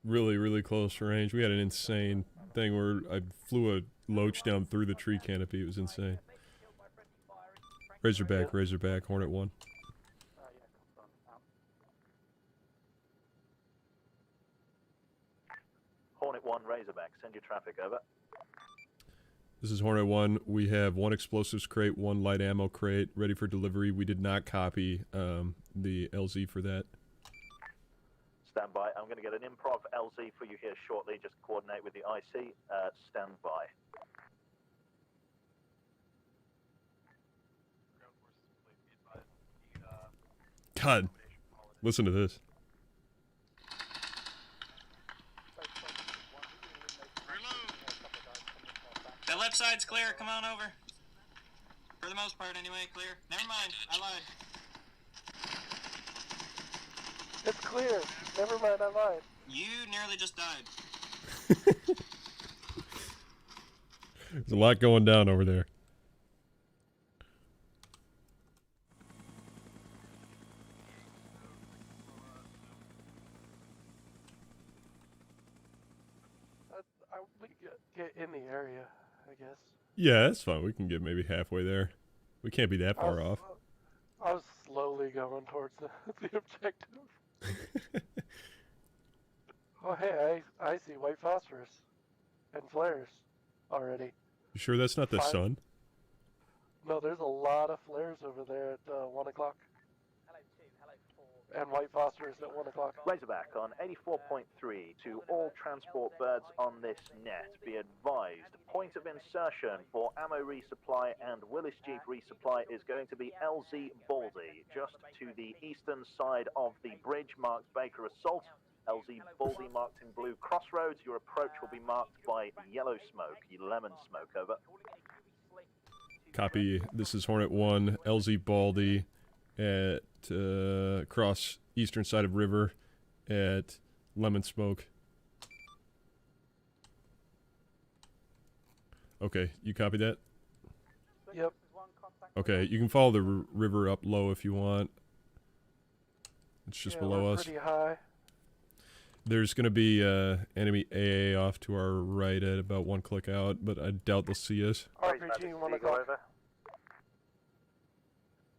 really, really close range. We had an insane thing where I flew a loach down through the tree canopy. It was insane. Razorback, Razorback, Hornet 1. Hornet 1, Razorback, send your traffic over. This is Hornet 1. We have 1 explosives crate, 1 light ammo crate ready for delivery. We did not copy the LZ for that. Stand by. I'm going to get an improv LZ for you here shortly. Just coordinate with the IC. Stand by. God, listen to this. The left side's clear, come on over. For the most part anyway, clear. Never mind, I lied. It's clear. Never mind, I lied. You nearly just died. There's a lot going down over there. We get in the area, I guess. Yeah, that's fine. We can get maybe halfway there. We can't be that far off. I was slowly going towards the objective. Oh, hey, I see white phosphorus and flares already. You sure that's not the sun? No, there's a lot of flares over there at 1 o'clock. And white phosphorus at 1 o'clock. Razorback on 84.3 to all transport birds on this net. Be advised, point of insertion for ammo resupply and Willis Jeep resupply is going to be LZ Baldy, just to the eastern side of the bridge marked Baker Assault. LZ Baldy marked in blue crossroads. Your approach will be marked by yellow smoke, lemon smoke, over. Copy. This is Hornet 1, LZ Baldy at across eastern side of river at lemon smoke. Okay, you copy that? Yep. Okay, you can follow the river up low if you want. It's just below us. Pretty high. There's going to be enemy AA off to our right at about 1 click out, but I doubt they'll see us. RPG 1 o'clock.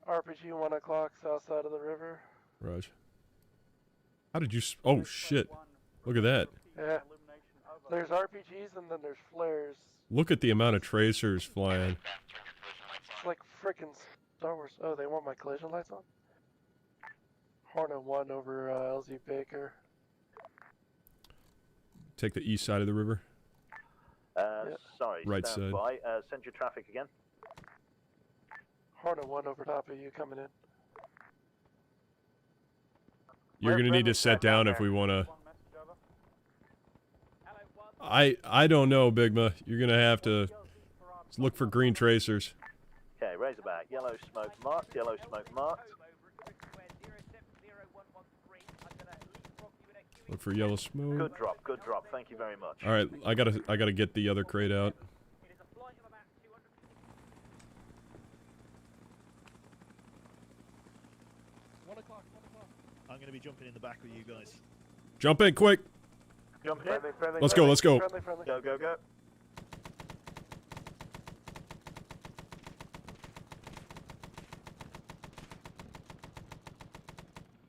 RPG 1 o'clock, south side of the river. Raj. How did you... Oh, shit. Look at that. Yeah. There's RPGs and then there's flares. Look at the amount of tracers flying. It's like frickin' Star Wars. Oh, they want my collision lights on? Hornet 1 over LZ Baker. Take the east side of the river. Sorry, right stand side. by. Send your traffic again. Hornet 1 over top of you coming in. You're going to need to set down if we want to... I don't know, Bigma. You're going to have to look for green tracers. Okay, Razorback. Yellow smoke marked. Yellow smoke marked. Look for yellow smoke. Good drop, good drop. Thank you very much. All right, I gotta get the other crate out. I'm going to be jumping in the back with you guys. Jump in quick. Jump in. Let's go. Let's go. Go, go, go.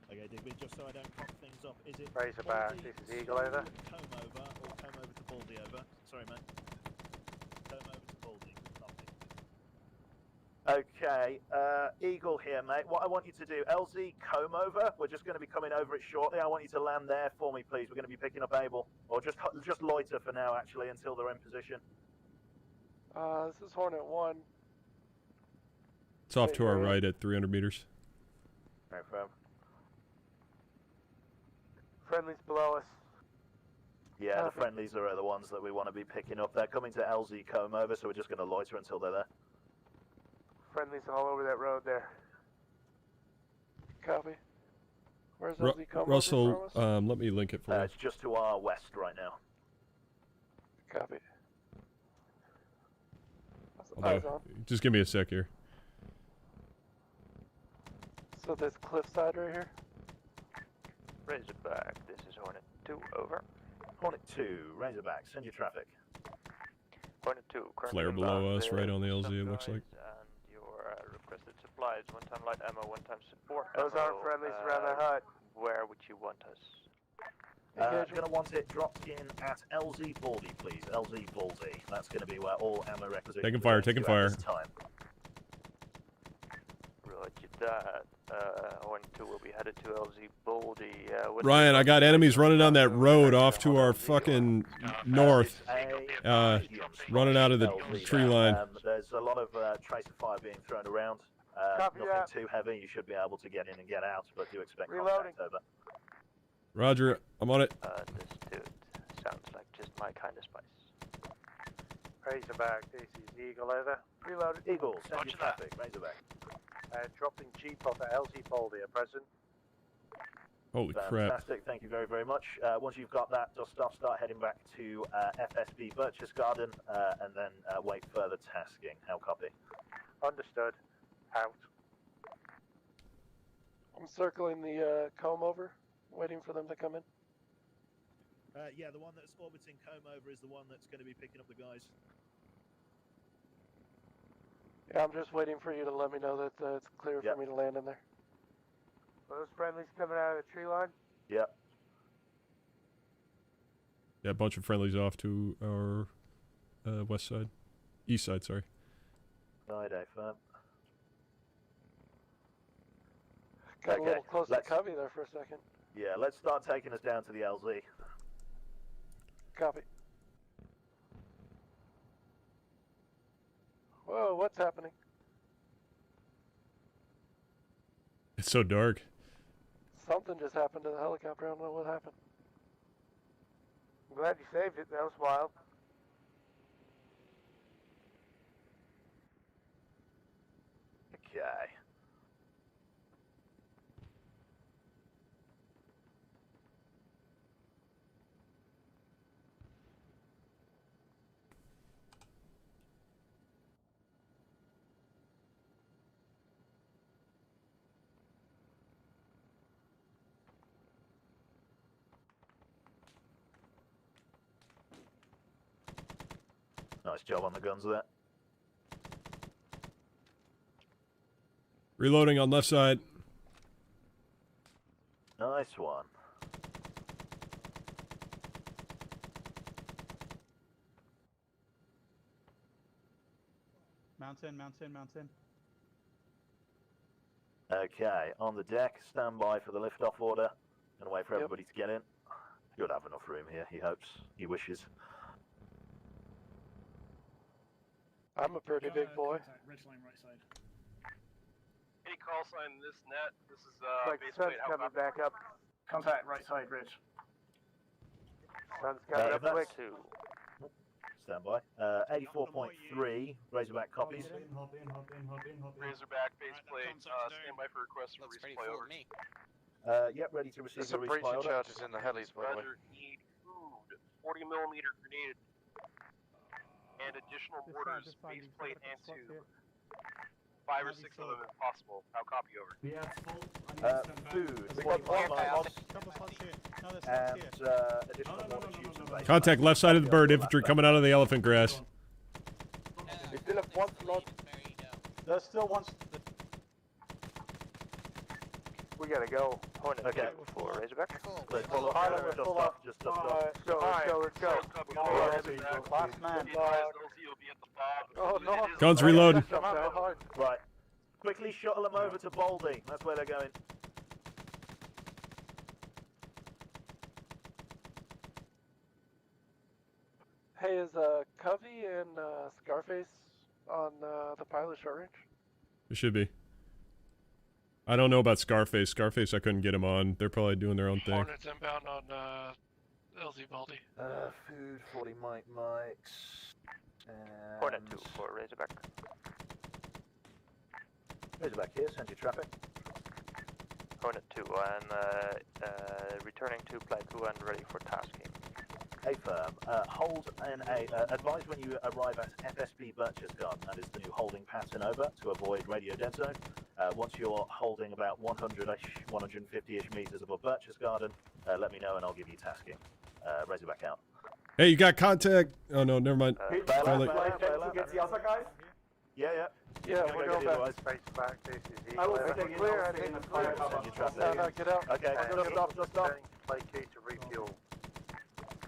Okay, Digby, just so I don't cock things up, is it Razorback, Baldy this is Eagle over. Comb over or comb over to Baldy over? Sorry, mate. Comb over to Baldy. Copy. Okay, Eagle here, mate. What I want you to do, LZ, comb over. We're just going to be coming over it shortly. I want you to land there for me, please. We're going to be picking up Able. Or just loiter for now, actually, until they're in position. This is Hornet 1. It's off to our right at 300 meters. No problem. Friendly's below us. Yeah, the friendlies are the ones that we want to be picking up. They're coming to LZ comb over, so we're just going to loiter until they're there. Friendly's all over that road there. Copy. Where's LZ comb over Russell, from us? let me link it for you. It's just to our west right now. Copy. Although, just give me a sec here. So this cliffside right here? Razorback, this is Hornet 2, over. Hornet 2, Razorback, send your traffic. Hornet 2, currently Flare below inbound us, right on the LZ, with it looks like. And your requested supplies, one-time light ammo, one-time support Those ammo. aren't friendlies around the hut. Where would you want us? Going to want it dropped in at LZ Baldy, please. LZ Baldy. That's going to be where all ammo requisitions Taking fire, are taking going to fire. at this time. Roger that. Hornet 2 will be headed to LZ Baldy. Ryan, I got enemies running down that road off to our fucking north. Running out of the tree line. There's a lot of tracer fire being thrown around. Nothing too heavy. You should be able to get in and get out, but do expect contact over. Roger, I'm on it. Understood. Sounds like just my kind of spice. Razorback, this is Eagle over. Reloaded. Eagle, send your traffic. Razorback. Dropping Jeep off at LZ Baldy at present. Holy crap. Fantastic, thank you very, very much. Once you've got that, just start heading back to FSB Birch's Garden and then wait further tasking. How copy? Understood. Out. I'm circling the comb over, waiting for them to come in. Yeah, the one that's orbiting comb over is the one that's going to be picking up the guys. Yeah, I'm just waiting for you to let me know that it's clear for me to land in there. Those friendlies coming out of the tree line? Yep. Yeah, a bunch of friendlies off to our west side. East side, sorry. Friday, firm. Got a little close to Covey there for a second. Yeah, let's start taking us down to the LZ. Copy. Whoa, what's happening? It's so dark. Something just happened to the helicopter. I don't know what happened. I'm glad you saved it. That was wild. Okay. Nice job on the guns there. Reloading on left side. Nice one. Mountain, mountain, mountain. Okay, on the deck, stand by for the liftoff order, and wait for everybody to get in. You'll have enough room here, he hopes, he wishes. I'm a pretty big boy. Ridgeline right side. Any call sign this net? This is Like base sun's plate. How coming about back up. Contact right side, Ridge. Sun's coming up quick. Stand by. 84.3, Razorback copies. Razorback base plate. Stand by for request for resupply over. Yep, ready to receive There's some your resupply breaching order. charges in the helis, by the way. Roger, need food. 40mm grenade. And additional mortars, base plate and tube. 5 or 6 of them if possible. How copy over? Food, 45 miles, and additional mortar tubes and base Contact plate. left side of the bird. Infantry coming out of the elephant grass. We still have one slot. There's still one. We gotta go. Hornet Okay. 2 for Razorback. Let's follow up. Pilot, Just pull stop. up. Just stop. Let's go. Last man. Oh no. Guns reloaded. Right. Quickly shuttle them over to Baldy. That's where they're going. Hey, is Covey and Scarface on the pilot short range? It should be. I don't know about Scarface. Scarface, I couldn't get him on. They're probably doing their own thing. Hornets inbound on LZ Baldy. Food, 40 mics. Hornet 2 for Razorback. Razorback here, send you traffic. Hornet 2, I'm returning to Pleiku and ready for tasking. A firm. Hold in a. Advise when you arrive at FSB Birch's Garden. That is the new holding pattern over to avoid radio dead zone. Once you're holding about 100-ish, 150-ish meters above Birch's Garden, let me know and I'll give you tasking. Razorback out. Hey, you got contact? Oh no, never mind. Get the other guys? Yeah. Yeah, we're going back. Space back, this is I will take clear, I think it's clear. Send your traffic. No, get out. Okay, just stop. Play key to refuel.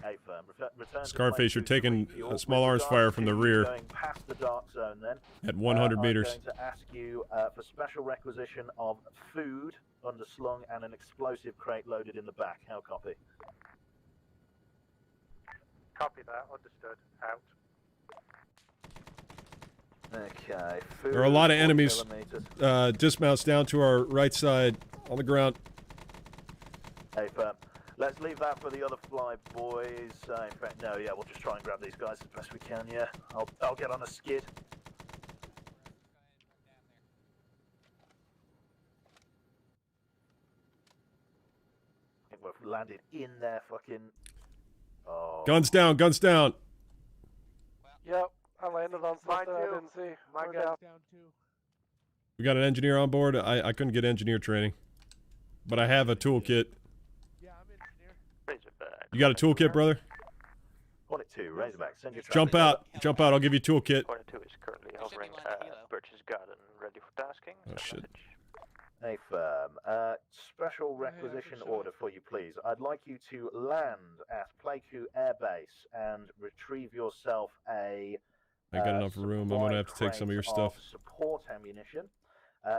A firm. Return to Scarface, you're Pleiku to taking refuel. a small With arms regards fire from the to rear. Going past the dark zone then. At 100 meters. I'm going to ask you for special requisition of food underslung and an explosive crate loaded in the back. How copy? Copy that, understood. Out. Okay. Food, There are a lot of 40 enemies. millimeters. Dismounts down to our right side on the ground. Hey, firm. Let's leave that for the other fly boys. In fact, no, yeah, we'll just try and grab these guys as best we can. Yeah, I'll get on a skid. I think we've landed in their fucking. Oh. Guns down, guns down. Yep, I landed on something I didn't see. My We're guy. down. We got an engineer on board. I couldn't get engineer training, but I have a toolkit. Razorback. You got a toolkit, brother? Hornet 2, Razorback, send your Jump traffic. out, jump out. I'll give you a toolkit. Hornet 2 is currently hovering Birch's Garden, ready for tasking. Oh shit. Hey, firm. Special requisition order for you, please. I'd like you to land at Pleiku Air Base and retrieve yourself a. I got enough room. I'm gonna have to take some of your stuff. Support ammunition.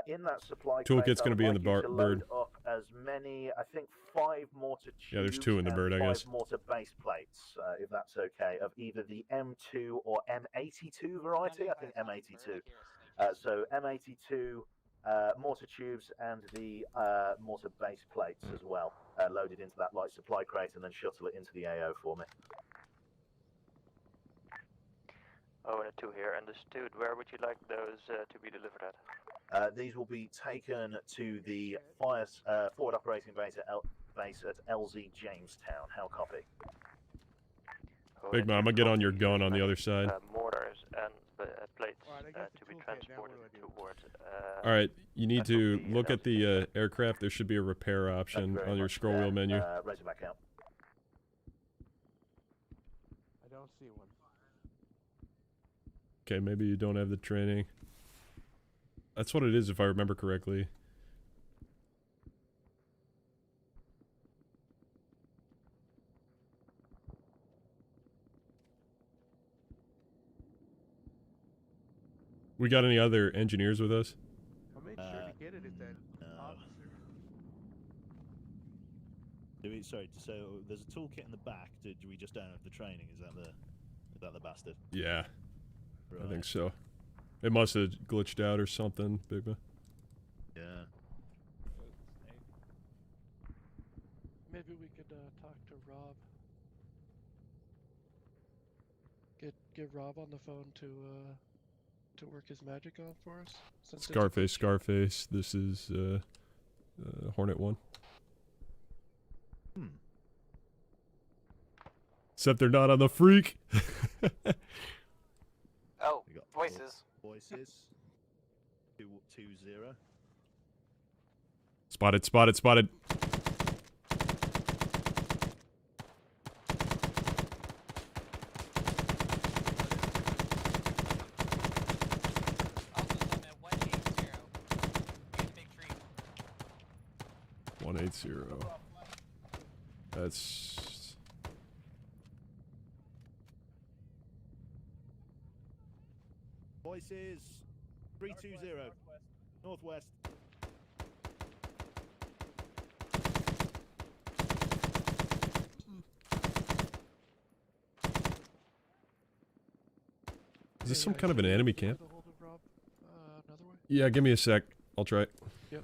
In that supply Toolkit's crate, gonna be in the I'd like you to load bird. up as many, I think, 5 mortar tubes. Yeah, there's 2 in the and bird, I 5 guess. mortar base plates, if that's okay, of either the M2 or M82 variety. I think M82. So M82 mortar tubes and the mortar base plates as well, loaded into that light supply crate, and then shuttle it into the AO for me. Hornet 2 here, understood. Where would you like those to be delivered at? These will be taken to the forward operating base at LZ Jamestown. How copy? Big man, I'm gonna get on your gun on the other side. Mortars and plates to be transported towards. All right, you need to look at the aircraft. There should be a repair option on your scroll wheel menu. Razorback out. I don't see one. Okay, maybe you don't have the training. That's what it is, if I remember correctly. We got any other engineers with us? I made sure to get it at that officer. Sorry, so there's a toolkit in the back. We just don't have the training? Is that the bastard? Yeah, Right. I think so. It must have glitched out or something, Big Man. Yeah. Maybe we could talk to Rob. Get Rob on the phone to work his magic on for us. Since Scarface. This is Hornet 1. Except they're not on the freak. Oh, voices. Voices. 2-0. Spotted, spotted, spotted. That's Voices 320 northwest. Is this some kind of an enemy camp? Yeah, give me a sec. I'll try it. Yep.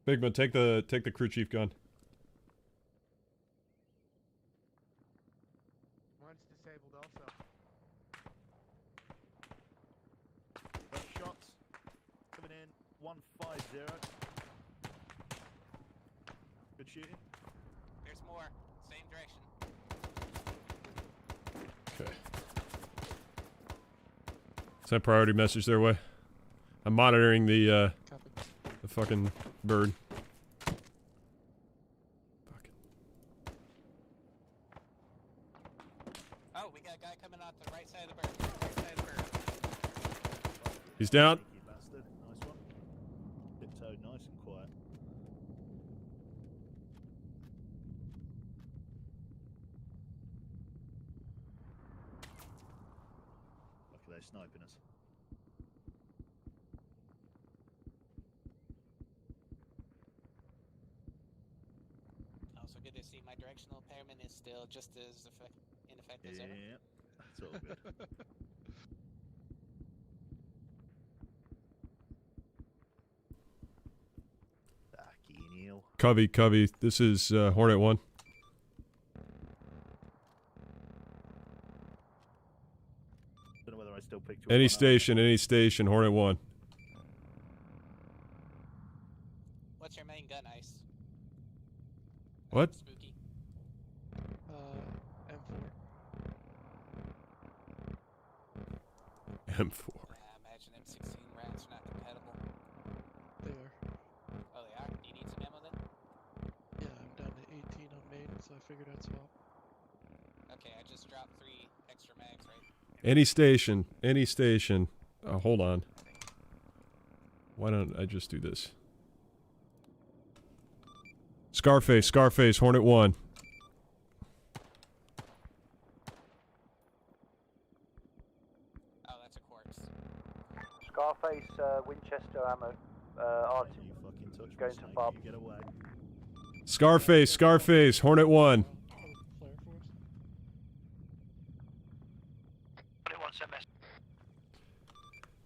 Bigman, take the crew chief gun. Mine's disabled also. Fresh shots coming in 150. Good shooting. There's more. Same direction. Okay. Send priority message their way. I'm monitoring the fucking bird. Oh, we got a guy coming out to the right side of the bird. Right side of the bird. He's down. You bastard. Nice one. Tiptoed nice and quiet. Lucky they're sniping us. Also good to see my directional impairment is still just as ineffective as ever. Yeah, that's all good. Covey, this is Hornet 1. Don't know whether I still picked you Any up station, Hornet 1. What's your main gun, Ice? What? Spooky. M4. M4. Yeah, I imagine M16 rounds are not compatible. They are. Oh, they are? Do you need some ammo then? Yeah, I'm down to 18 on main, so I figured I'd swap. Okay, I just dropped 3 extra mags, right? Any station. Hold on. Why don't I just do this? Scarface, Hornet 1. Oh, that's a corpse. Scarface, Winchester ammo. Artie, going to Bob. Get away. Scarface, Hornet 1.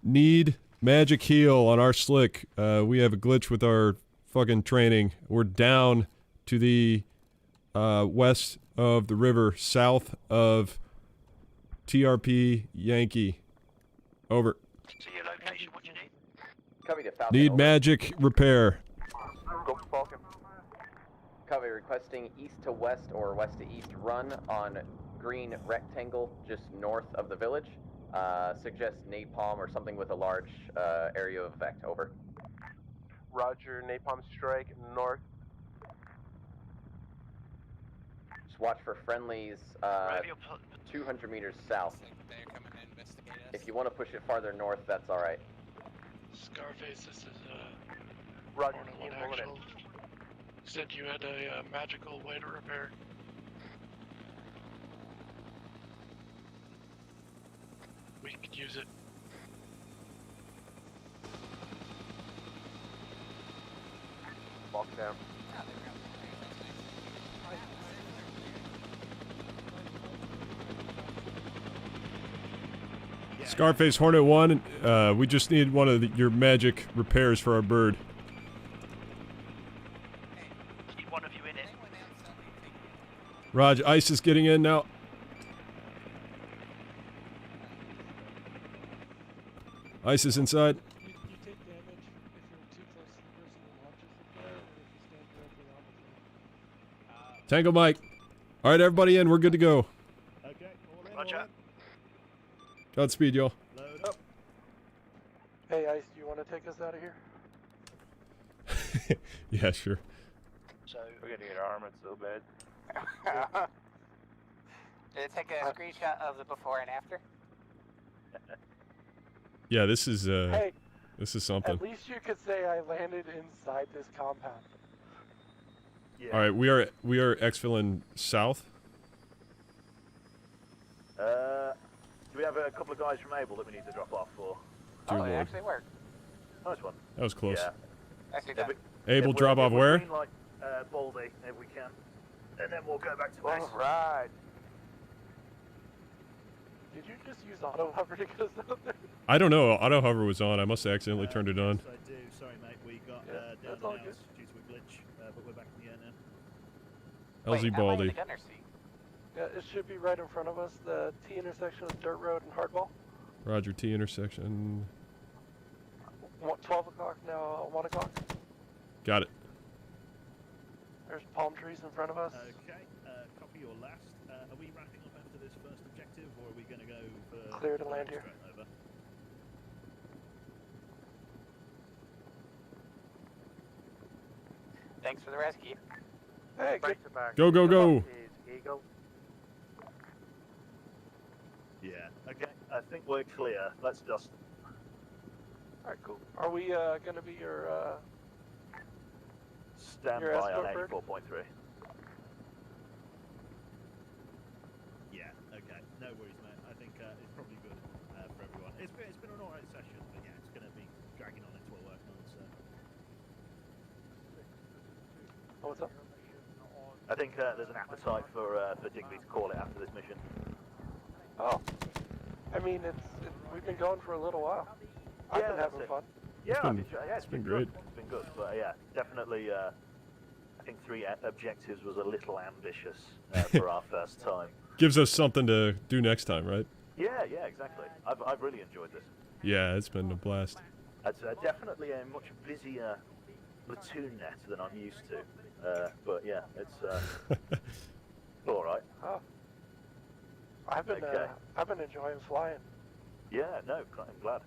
Need magic heal on our slick. We have a glitch with our fucking training. We're down to the west of the river, south of TRP Yankee. Over. See your location, what you need? Covey to Falcon. Need over. magic repair. Go Falcon. Covey requesting east to west or west to east run on green rectangle just north of the village. Suggest napalm or something with a large area of effect. Over. Roger, napalm strike north. Just watch for friendlies 200 meters south. They're coming to investigate us. If you want to push it farther north, that's alright. Scarface, this is Roger, Hornet 1 keep moving actual. Said you had a magical way to repair. We could use it. Walk down. Scarface, Hornet 1. We just need one of your magic repairs for our bird. Keep one of you in it. Raj, Ice is getting in now. Ice is inside. You take damage if you're too close to the person who launches the flare, or if you stand directly on the flare. Tango Mike. All right, everybody in. We're good to go. Okay, all in, Roger. Godspeed, y'all. Load up. Hey, Ice, do you want to take us out of here? Yeah, sure. So we're gonna get Arma so bad. Did it take a screenshot of the before and after? Yeah, this is Hey, this is something. at least you could say I landed inside this compound. Yeah. All right, we are exfilling south. Do we have a couple of guys from Able that we need to drop off for? Dear It Lord. actually worked. Nice one. That was close. Yeah. Actually If done. we- Able if drop we're- off if we're where? green light, Baldy, if we can. And then we'll go back to base. Alright. Did you just use auto hover to get us out there? I don't know. Auto hover was on. I must have accidentally turned it on. Yes, I do. Sorry, mate. We got that's down all and out good. due to a glitch, but we're back in the air now. LZ Baldy. Yeah, it should be right in front of us, the T intersection of Dirt Road and Hardball. Roger, T intersection. 12 o'clock now, 1 o'clock. Got it. There's palm trees in front of us. Okay, copy your last. Are we wrapping up after this first objective, or are we going to go for... Clear to land here. straight over? Thanks for the rescue. Hey, good. Go, go, go. Eagle. Yeah. Okay. I think we're clear. Let's dust. Alright, cool. Are we gonna be your Stand your by on escort bird? 84.3. Yeah, okay. No worries, mate. I think it's probably good for everyone. It's been an alright session, but yeah, it's going to be dragging on into a work mode, so... Oh, what's up? I think there's an appetite for Digby to call it after this mission. Oh. I mean, we've been going for a little while. I've been having fun. Yeah, It's been great. It's been good, but yeah, definitely. I think 3 objectives was a little ambitious for our first time. Gives us something to do next time, right? Yeah, exactly. I've really enjoyed this. Yeah, it's been a blast. It's definitely a much busier platoon net than I'm used to. But yeah, it's all right. Oh. I've been enjoying flying. Yeah, no, I'm glad.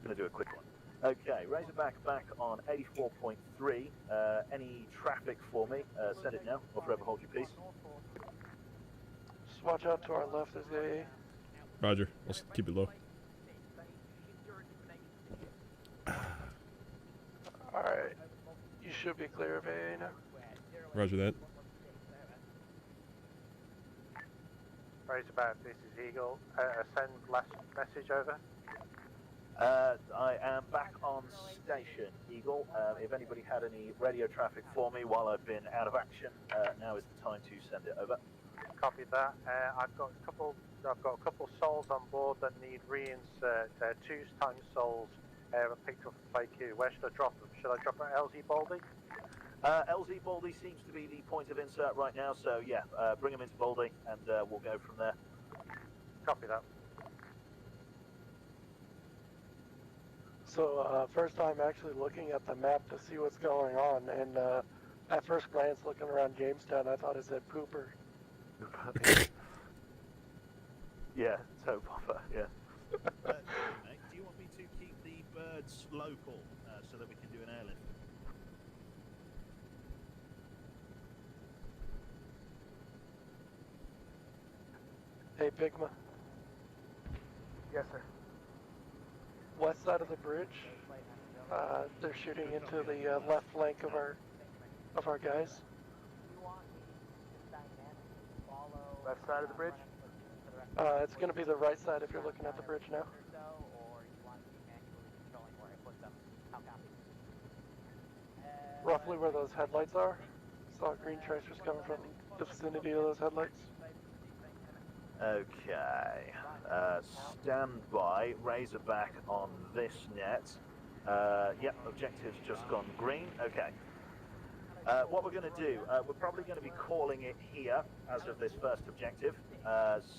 Gonna do a quick one. Okay, Razorback back on 84.3. Any traffic for me? Send it now, or forever hold your peace. Just watch out to our left. There's a Roger. Let's keep it low. Alright. You should be clear of AA now. Roger that. Razorback, this is Eagle. Send last message over. I am back on station, Eagle. If anybody had any radio traffic for me while I've been out of action, now is the time to send it over. Copy that. I've got a couple souls on board that need reinsert. 2 times souls picked up from FAQ. Where should I drop them? Should I drop them at LZ Baldy? LZ Baldy seems to be the point of insert right now, so yeah, bring them into Baldy and we'll go from there. Copy that. So, first time actually looking at the map to see what's going on, and at first glance looking around Jamestown, I thought it said Pooper. Yeah, toe popper, yeah. Mate, do you want me to keep the birds local so that we can do an airlift? Hey, Pigma. Yes, sir. West side of the bridge. They're shooting into the left flank of our guys. Left side of the bridge? It's going to be the right side if you're looking at the bridge now. Roughly where those headlights are. Saw green tracers coming from the vicinity of those headlights. Okay, stand by, Razorback on this net. Yep, objective's just gone green, okay. What we're going to do, we're probably going to be calling it here as of this first objective.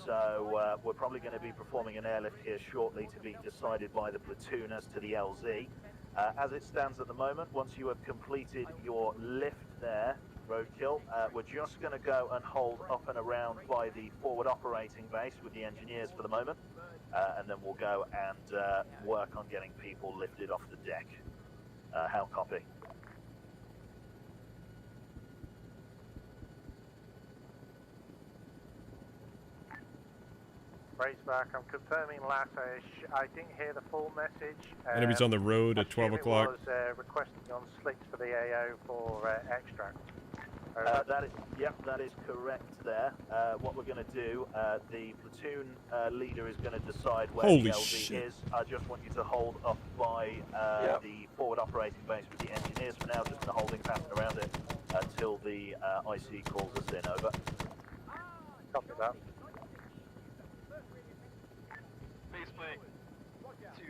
So we're probably going to be performing an airlift here shortly to be decided by the platoon as to the LZ. As it stands at the moment, once you have completed your lift there, Roadkill, we're just going to go and hold up and around by the forward operating base with the engineers for the moment, and then we'll go and work on getting people lifted off the deck. How copy? Raceback, I'm confirming latter. I didn't hear the full message. Enemies on the road at 12 o'clock. It was requesting on slicks for the AO for extract. That is correct there. What we're going to do, the platoon leader is going to decide where Holy the LZ shit. is. I just want you to hold up by the forward operating base with the engineers for now, just in a holding pattern around it until the IC calls us in. Over. Copy that. Faceplate to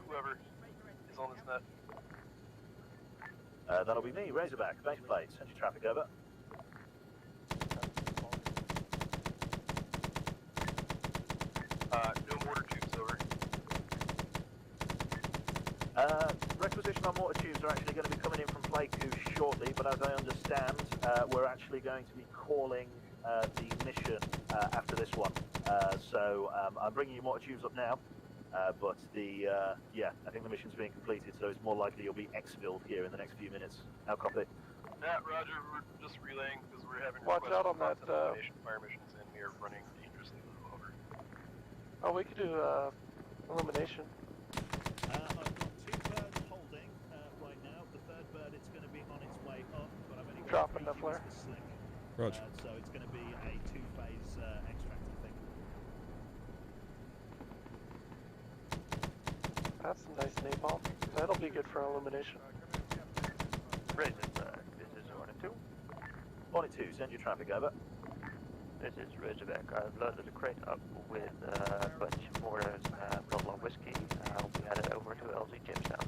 whoever is on this net. That'll be me, Razorback, base plate, send your traffic over. No mortar tubes over. Requisition on mortar tubes are actually going to be coming in from Playku shortly, but as I understand, we're actually going to be calling the mission after this one. So I'm bringing you mortar tubes up now. But I think the mission's being completed, so it's more likely you'll be exfilled here in the next few minutes. How copy? Nat, Roger, we're just relaying because we're having Watch out on that, fire missions and we are running dangerously low. Over. Oh, we could do illumination. I've got 2 birds holding right now. The 3rd bird, it's going to be on its way up, but I've only got 3 Dropping the flare. units to slick. Roger. So it's going to be a 2-phase extracting thing. That's some nice napalm. That'll be good for illumination. Razorback, this is Hornet 2. Hornet 2, send your traffic over. This is Razorback. I've loaded the crate up with a bunch of mortars and blah blah whiskey. I'll be headed over to LZ Jamestown.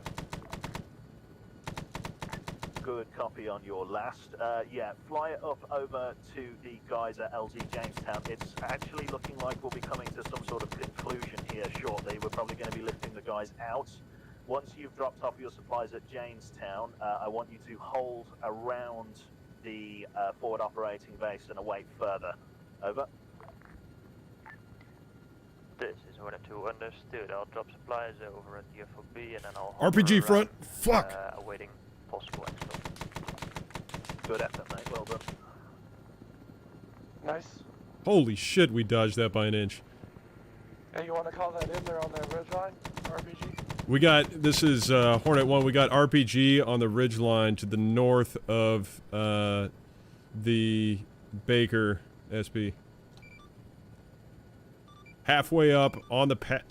Good copy on your last. Fly it up over to the guys at LZ Jamestown. It's actually looking like we'll be coming to some sort of conclusion here shortly. We're probably going to be lifting the guys out. Once you've dropped off your supplies at Jamestown, I want you to hold around the forward operating base and await further. Over. This is Hornet 2, understood. I'll drop supplies over at the FOB and then I'll RPG front. Fuck. Awaiting possible exfil. Good effort, mate. Well done. Nice. Holy shit, we dodged that by an inch. Hey, you want to call that in there on that ridge line? RPG? We got, this is Hornet 1, we got RPG on the ridge line to the north of the Baker SP. Halfway up on the path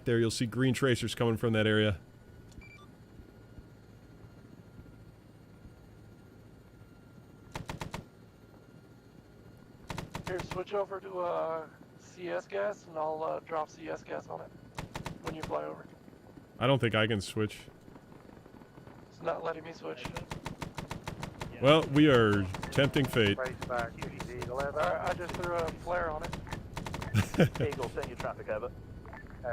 there, you'll see green tracers coming from that area. Here, switch over to CS gas, and I'll drop CS gas on it when you fly over. I don't think I can switch. It's not letting me switch. Well, we are tempting fate. Raceback, Eagle over. Alright, I just threw a flare on it. Eagle, send your traffic over.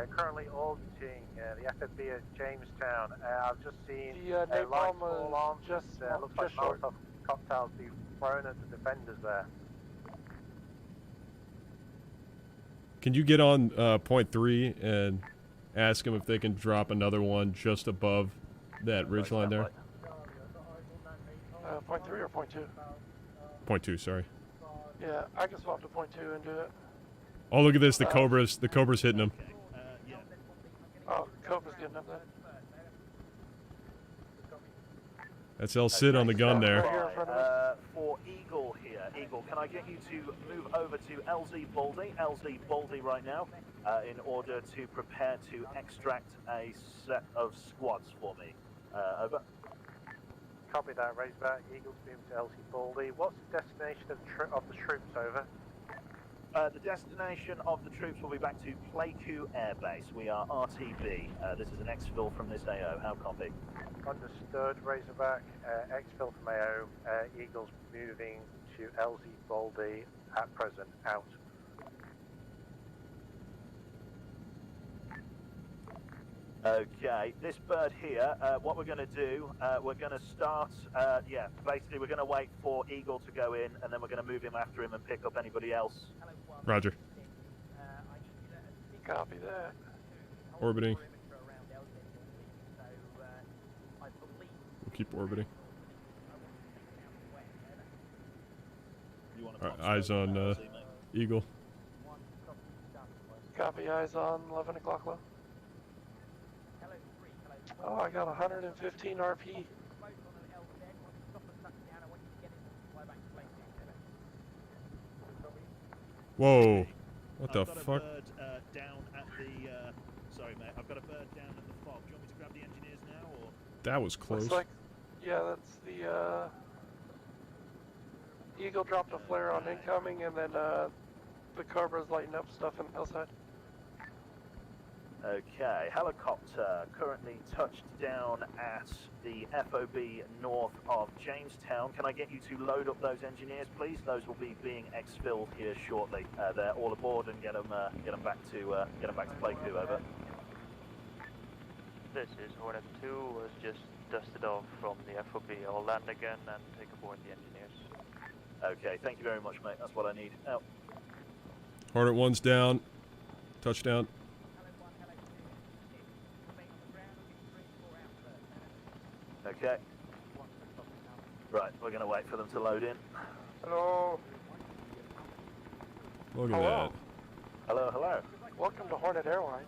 Currently auditing the FFB at Jamestown. I've just seen The light napalm fall on. just Looks like short. Molotov cocktails being thrown at the defenders there. Can you get on point 3 and ask them if they can drop another one just above that ridgeline there? Point 3 or point 2? Point 2, sorry. Yeah, I can swap to point 2 and do it. Oh, look at this, the Cobra's hitting him. Oh, Cobra's getting up there. That's El Cid on the gun there. For Eagle here, Eagle, can I get you to move over to LZ Baldy right now, in order to prepare to extract a set of squads for me. Over. Copy that, Razorback. Eagle's moving to LC Baldy. What's the destination of the troops over? The destination of the troops will be back to Pleiku Air Base. We are RTB. This is an exfil from this AO. How copy? Understood, Razorback. Exfil from AO. Eagles moving to LZ Baldy at present. Out. Okay, this bird here, what we're going to do, we're going to start, basically we're going to wait for Eagle to go in, and then we're going to move him after him and pick up anybody else. Roger. Copy that. Orbiting. We'll keep orbiting. Alright, eyes on Eagle. Copy, eyes on 11 o'clock low. Oh, I got 115 RP. Whoa. What the I've got fuck? a bird down at the, sorry mate, I've got a bird down at the fog. Do you want me to grab the engineers now, or? That was close. Looks like, yeah, that's the, Eagle dropped a flare on incoming, and then, the Cobra's lighting up stuff on the hillside. Okay, helicopter currently touched down at the FOB north of Jamestown. Can I get you to load up those engineers, please? Those will be being exfilled here shortly. They're all aboard, and get them back to Pleiku. Over. This is Hornet 2, was just dusted off from the FOB. I'll land again and take aboard the engineers. Okay, thank you very much, mate. That's what I need. Out. Hornet 1's down. Touchdown. Okay. Right, we're going to wait for them to load in. Hello. Look at Hello. that. Hello, hello. Welcome to Hornet Airline.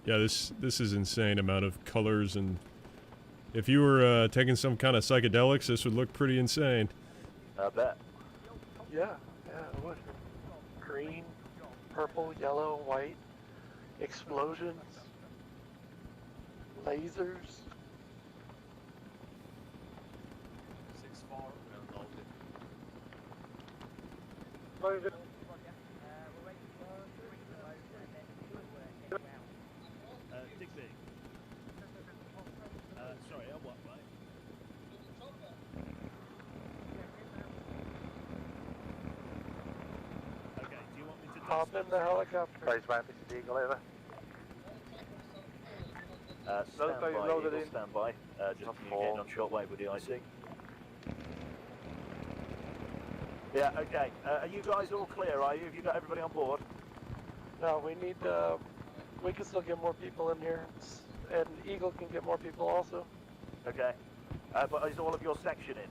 Yeah, this is insane amount of colors, and if you were taking some kind of psychedelics, this would look pretty insane. I bet. Yeah, it would. Green, purple, yellow, white, explosions, lasers. 6-4, Digby. Sorry, what, right? Okay, do you want me to Hop in the helicopter. Razorback, this is Eagle, over. Stand by, Eagle, stand by. Just communicating on shortwave with the IC. Yeah, okay. Are you guys all clear, are you? Have you got everybody on board? No, we need, we can still get more people in here, and Eagle can get more people also. Okay. But is all of your section in?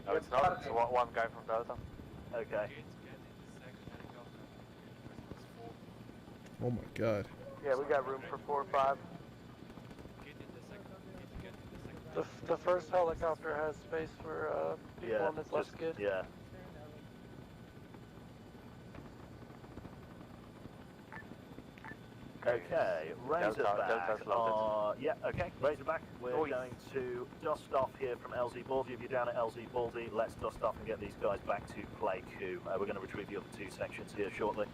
No, it's not. It's one guy from Delta. Okay. Oh my god. Yeah, we got room for 4 or 5. The first helicopter has space for people on this left skid. Yeah. Okay, Razorback. Yeah, okay, Razorback. We're going to dust off here from LZ Baldy. If you're down at LZ Baldy, let's dust off and get these guys back to Pleiku. We're going to retrieve the other 2 sections here shortly.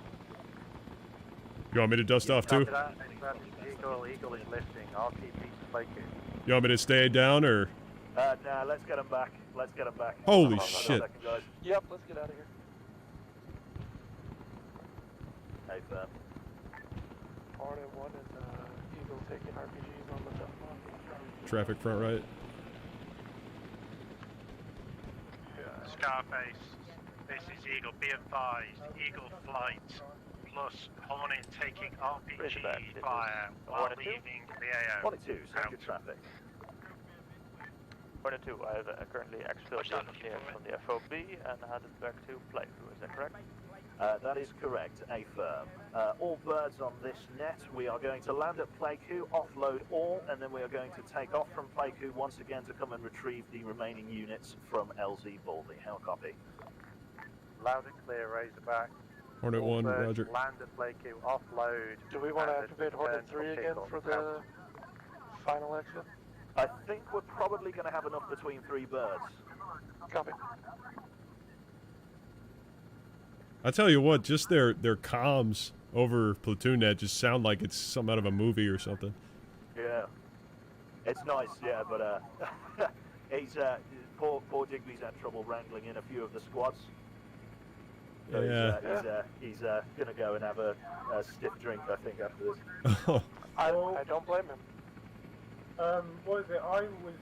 You want me to dust off too? Eagle is lifting. RTB to Pleiku. You want me to stay down, or? Nah, let's get them back. Let's get them back. Holy shit. Yep, let's get out of here. Hey, firm. Hornet 1 and Eagle taking RPGs on the jump. Traffic front right. Scarface, this is Eagle. Be advised, Eagle flight plus Hornet taking RPG fire while leaving the AO. Hornet 2, second traffic. Hornet 2, I have currently exfilled the engineer from the FOB and headed back to Pleiku, is that correct? That is correct, a firm. All birds on this net. We are going to land at Pleiku, offload all, and then we are going to take off from Pleiku once again to come and retrieve the remaining units from LZ Baldy. How copy? Loud and clear, Razorback. Hornet 1, roger. Land at Pleiku, offload. Do we want to activate Hornet 3 again for the final exit? I think we're probably going to have enough between 3 birds. Copy. I tell you what, just their comms over platoon net just sound like it's some out of a movie or something. Yeah. It's nice, yeah, but he's poor Digby's had trouble wrangling in a few of the squads. So Yeah. he's gonna go and have a stiff drink, I think, after this. I don't blame him. What is it? I was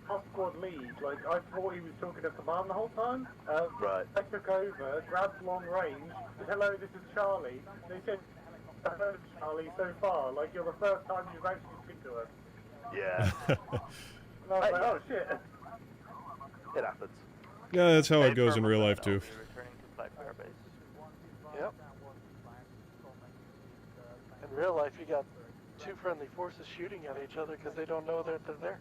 half squad lead. Like, I thought he was talking to command the whole time. Right. I took over, grabbed long range, said, hello, this is Charlie. They said, I heard Charlie so far. Like, you're the first time you've actually speak to us. Yeah. And I was like, oh shit. It happens. Yeah, that's how it goes in real life too. Yep. In real life, you got two friendly forces shooting at each other because they don't know that they're there.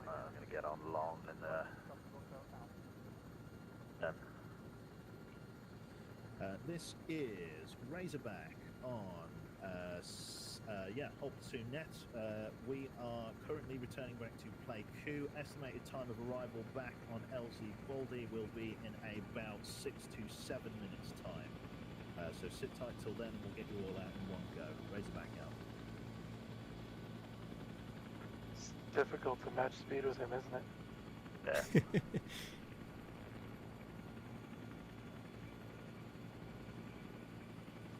I'm gonna get on long and this is Razorback on whole platoon net. We are currently returning back to play Q. Estimated time of arrival back on LZ Baldy will be in about 6 to 7 minutes time. So sit tight till then and we'll get you all out in one go. Razorback out. It's difficult to match speed with him, isn't it? Yeah.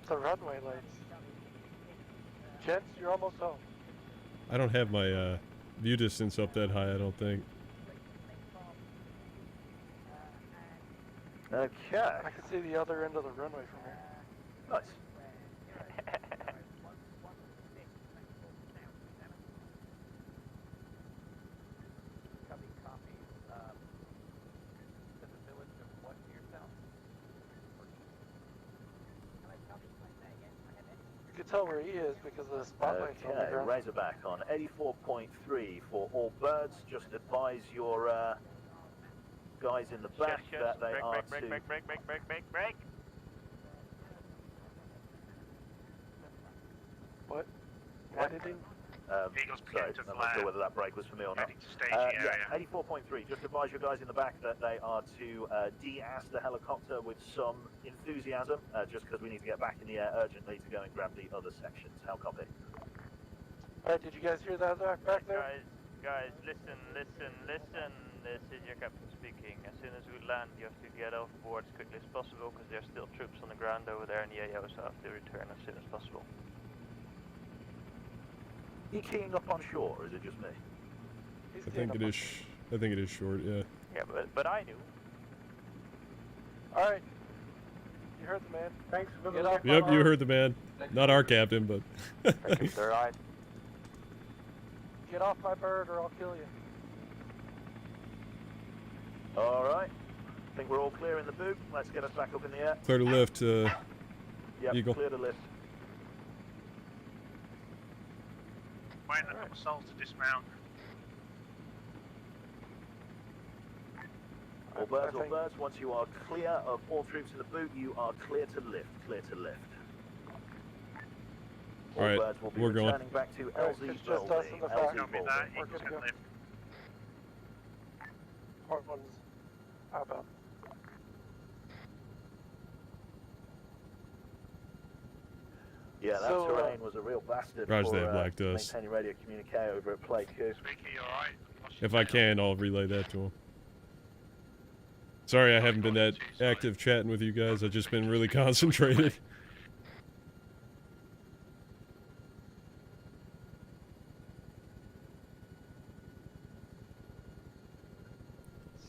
The runway lights. Gents, you're almost home. I don't have my view distance up that high, I don't think. Okay. I can see the other end of the runway from here. Nice. You can tell where he is because of the spotlights on the Okay, ground. Razorback on 84.3 for all birds. Just advise your guys in the back that they are break. What? Editing? Sorry, I'm not sure whether that break was for me or not. Yeah, 84.3. Just advise your guys in the back that they are to de-ass the helicopter with some enthusiasm, just because we need to get back in the air urgently to go and grab the other sections. How copy? Alright, did you guys hear that back there? Guys, listen. This is your captain speaking. As soon as we land, you have to get off board as quickly as possible, because there's still troops on the ground over there in the AO, so have to return as soon as possible. Are you keying up on shore, or is it just me? I think it is short, yeah. Yeah, but I knew. Alright. You heard the man. Thanks for the Yep, you heard the man. Not our captain, but... Alright. Get off my bird or I'll kill you. Alright. I think we're all clear in the boot. Let's get us back up in the air. Clear to lift, Yep, Eagle. clear to lift. Waiting for the souls to dismount. All birds, once you are clear of all troops in the boot, you are clear to lift, All right, birds will be we're going. returning back to LZ It's just us in the back. LZ We're good to go. Part one's outbound. Yeah, that So, terrain was a real bastard Roger for that, Black Dust. maintaining radio communique over at Play Q. If I can, I'll relay that to him. Sorry I haven't been that active chatting with you guys. I've just been really concentrated.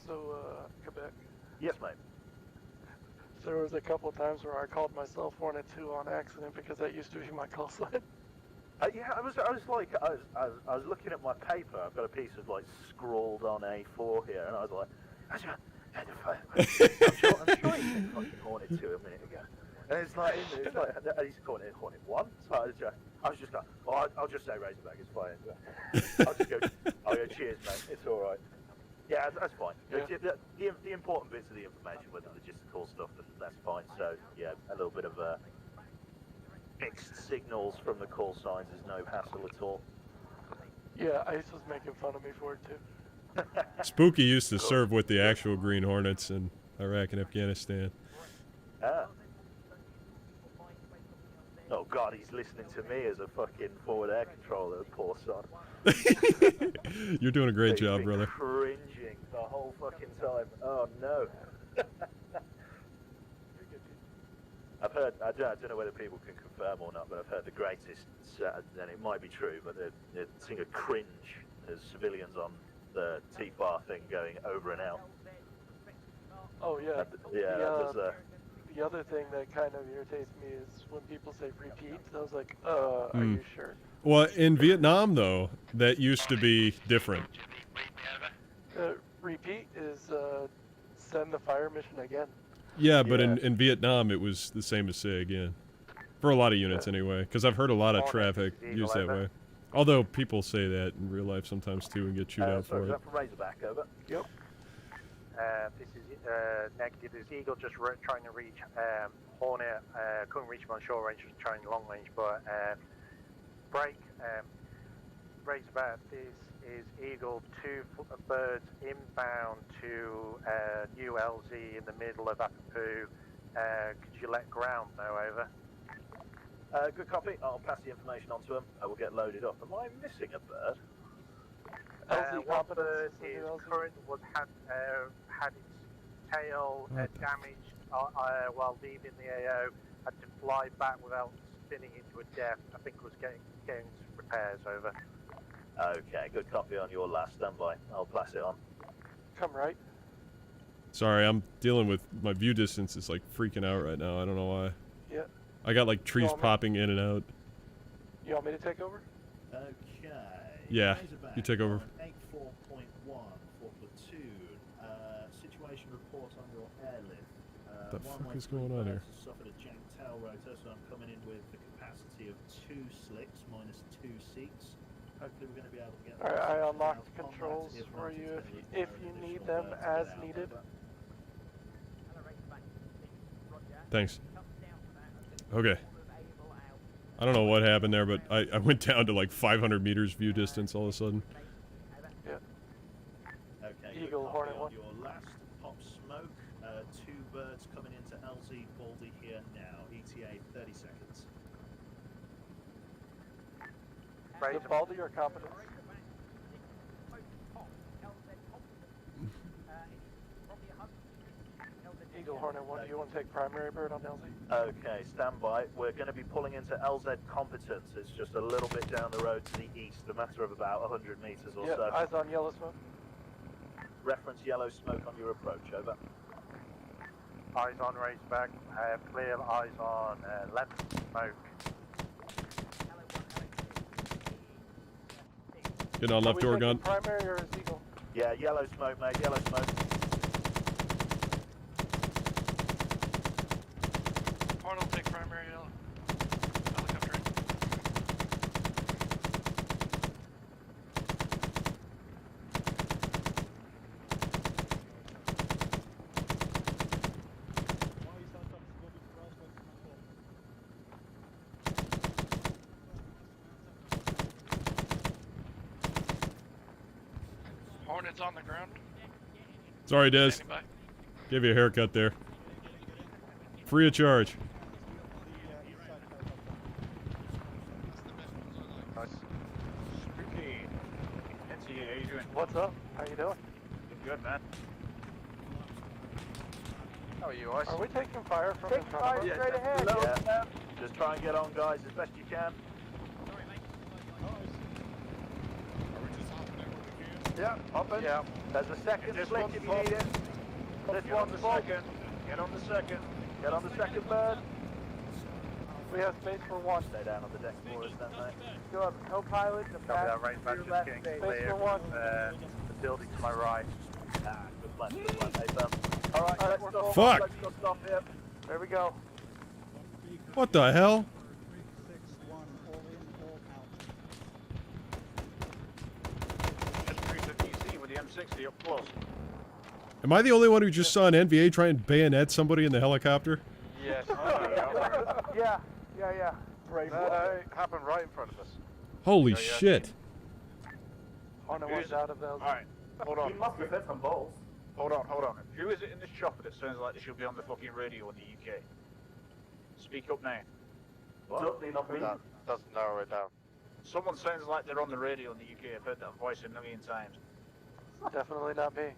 So, Quebec. Yes, mate. There was a couple of times where I called myself Hornet 2 on accident because that used to be my call sign. Yeah, I was looking at my paper. I've got a piece of scrawled on A4 here, and I was like, I'm sure you said fucking Hornet 2 a minute ago. And it's like and he's calling it Hornet 1. So I was just like, oh, I'll just say Razorback, it's fine. I'll just go, cheers, mate, it's alright. Yeah, that's fine. Yeah. The important bits of the information were the logistical stuff, and that's fine. So, yeah, a little bit of mixed signals from the call signs is no hassle at all. Yeah, Ice was making fun of me for it too. Spooky used to serve with the actual Green Hornets in Iraq and Afghanistan. Ah. Oh god, he's listening to me as a fucking forward air controller, poor son. You're doing a great He's job, been brother. Cringing the whole fucking time. Oh no. I've heard, I don't know whether people can confirm or not, but I've heard the greatest, and it might be true, but they're seeing a cringe as civilians on the T-bar thing going over and out. Oh yeah. Yeah, that does, the other thing that kind of irritates me is when people say repeat. I was like, are you sure? Well, in Vietnam, though, that used to be different. Repeat is send the fire mission again. Yeah, but in Vietnam, it was the same as say again. For a lot of units, anyway. Because I've heard a lot of traffic used that way. Although people say that in real life sometimes, too, and get chewed out for is it. that from Razorback, over? Yep. This is negative. This is Eagle just trying to reach Hornet. Couldn't reach him on short range, just trying long range. But break. Razorback, this is Eagle, 2 birds inbound to New LZ in the middle of Apapoo. Could you let ground know, over? Good copy. I'll pass the information on to him. I will get loaded up. Am I missing a bird? One bird is current had its tail damaged while leaving the AO. Had to fly back without spinning into a death. I think was getting some repairs, over. Okay, good copy on your last standby. I'll pass it on. Come right. Sorry, I'm dealing with my view distance is like freaking out right now. I don't know why. Yeah. I got like trees popping in and out. You want me to take over? Okay. Yeah, you take over. 84.1 for platoon. Situation report on your airlift. The fuck is going on here? Suffered a jank tail rotor, so I'm coming in with the capacity of 2 slicks minus 2 seats. Hopefully we're going to be able to get. Alright, I unlocked controls for you if you need them as needed. Thanks. Okay. I don't know what happened there, but I went down to like 500 meters view distance all of a sudden. Yeah. Okay. Eagle, Hornet 1. Your last pop smoke. 2 birds coming into LZ Baldy here now. ETA 30 seconds. Is it Baldy or Competence? Eagle, Hornet 1, do you want to take primary bird on LZ? Okay, stand by. We're going to be pulling into LZ Competence. It's just a little bit down the road to the east, a matter of about 100 meters or so. Eyes on yellow smoke. Reference yellow smoke on your approach, over. Eyes on Razorback. Clear, eyes on left smoke. Getting on left door gun. Primary or is Eagle? Yeah, yellow smoke, mate, yellow smoke. Hornet will take primary yellow. Helicopter. Hornets on the ground. Sorry, Des. Give you a haircut there. Free of charge. What's up? How you doing? Good, man. How are you, Ice? Are we taking fire from in front of us? Straight ahead. Yeah. Just try and get on, guys, as best you can. Yeah, hop in. Yeah. There's a second slick if you need it. This one's the second. Get on the second. Get on the second bird. We have space for 1. Stay down on the deck for us then, mate. Still have a co-pilot, the passenger left Getting space. clear. for 1. The building to my right. Ah, good plan, mate. Alright, let's stop. Fuck. Let's go stop here. There we go. What the hell? With the M60 up close. Am I the only one who just saw an NVA try and bayonet somebody in the helicopter? Yes. Yeah. Prairie. No, it happened right in front of us. Holy Oh, yeah. shit. Hornet was out of those. Alright, hold on. You must have hit some balls. Hold on. Who is it in this chopper that sounds like they should be on the fucking radio in the UK? Speak up now. Certainly not me. That doesn't narrow it down. Someone sounds like they're on the radio in the UK. I've heard that voice a million times. Definitely not me.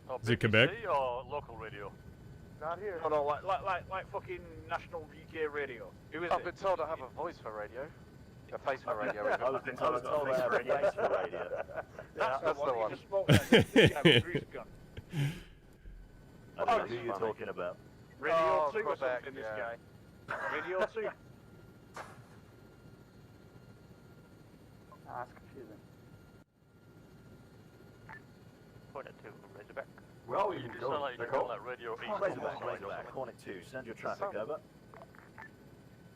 Oh, Is it Quebec? or local radio? Not here. No, like fucking national UK radio. Who is I've it? been told I have a voice for radio. A face for radio. I was told I have a face for radio. That's the one. You just spoke that. I don't know who you're talking about. Radio 2 or Quebec, something, this yeah. guy. Radio 2. That's confusing. Hornet 2, Razorback. Well, you sound like you're calling that radio Razorback, Hornet 2, send your traffic over.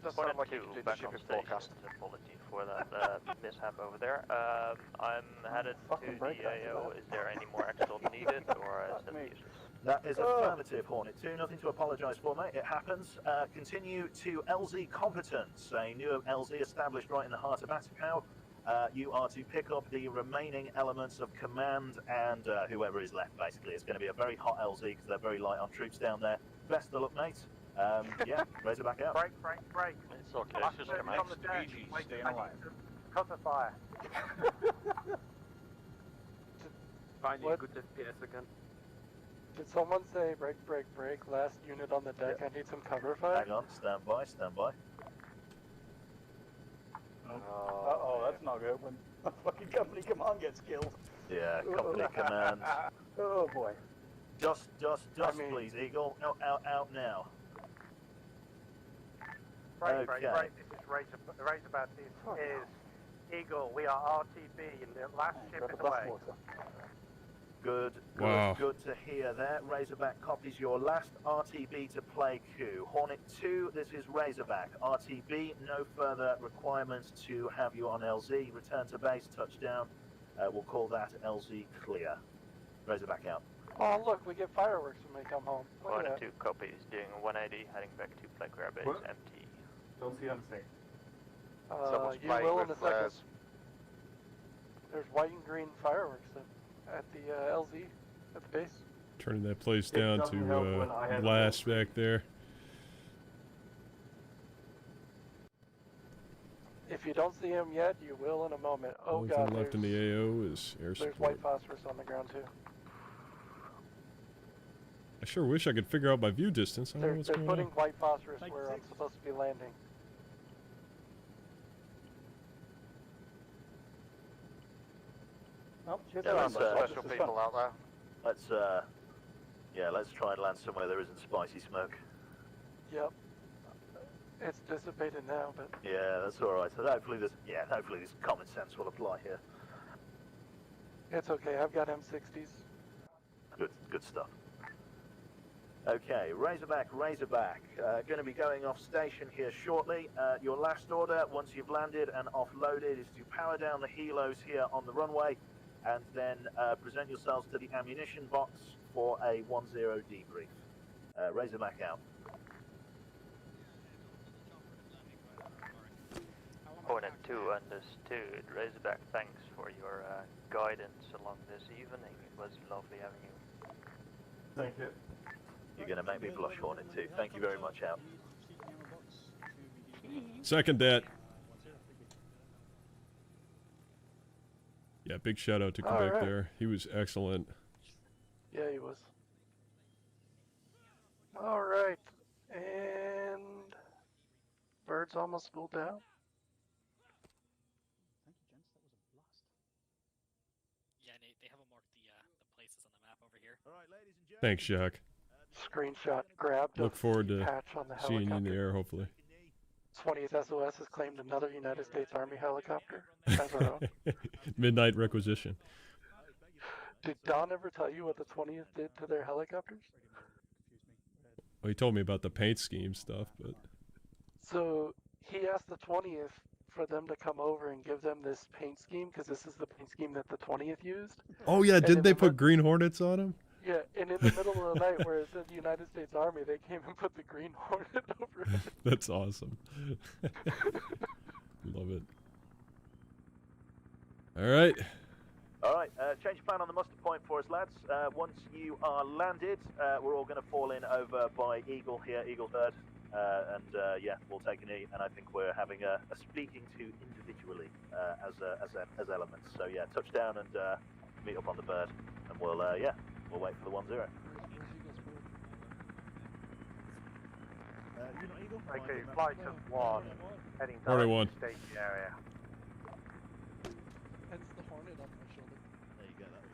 Does sound like you Hornet 2, do the back on shipping station. forecast. Apologies for that mishap over there. I'm headed to the AO. Is there any more exfil needed, or is that useless? That is affirmative, Hornet 2. Nothing to apologise for, mate. It happens. Continue to LZ competence, a new LZ established right in the heart of Atacao. You are to pick up the remaining elements of command and whoever is left, basically. It's going to be a very hot LZ because they're very light on troops down there. Best of luck, mate. Yeah, Razorback out. Break. It's okay, I'm it's just sitting command. on the deck, staying alive. Cover fire. Find you What? good FPS again. Did someone say break, last unit on the deck, I need some cover fire? Hang on, stand by. Uh-oh, that's not good when a fucking company command gets killed. Yeah, company command. Oh boy. Just, I mean- please, Eagle. Out now. Right, Okay. this is Razorback. This is Eagle. We are RTB and the last ship Got is the bus away. water. Good Wow. to hear that. Razorback copies your last RTB to play Q. Hornet 2, this is Razorback. RTB, no further requirements to have you on LZ. Return to base, touchdown. We'll call that LZ clear. Razorback out. Oh look, we get fireworks when we come home. Look at Hornet that. 2 copies, doing 180, heading back to Playground Base, What? empty. Don't see anything. Someone's You playing will in a with second. flares. There's white and green fireworks at the LZ, at the base. Turning that place It down doesn't help to when I have blast back there. If you don't see him yet, you will in a moment. Oh Only god, thing left in the there's, AO is air there's support. white phosphorus on the ground too. I sure wish I could figure out my view distance. I don't know They're, what's they're going putting on. white phosphorus where I'm supposed to be landing. Oh, shit, There are this some is special fun. people out there. Let's try and land somewhere there isn't spicy smoke. Yep. It's dissipated now, but Yeah, that's alright. So hopefully this common sense will apply here. it's okay. I've got M60s. Good stuff. Okay, Razorback. Going to be going off station here shortly. Your last order, once you've landed and offloaded, is to power down the helos here on the runway, and then present yourselves to the ammunition box for a 1-0 debrief. Razorback out. Hornet 2 understood. Razorback, thanks for your guidance along this evening. It was lovely having you. Thank you. You're going to make me blush, Hornet 2. Thank you very much, out. Second that. Yeah, big shout out to All Quebec right. there. He was excellent. Yeah, he was. Alright. And birds almost spooled down. Yeah, they haven't marked the places on the map over here. Thanks, Jacques. Screenshot grabbed. Look of forward the to patch on the seeing you in the helicopter. air, hopefully. 20th SOS has claimed another United States Army helicopter as our own. Midnight requisition. Did Don ever tell you what the 20th did to their helicopters? Well, he told me about the paint scheme stuff, but So he asked the 20th for them to come over and give them this paint scheme because this is the paint scheme that the 20th used. oh yeah, And did it they went- put green hornets on him? Yeah, and in the middle of the night where it said United States Army, they came and put the Green Hornet over it. That's awesome. Love it. All right. Alright, change of plan on the muster point for us, lads. Once you are landed, we're all going to fall in over by Eagle here, Eagle Third. Yeah, we'll take a knee, and I think we're having a speaking to individually as elements. So yeah, touchdown and meet up on the bird, and we'll wait for the 1-0. You're not Eagle? Okay, flight of 1, heading Hornet directly 1. to staging area. Hence the Hornet on my shoulder. There you go, that will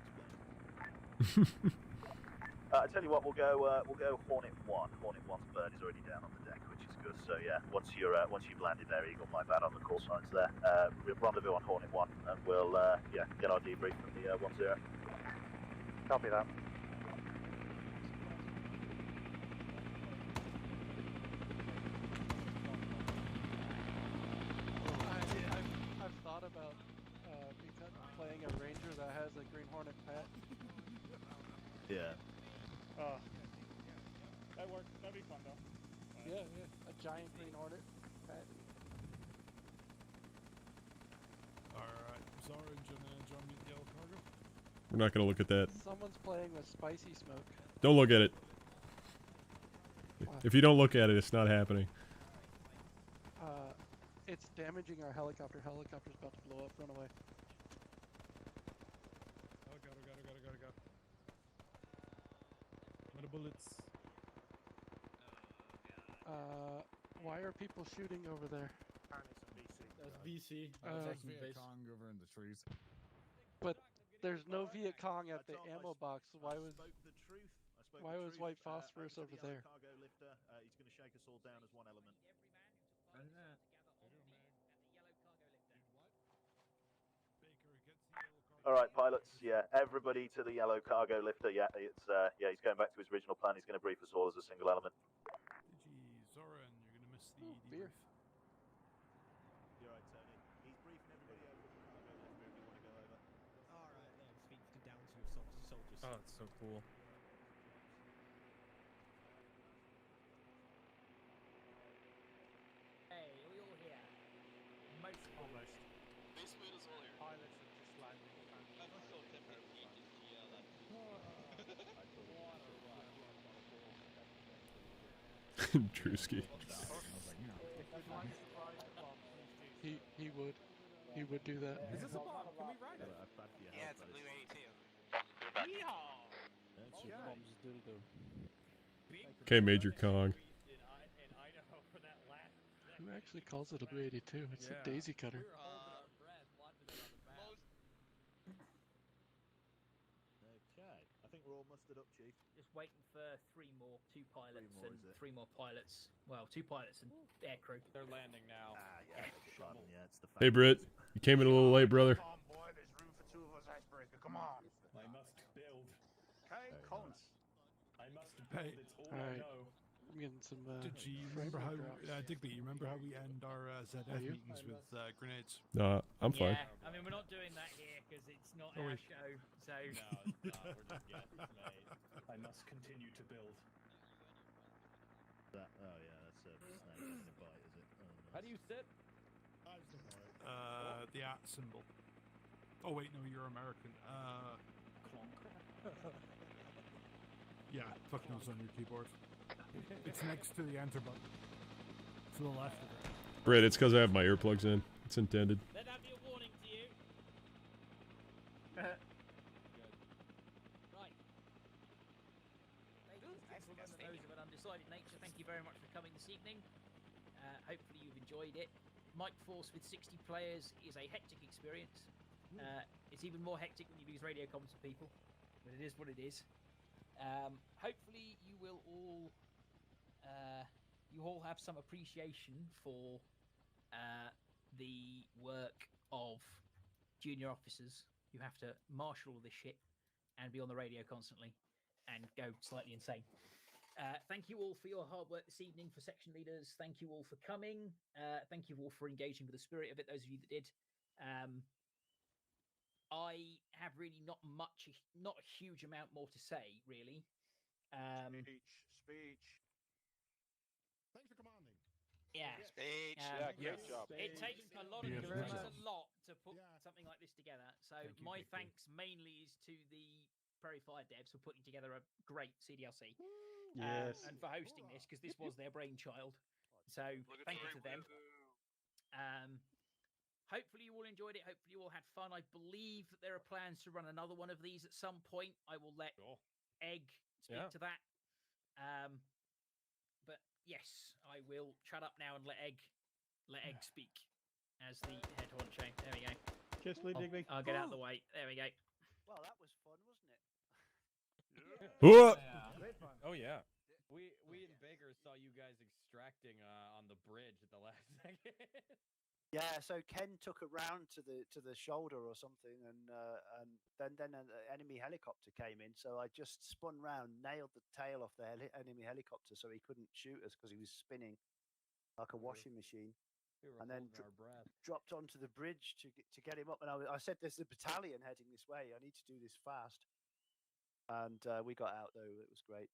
explain. I tell you what, we'll go Hornet 1. Hornet 1's bird is already down on the deck, which is good. So yeah, once you've landed there, Eagle, my bad on the call signs there. We'll rendezvous on Hornet 1, and we'll get our debrief from the 1-0. Copy that. I've thought about playing a ranger that has a Green Hornet pet. Yeah. That works. That'd be fun though. Yeah, a giant Green Hornet pet. Alright, Orange and John meet the yellow cargo. We're not going to look at that. Someone's playing with spicy smoke. Don't look at it. If you don't look at it, it's not happening. It's damaging our helicopter. Helicopter's about to blow up. Run away. Oh, go. What are bullets? Why are people shooting over there? That's VC. That's Viet Cong over in the trees. But there's no Viet Cong at the ammo box. Why was White Phosphorus over there? Cargo lifter, he's going to shake us all down as one element. Alright, pilots, yeah, everybody to the yellow cargo lifter. Yeah, he's going back to his original plan. He's going to brief us all as a single element. Diggy, Zoran, you're going to miss the beer. You're right, Tony. He's briefing everybody over the cargo lifter if you want to go over. Alright, yeah, speak down to soldiers. Oh, it's so cool. Hey, are we all here? Almost. Base mate is all here. Pilots are just landing. I'm so tempted to eat this GL. Drewski. He would. He would do that. Is this a bomb? Can we ride it? Yeah, it's a blue 82. Okay, Major Kong. Who actually calls it a Blue 82? It's a daisy cutter. Okay, I think we're all mustered up, Chief. Just waiting for two pilots and 3 more pilots. Well, 2 pilots and aircrew. They're landing now. Yeah, it's the Hey, Britt. You came in a little late, brother. Come on, boy. There's room for 2 of us, icebreaker. Come on. I must build. Okay, cons. I must build. It's all I know. I'm getting some. Diggy, remember how Digby? You remember how we end our ZF meetings with grenades? I'm fine. Yeah, I mean we're not doing that here because it's not our show. So no, we're just getting made. I must continue to build. Oh yeah, that's a snake. That's the bite, is it? Oh, nice. how do you sit? The @ symbol. Oh wait, no, you're American. Clonk. Yeah, fuck knows on your keyboard. It's next to the enter button. To the left of it. Britt, it's because I have my earplugs in. It's intended. Let that be a warning to you. Right. Ladies and gentlemen, those of an undecided nature, thank you very much for coming this evening. Hopefully you've enjoyed it. Mike Force with 60 players is a hectic experience. It's even more hectic when you use radio comms to people, but it is what it is. Hopefully you will all have some appreciation for the work of junior officers who have to marshal all this shit and be on the radio constantly and go slightly insane. Thank you all for your hard work this evening, for section leaders. Thank you all for coming. Thank you all for engaging with the spirit of it, those of you that did. I have really not a huge amount more to say, really. Speech. Thanks for commanding. Yeah. Speech. Great job. It takes a lot of to put something like this together. So my thanks mainly is to the Prairie Fire devs for putting together a great CDLC. Yes. And for hosting this, because this was their brainchild. So thank you to them. Hopefully you all enjoyed it. Hopefully you all had fun. I believe that there are plans to run another one of these at some point. I will let Egg speak to that. But yes, I will shut up now and let Egg speak as the head honcho. There we go. Just leave Digby. I'll get out of the way. There we go. Well, that was fun, wasn't it? Great fun. Oh yeah. We in Baker saw you guys extracting on the bridge at the last second. Yeah, so Ken took a round to the shoulder or something, and then an enemy helicopter came in. So I just spun round, nailed the tail off the enemy helicopter, so he couldn't shoot us because he was spinning like a washing machine. And then dropped onto the bridge to get him up. And I said, "There's a battalion heading this way. I need to do this fast." And we got out though. It was great.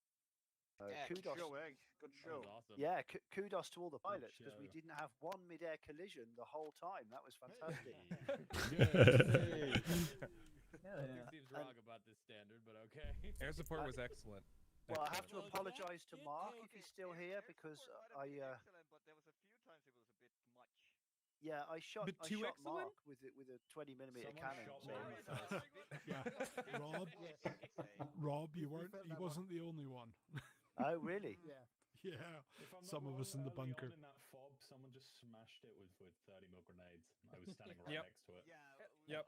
Kudos. Good show, Egg. Good show. Awesome. Yeah, kudos to all the pilots because we didn't have one mid-air collision the whole time. That was fantastic. Something seems wrong about this standard, but okay. Air support was excellent. Well, I have to apologise to Mark if he's still here because I. Excellent, but there was a few times it was a bit much. Yeah, I shot excellent? Mark with a 20mm cannon. Rob, he wasn't the only one. Oh, really? Yeah. Some of us in the bunker. In that fob, someone just smashed it with 30mm grenades. I was standing right next to it. Yep.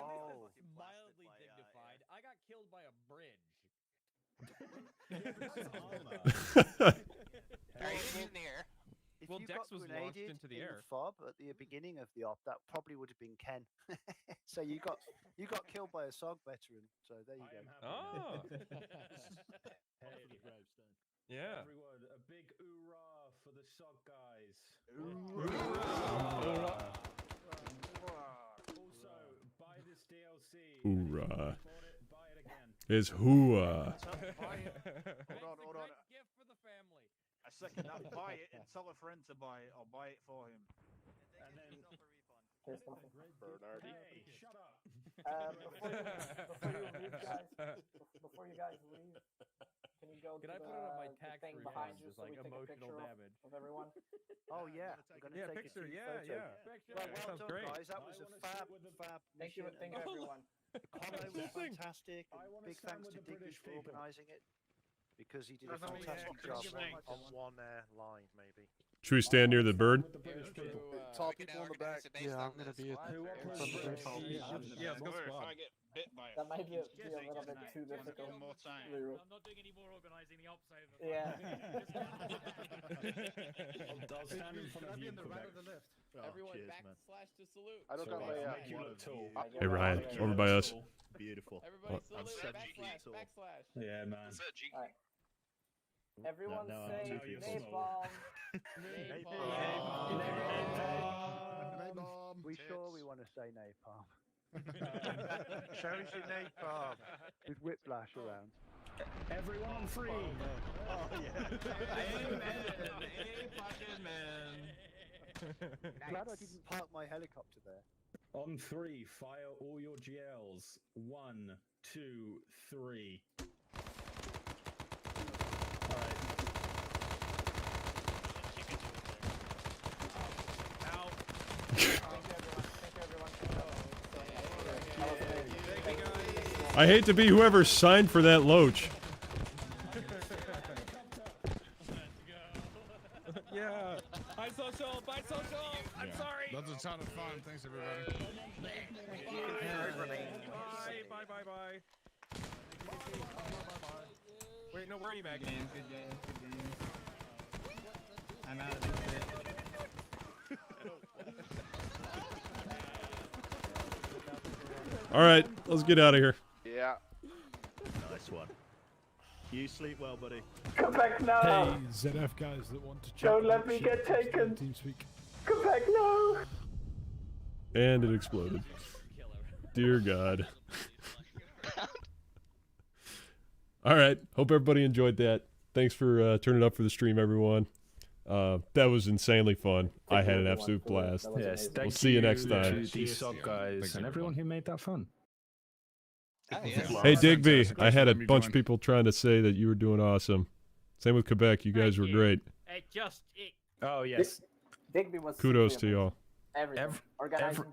Oh, mildly dignified. I got killed by a bridge. Are you in the air? If Well, you Dex got was launched grenaded into the in air. fob at the beginning of the op, that probably would have been Ken. So you got killed by a S.O.G veteran. So there you go. Oh. Yeah. Everyone, a big oorah for the S.O.G guys. Also, buy this DLC. Hoorah. Buy it again. It's hooah. Hold on. Gift for the family. I second that. Buy it and tell a friend to buy it, or buy it for him. And then Bernardi. Hey, shut up. Before you guys leave, can you go Can to I put it on my tax thing refund? behind you Just so like we take a emotional picture damage. of everyone? Oh yeah, we're gonna take picture. a team Yeah, photo. yeah. Well, well sounds done, great. guys. That was a fab Thank you, mission. everyone. The combo was thing. fantastic. I wanna Big stand thanks with to the Digby British for people. organising it because he did a Thank you very fantastic much. job. On one line, maybe. Should we stand near the bird? Tall people in the back. Yeah, I'm gonna be in front of the bridge. Yeah, let's go If squad. I get bit by That might be a Skids, little bit just too difficult. one more time. Lou. I'm not doing any more organising the ops over. Yeah. I'll stand in front of you, Quebec. Everyone cheers, backslash to salute. I don't know make you look tall. Hey Ryan, over by us. Beautiful. Everybody I'm salute. 7 feet tall. Backslash. Yeah, man. Alright. Everyone No, I'm say 2 feet napalm. Napalm. We sure we want to say napalm. Show us your napalm. With whiplash around. Everyone on 3. Oh yeah. Glad I didn't park my helicopter there. On 3, fire all your GLs. 1, 2, 3. I hate to be whoever signed for that loach. Yeah. Bye social. Bye social. I'm sorry. That was a ton of fun. Thanks, everybody. Bye. Wait, no, where are you, Maggie? Good game. I'm out of this bit. All right, let's get out of here. Yeah. Nice one. You sleep well, buddy. Come back now. Hey, ZF guys that want to chat. Don't let me get taken. TeamSpeak. Come back now. And it exploded. Dear God. All right. Hope everybody enjoyed that. Thanks for turning up for the stream, everyone. That was insanely fun. I had an absolute blast. Yes, We'll see you next to time. the S.O.G guys and everyone who made that fun. Hey, Digby, I had a bunch of people trying to say that you were doing awesome. Same with Quebec. You guys were great. Oh, yes. Digby was Kudos to y'all. everything. Organizing